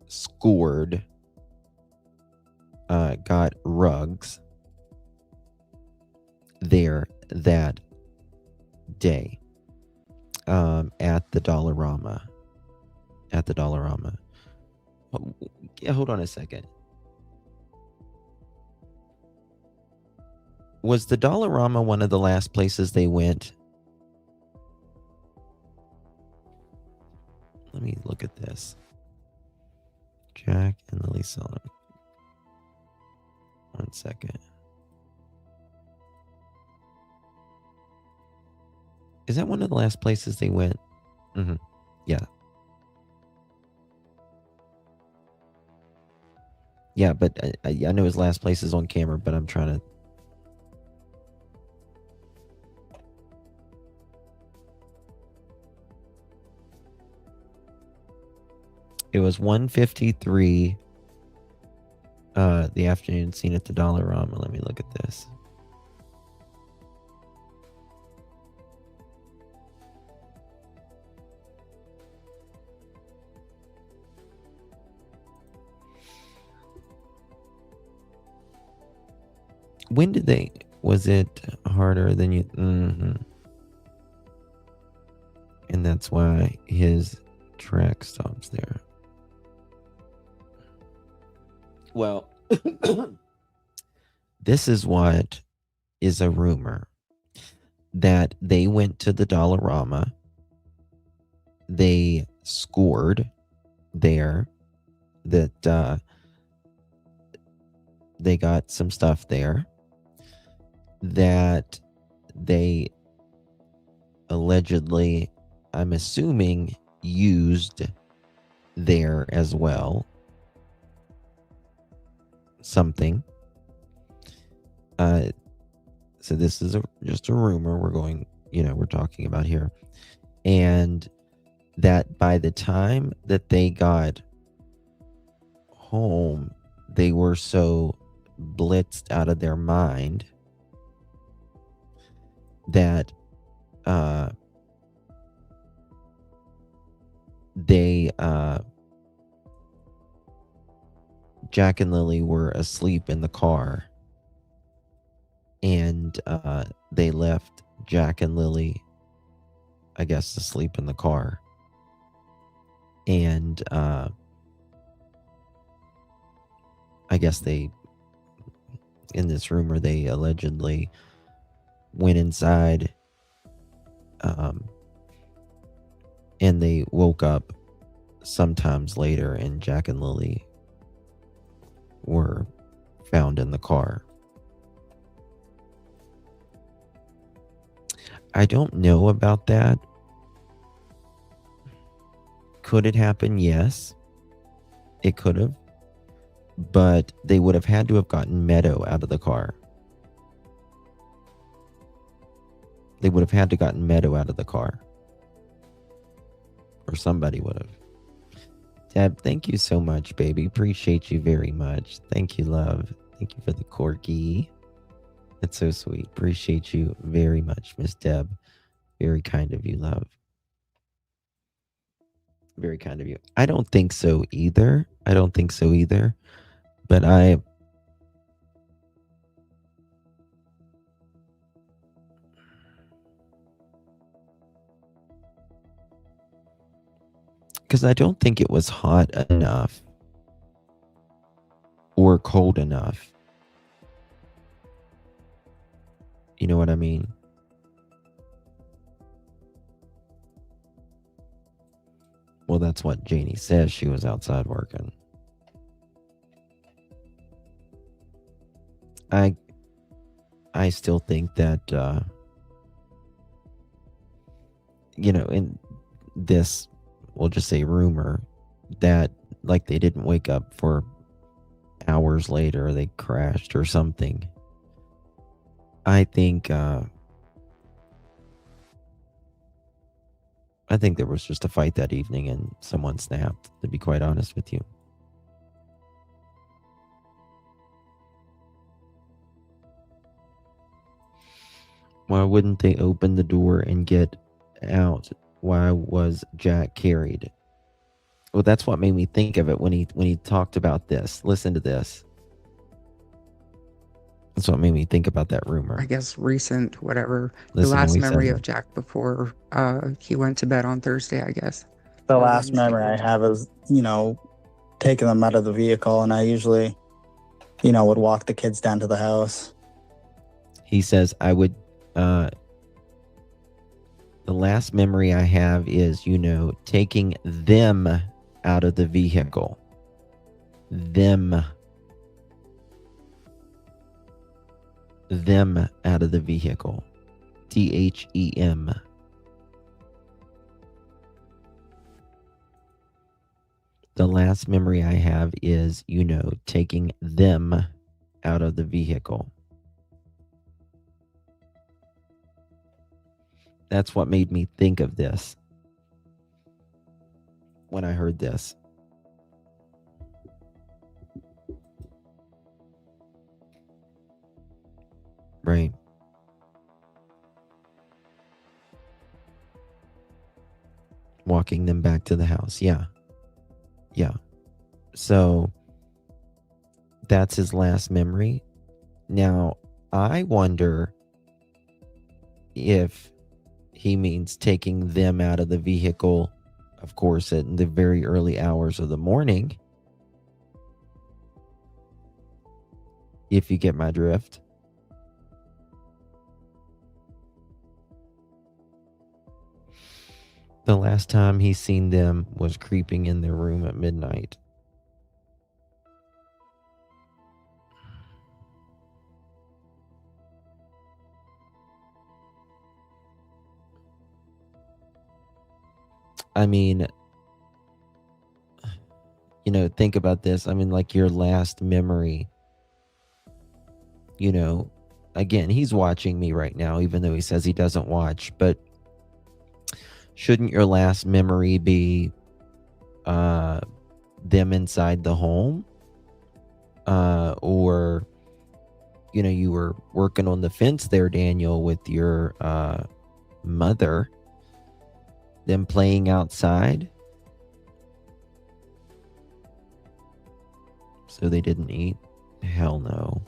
scored, got rugs there that day at the Dollarama. Hold on a second. Was the Dollarama one of the last places they went? Let me look at this. Jack and Lilly Sullivan. 1 second. Is that one of the last places they went? Mm-hmm. Yeah. Yeah, but I know his last place is on camera, but I'm trying to... It was 1:53 the afternoon scene at the Dollarama. Let me look at this. When did they... Was it harder than you... Mm-hmm. And that's why his track stops there. Well, this is what is a rumor. That they went to the Dollarama. They scored there. That they got some stuff there. That they allegedly, I'm assuming, used there as well. Something. So this is just a rumor we're talking about here. And that by the time that they got home, they were so blitzed out of their mind that Jack and Lilly were asleep in the car, and they left Jack and Lilly, I guess, asleep in the car. And I guess in this rumor, they allegedly went inside and they woke up sometimes later, and Jack and Lilly were found in the car. I don't know about that. Could it happen? Yes, it could have. But they would have had to have gotten Meadow out of the car. They would have had to gotten Meadow out of the car. Or somebody would have. Deb, thank you so much, baby. Appreciate you very much. Thank you, love. Thank you for the corky. That's so sweet. Appreciate you very much, Miss Deb. Very kind of you, love. Very kind of you. I don't think so either. But because I don't think it was hot enough or cold enough. You know what I mean? Well, that's what Janie says. She was outside working. I still think that, in this, we'll just say rumor, that like they didn't wake up for hours later, they crashed or something. I think there was just a fight that evening and someone snapped, to be quite honest with you. Why wouldn't they open the door and get out? Why was Jack carried? Well, that's what made me think of it when he talked about this. Listen to this. That's what made me think about that rumor. I guess recent, whatever. Listen, the last we memory said- of Jack before he went to bed on Thursday, I guess. The last memory I have is, taking them out of the vehicle, and I usually, would walk the kids down to the house. He says, I would, the last memory I have is, taking them out of the vehicle. Them out of the vehicle. THEM. The last memory I have is, taking them out of the vehicle. That's what made me think of this when I heard this. Right. Walking them back to the house. Yeah. Yeah. So that's his last memory. Now, I wonder if he means taking them out of the vehicle, of course, in the very early hours of the morning. If you get my drift. The last time he seen them was creeping in their room at midnight. I mean, think about this. I mean, like your last memory, again, he's watching me right now, even though he says he doesn't watch, but shouldn't your last memory be them inside the home? Or, you were working on the fence there, Daniel, with your mother, them playing outside. So they didn't eat? Hell no.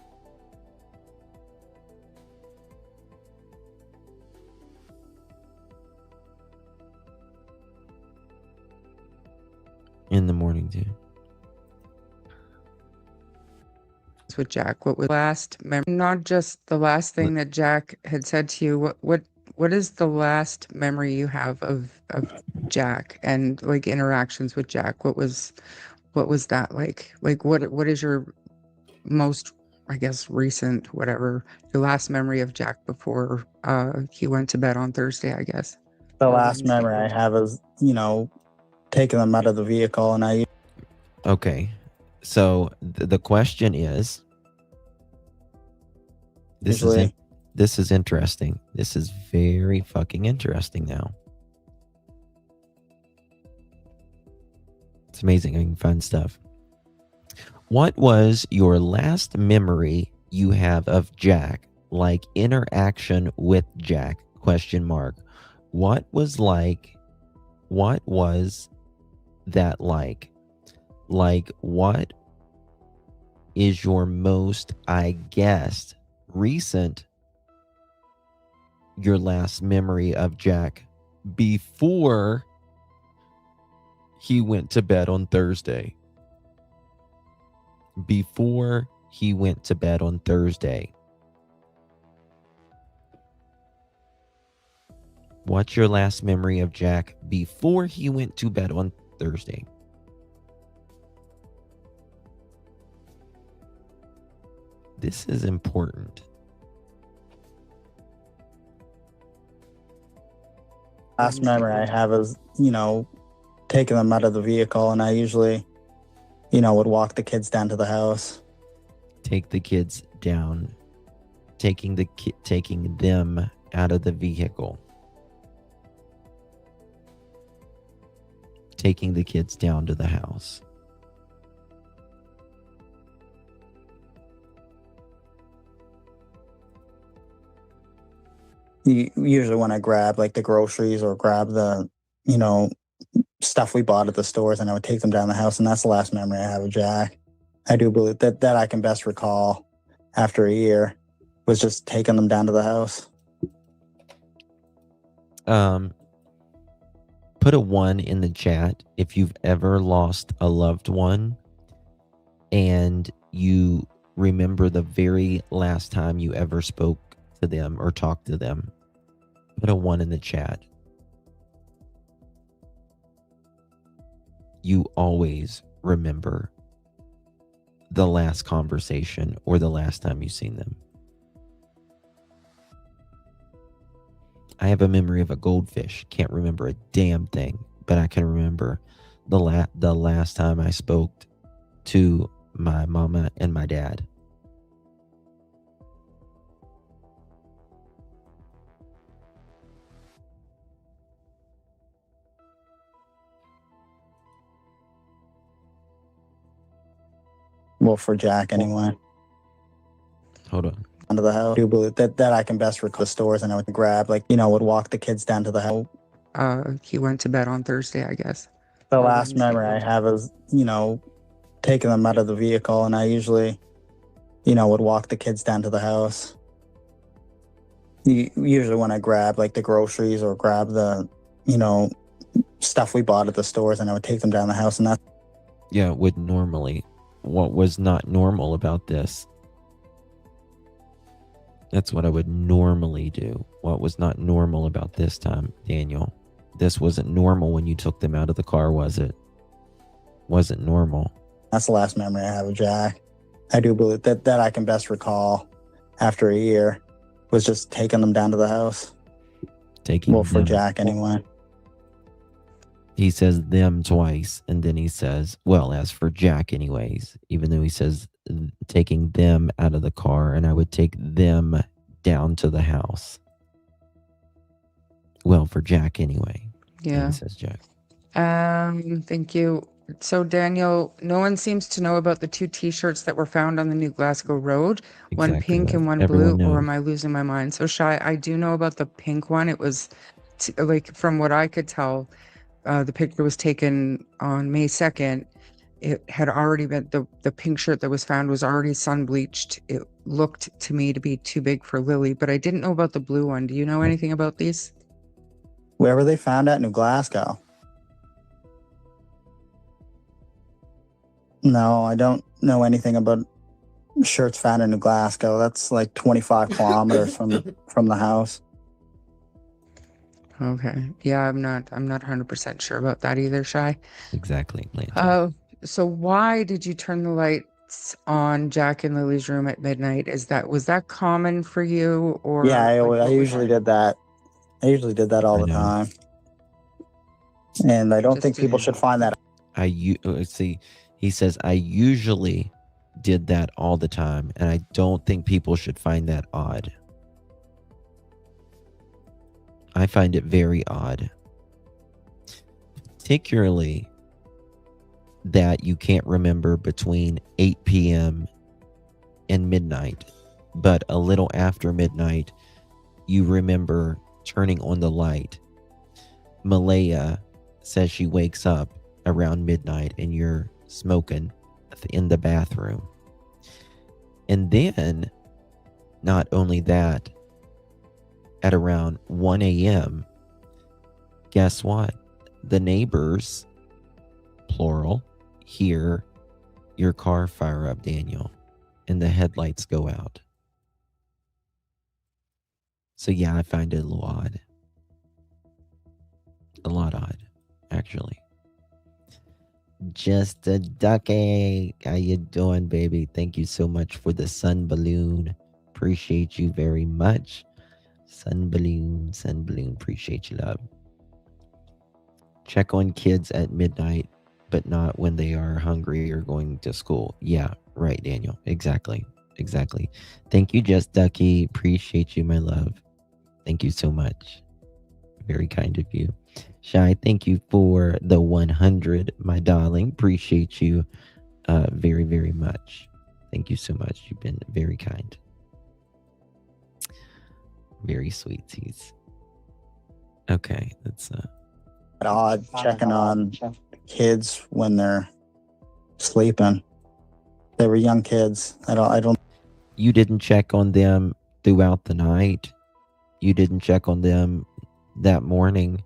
In the morning, too. With Jack, what was last memory? Not just the last thing that Jack had said to you. What is the last memory you have of Jack and like interactions with Jack? What was that like? Like what is your most, I guess, recent, whatever, your last memory of Jack before he went to bed on Thursday, I guess? The last memory I have is, taking them out of the vehicle, and I. Okay, so the question is, this is interesting. This is very fucking interesting now. It's amazing. I can find stuff. What was your last memory you have of Jack? Like interaction with Jack? Question mark. What was that like? Like, what is your most, I guess, recent, your last memory of Jack before he went to bed on Thursday? Before he went to bed on Thursday. What's your last memory of Jack before he went to bed on Thursday? This is important. Last memory I have is, taking them out of the vehicle, and I usually, would walk the kids down to the house. Take the kids down. Taking them out of the vehicle. Taking the kids down to the house. Usually when I grab like the groceries or grab the, stuff we bought at the stores, and I would take them down the house, and that's the last memory I have of Jack. I do believe that I can best recall after a year was just taking them down to the house. Put a 1 in the chat if you've ever lost a loved one and you remember the very last time you ever spoke to them or talked to them, put a 1 in the chat. You always remember the last conversation or the last time you seen them. I have a memory of a goldfish. Can't remember a damn thing, but I can remember the last time I spoke to my mama and my dad. Well, for Jack anyway. Hold on. Under the house. I do believe that I can best recall the stores, and I would grab, like, you know, would walk the kids down to the house. He went to bed on Thursday, I guess. The last memory I have is, you know, taking them out of the vehicle, and I usually, you know, would walk the kids down to the house. Usually when I grab, like, the groceries or grab the, you know, stuff we bought at the stores, and I would take them down the house, and that. Yeah, would normally. What was not normal about this? That's what I would normally do. What was not normal about this time, Daniel? This wasn't normal when you took them out of the car, was it? Wasn't normal. That's the last memory I have of Jack. I do believe that I can best recall after a year was just taking them down to the house. Taking for them. Jack anyway. He says them twice, and then he says, well, as for Jack anyways, even though he says taking them out of the car, and I would take them down to the house. Well, for Jack anyway. Yeah. He says Jack. Thank you. So, Daniel, no one seems to know about the 2 T-shirts that were found on the New Glasgow Road. One Exactly pink right. and one Everyone blue, or knows. am I losing my mind? So, Shy, I do know about the pink one. It was, like, from what I could tell, the picture was taken on May 2nd. It had already been, the pink shirt that was found was already sun bleached. It looked to me to be too big for Lily, but I didn't know about the blue one. Do you know anything about these? Where were they found at? New Glasgow? No, I don't know anything about shirts found in New Glasgow. That's like 25 kilometers from the house. Okay. Yeah, I'm not 100% sure about that either, Shy. Exactly. So why did you turn the lights on Jack and Lily's room at midnight? Was that common for you, or? Yeah, I usually did that. I usually did that all the time. And I don't think people should find that. See, he says, I usually did that all the time, and I don't think people should find that odd. I find it very odd. Particularly that you can't remember between 8 p.m. and midnight, but a little after midnight, you remember turning on the light. Malaya says she wakes up around midnight and you're smoking in the bathroom. And then, not only that, at around 1 a.m., guess what? The neighbors, plural, hear your car fire up, Daniel, and the headlights go out. So yeah, I find it a little odd. A lot odd, actually. Just a ducky. How you doing, baby? Thank you so much for the sun balloon. Appreciate you very much. Sun balloon, appreciate you, love. Check on kids at midnight, but not when they are hungry or going to school. Yeah, right, Daniel. Exactly. Thank you, Just Ducky. Appreciate you, my love. Thank you so much. Very kind of you. Shy, thank you for the 100, my darling. Appreciate you very, very much. Thank you so much. You've been very kind. Very sweeties. Okay, that's odd checking on kids when they're sleeping. They were young kids. I don't. You didn't check on them throughout the night. You didn't check on them that morning.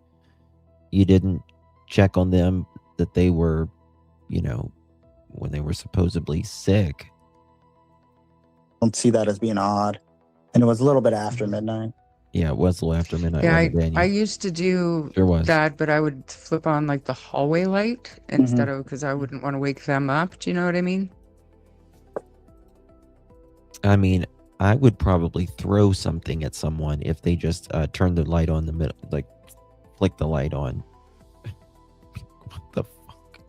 You didn't check on them that they were, when they were supposedly sick. Don't see that as being odd. And it was a little bit after midnight. Yeah, it was a little after midnight. Yeah, wasn't it, Daniel? I used to do Sure was. that, but I would flip on like the hallway light instead of, because I wouldn't want to wake them up. Do you know what I mean? I mean, I would probably throw something at someone if they just turned the light on the middle, like flick the light on. What the fuck?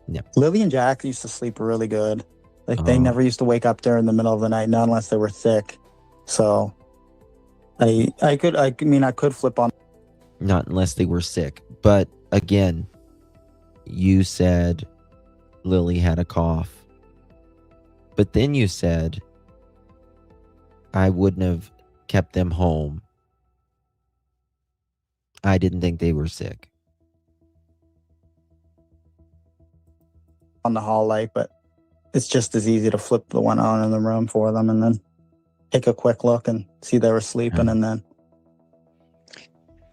Yeah. Lily and Jack used to sleep really good. Like they never used to wake up there in the middle of the night, not unless they were sick. So I could flip on. Not unless they were sick. But again, you said Lily had a cough. But then you said I wouldn't have kept them home. I didn't think they were sick. On the hall light, but it's just as easy to flip the one on in the room for them and then take a quick look and see they were sleeping and then.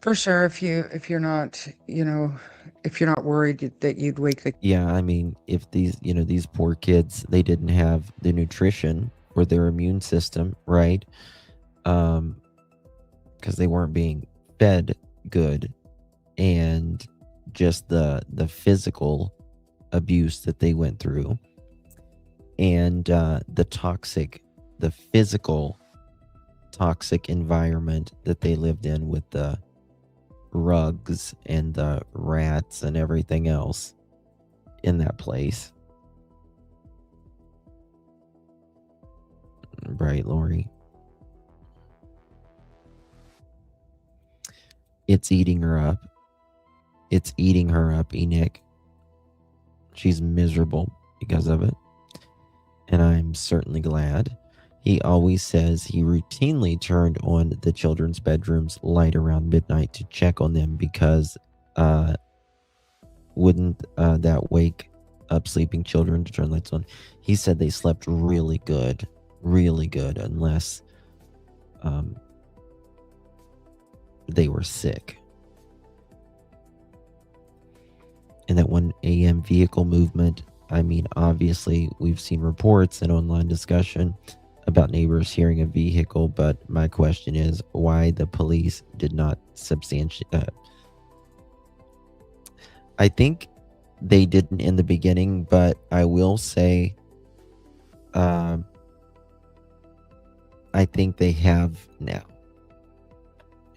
For sure, if you're not, if you're not worried that you'd wake the. Yeah, I mean, if these poor kids, they didn't have the nutrition or their immune system, right? Because they weren't being fed good, and just the physical abuse that they went through, and the physical toxic environment that they lived in with the rugs and the rats and everything else in that place. Right, Lori? It's eating her up. It's eating her up, Enoch. She's miserable because of it. And I'm certainly glad. He always says he routinely turned on the children's bedroom's light around midnight to check on them because wouldn't that wake up sleeping children to turn lights on? He said they slept really good, unless they were sick. And that 1 a.m. vehicle movement, I mean, obviously we've seen reports and online discussion about neighbors hearing a vehicle, but my question is why the police did not substantiate. I think they didn't in the beginning, but I will say I think they have now,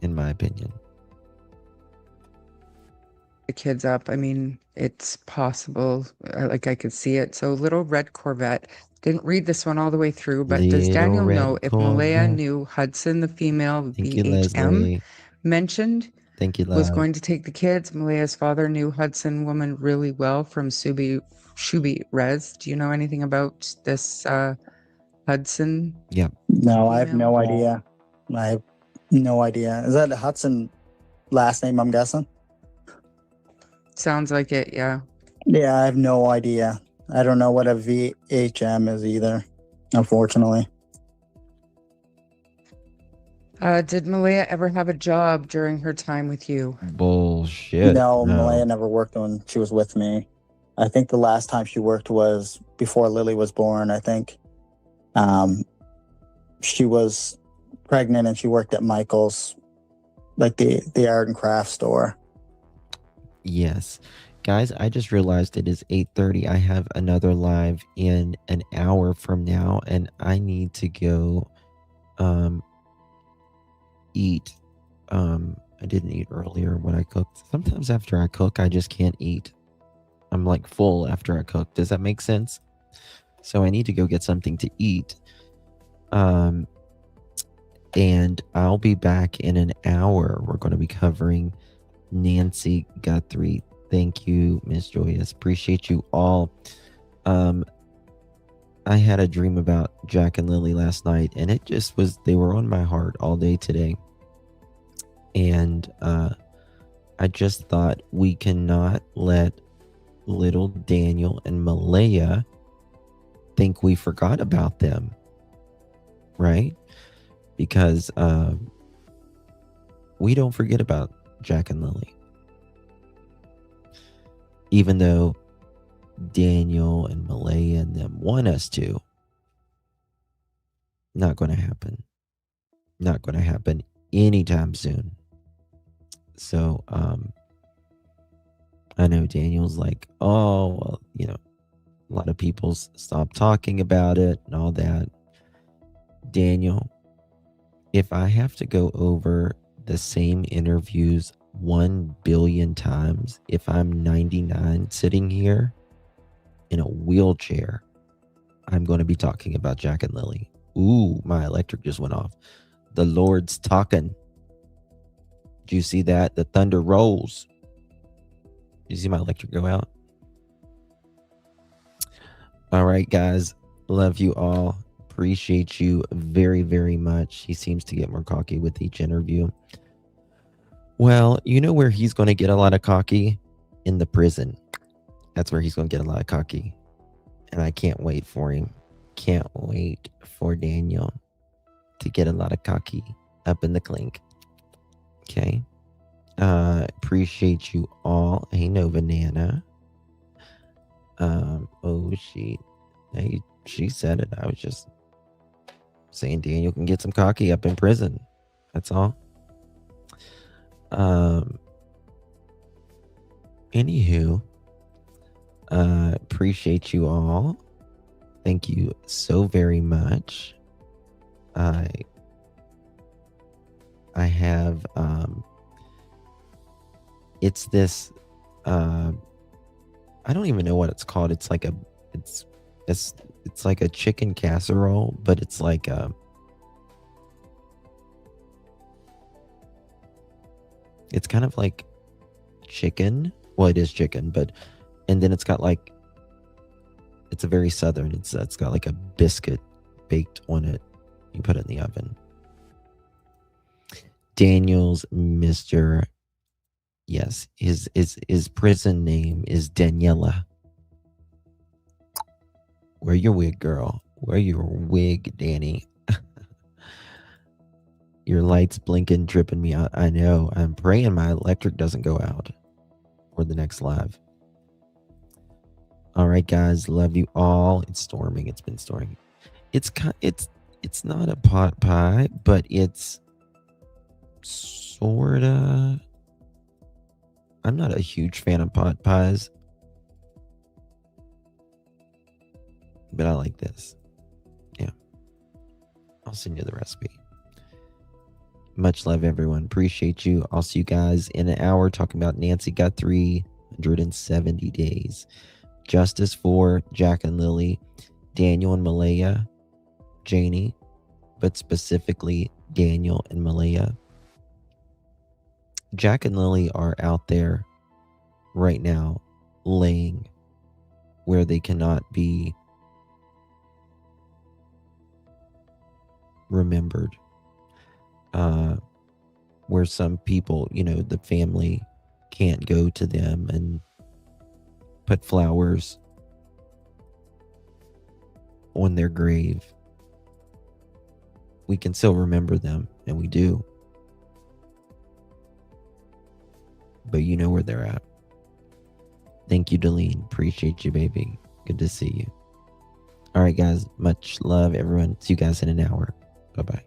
in my opinion. The kids up. I mean, it's possible. Like I could see it. So Little Red Corvette. Didn't read this one all the way through, but does Daniel know if Malaya knew Hudson, the female VHM mentioned, was going to take the kids? Malaya's father knew Hudson woman really well from Shuby Res. Do you know anything about this Hudson? Yeah. No, I have no idea. I have no idea. Is that Hudson last name, I'm guessing? Sounds like it, yeah. Yeah, I have no idea. I don't know what a VHM is either, unfortunately. Did Malaya ever have a job during her time with you? Bullshit. No, Malaya never worked when she was with me. I think the last time she worked was before Lily was born. I think she was pregnant and she worked at Michael's, like the art and craft store. Yes. Guys, I just realized it is 8:30. I have another live in an hour from now, and I need to go eat. I didn't eat earlier when I cooked. Sometimes after I cook, I just can't eat. I'm like full after I cook. Does that make sense? So I need to go get something to eat. And I'll be back in an hour. We're going to be covering Nancy Guthrie. Thank you, Miss Joyous. Appreciate you all. I had a dream about Jack and Lily last night, and it just was, they were on my heart all day today. And I just thought we cannot let little Daniel and Malaya think we forgot about them. Right? Because we don't forget about Jack and Lily. Even though Daniel and Malaya and them want us to. Not going to happen. Not going to happen anytime soon. So, I know Daniel's like, oh, well, you know, a lot of people stop talking about it and all that. Daniel, if I have to go over the same interviews 1 billion times, if I'm 99 sitting here in a wheelchair, I'm going to be talking about Jack and Lilly. Ooh, my electric just went off. The Lord's talking. Do you see that? The thunder rolls. You see my electric go out? All right, guys. Love you all. Appreciate you very, very much. He seems to get more cocky with each interview. Well, you know where he's going to get a lot of cocky? In the prison. That's where he's going to get a lot of cocky. And I can't wait for him. Can't wait for Daniel to get a lot of cocky up in the clink. Okay. Appreciate you all. Hey, no banana. Oh, she said it. I was just saying Daniel can get some cocky up in prison. That's all. Anywho, appreciate you all. Thank you so very much. I have it's this I don't even know what it's called. It's like it's like a chicken casserole, but it's like it's kind of like chicken. Well, it is chicken, but and then it's got like it's a very southern. It's got like a biscuit baked on it. You put it in the oven. Daniel's Mr. Yes, his prison name is Daniela. Wear your wig, girl. Wear your wig, Danny. Your light's blinking, tripping me out. I know. I'm praying my electric doesn't go out for the next live. All right, guys. Love you all. It's storming. It's been storming. It's not a pot pie, but it's sorta. I'm not a huge fan of pot pies, but I like this. Yeah. I'll send you the recipe. Much love, everyone. Appreciate you. I'll see you guys in an hour talking about Nancy got 370 days. Justice for Jack and Lilly, Daniel and Malaya, Janie, but specifically Daniel and Malaya. Jack and Lilly are out there right now laying where they cannot be remembered. Where some people, you know, the family can't go to them and put flowers on their grave. We can still remember them, and we do. But you know where they're at. Thank you, Delene. Appreciate you, baby. Good to see you. All right, guys. Much love, everyone. See you guys in an hour. Bye-bye.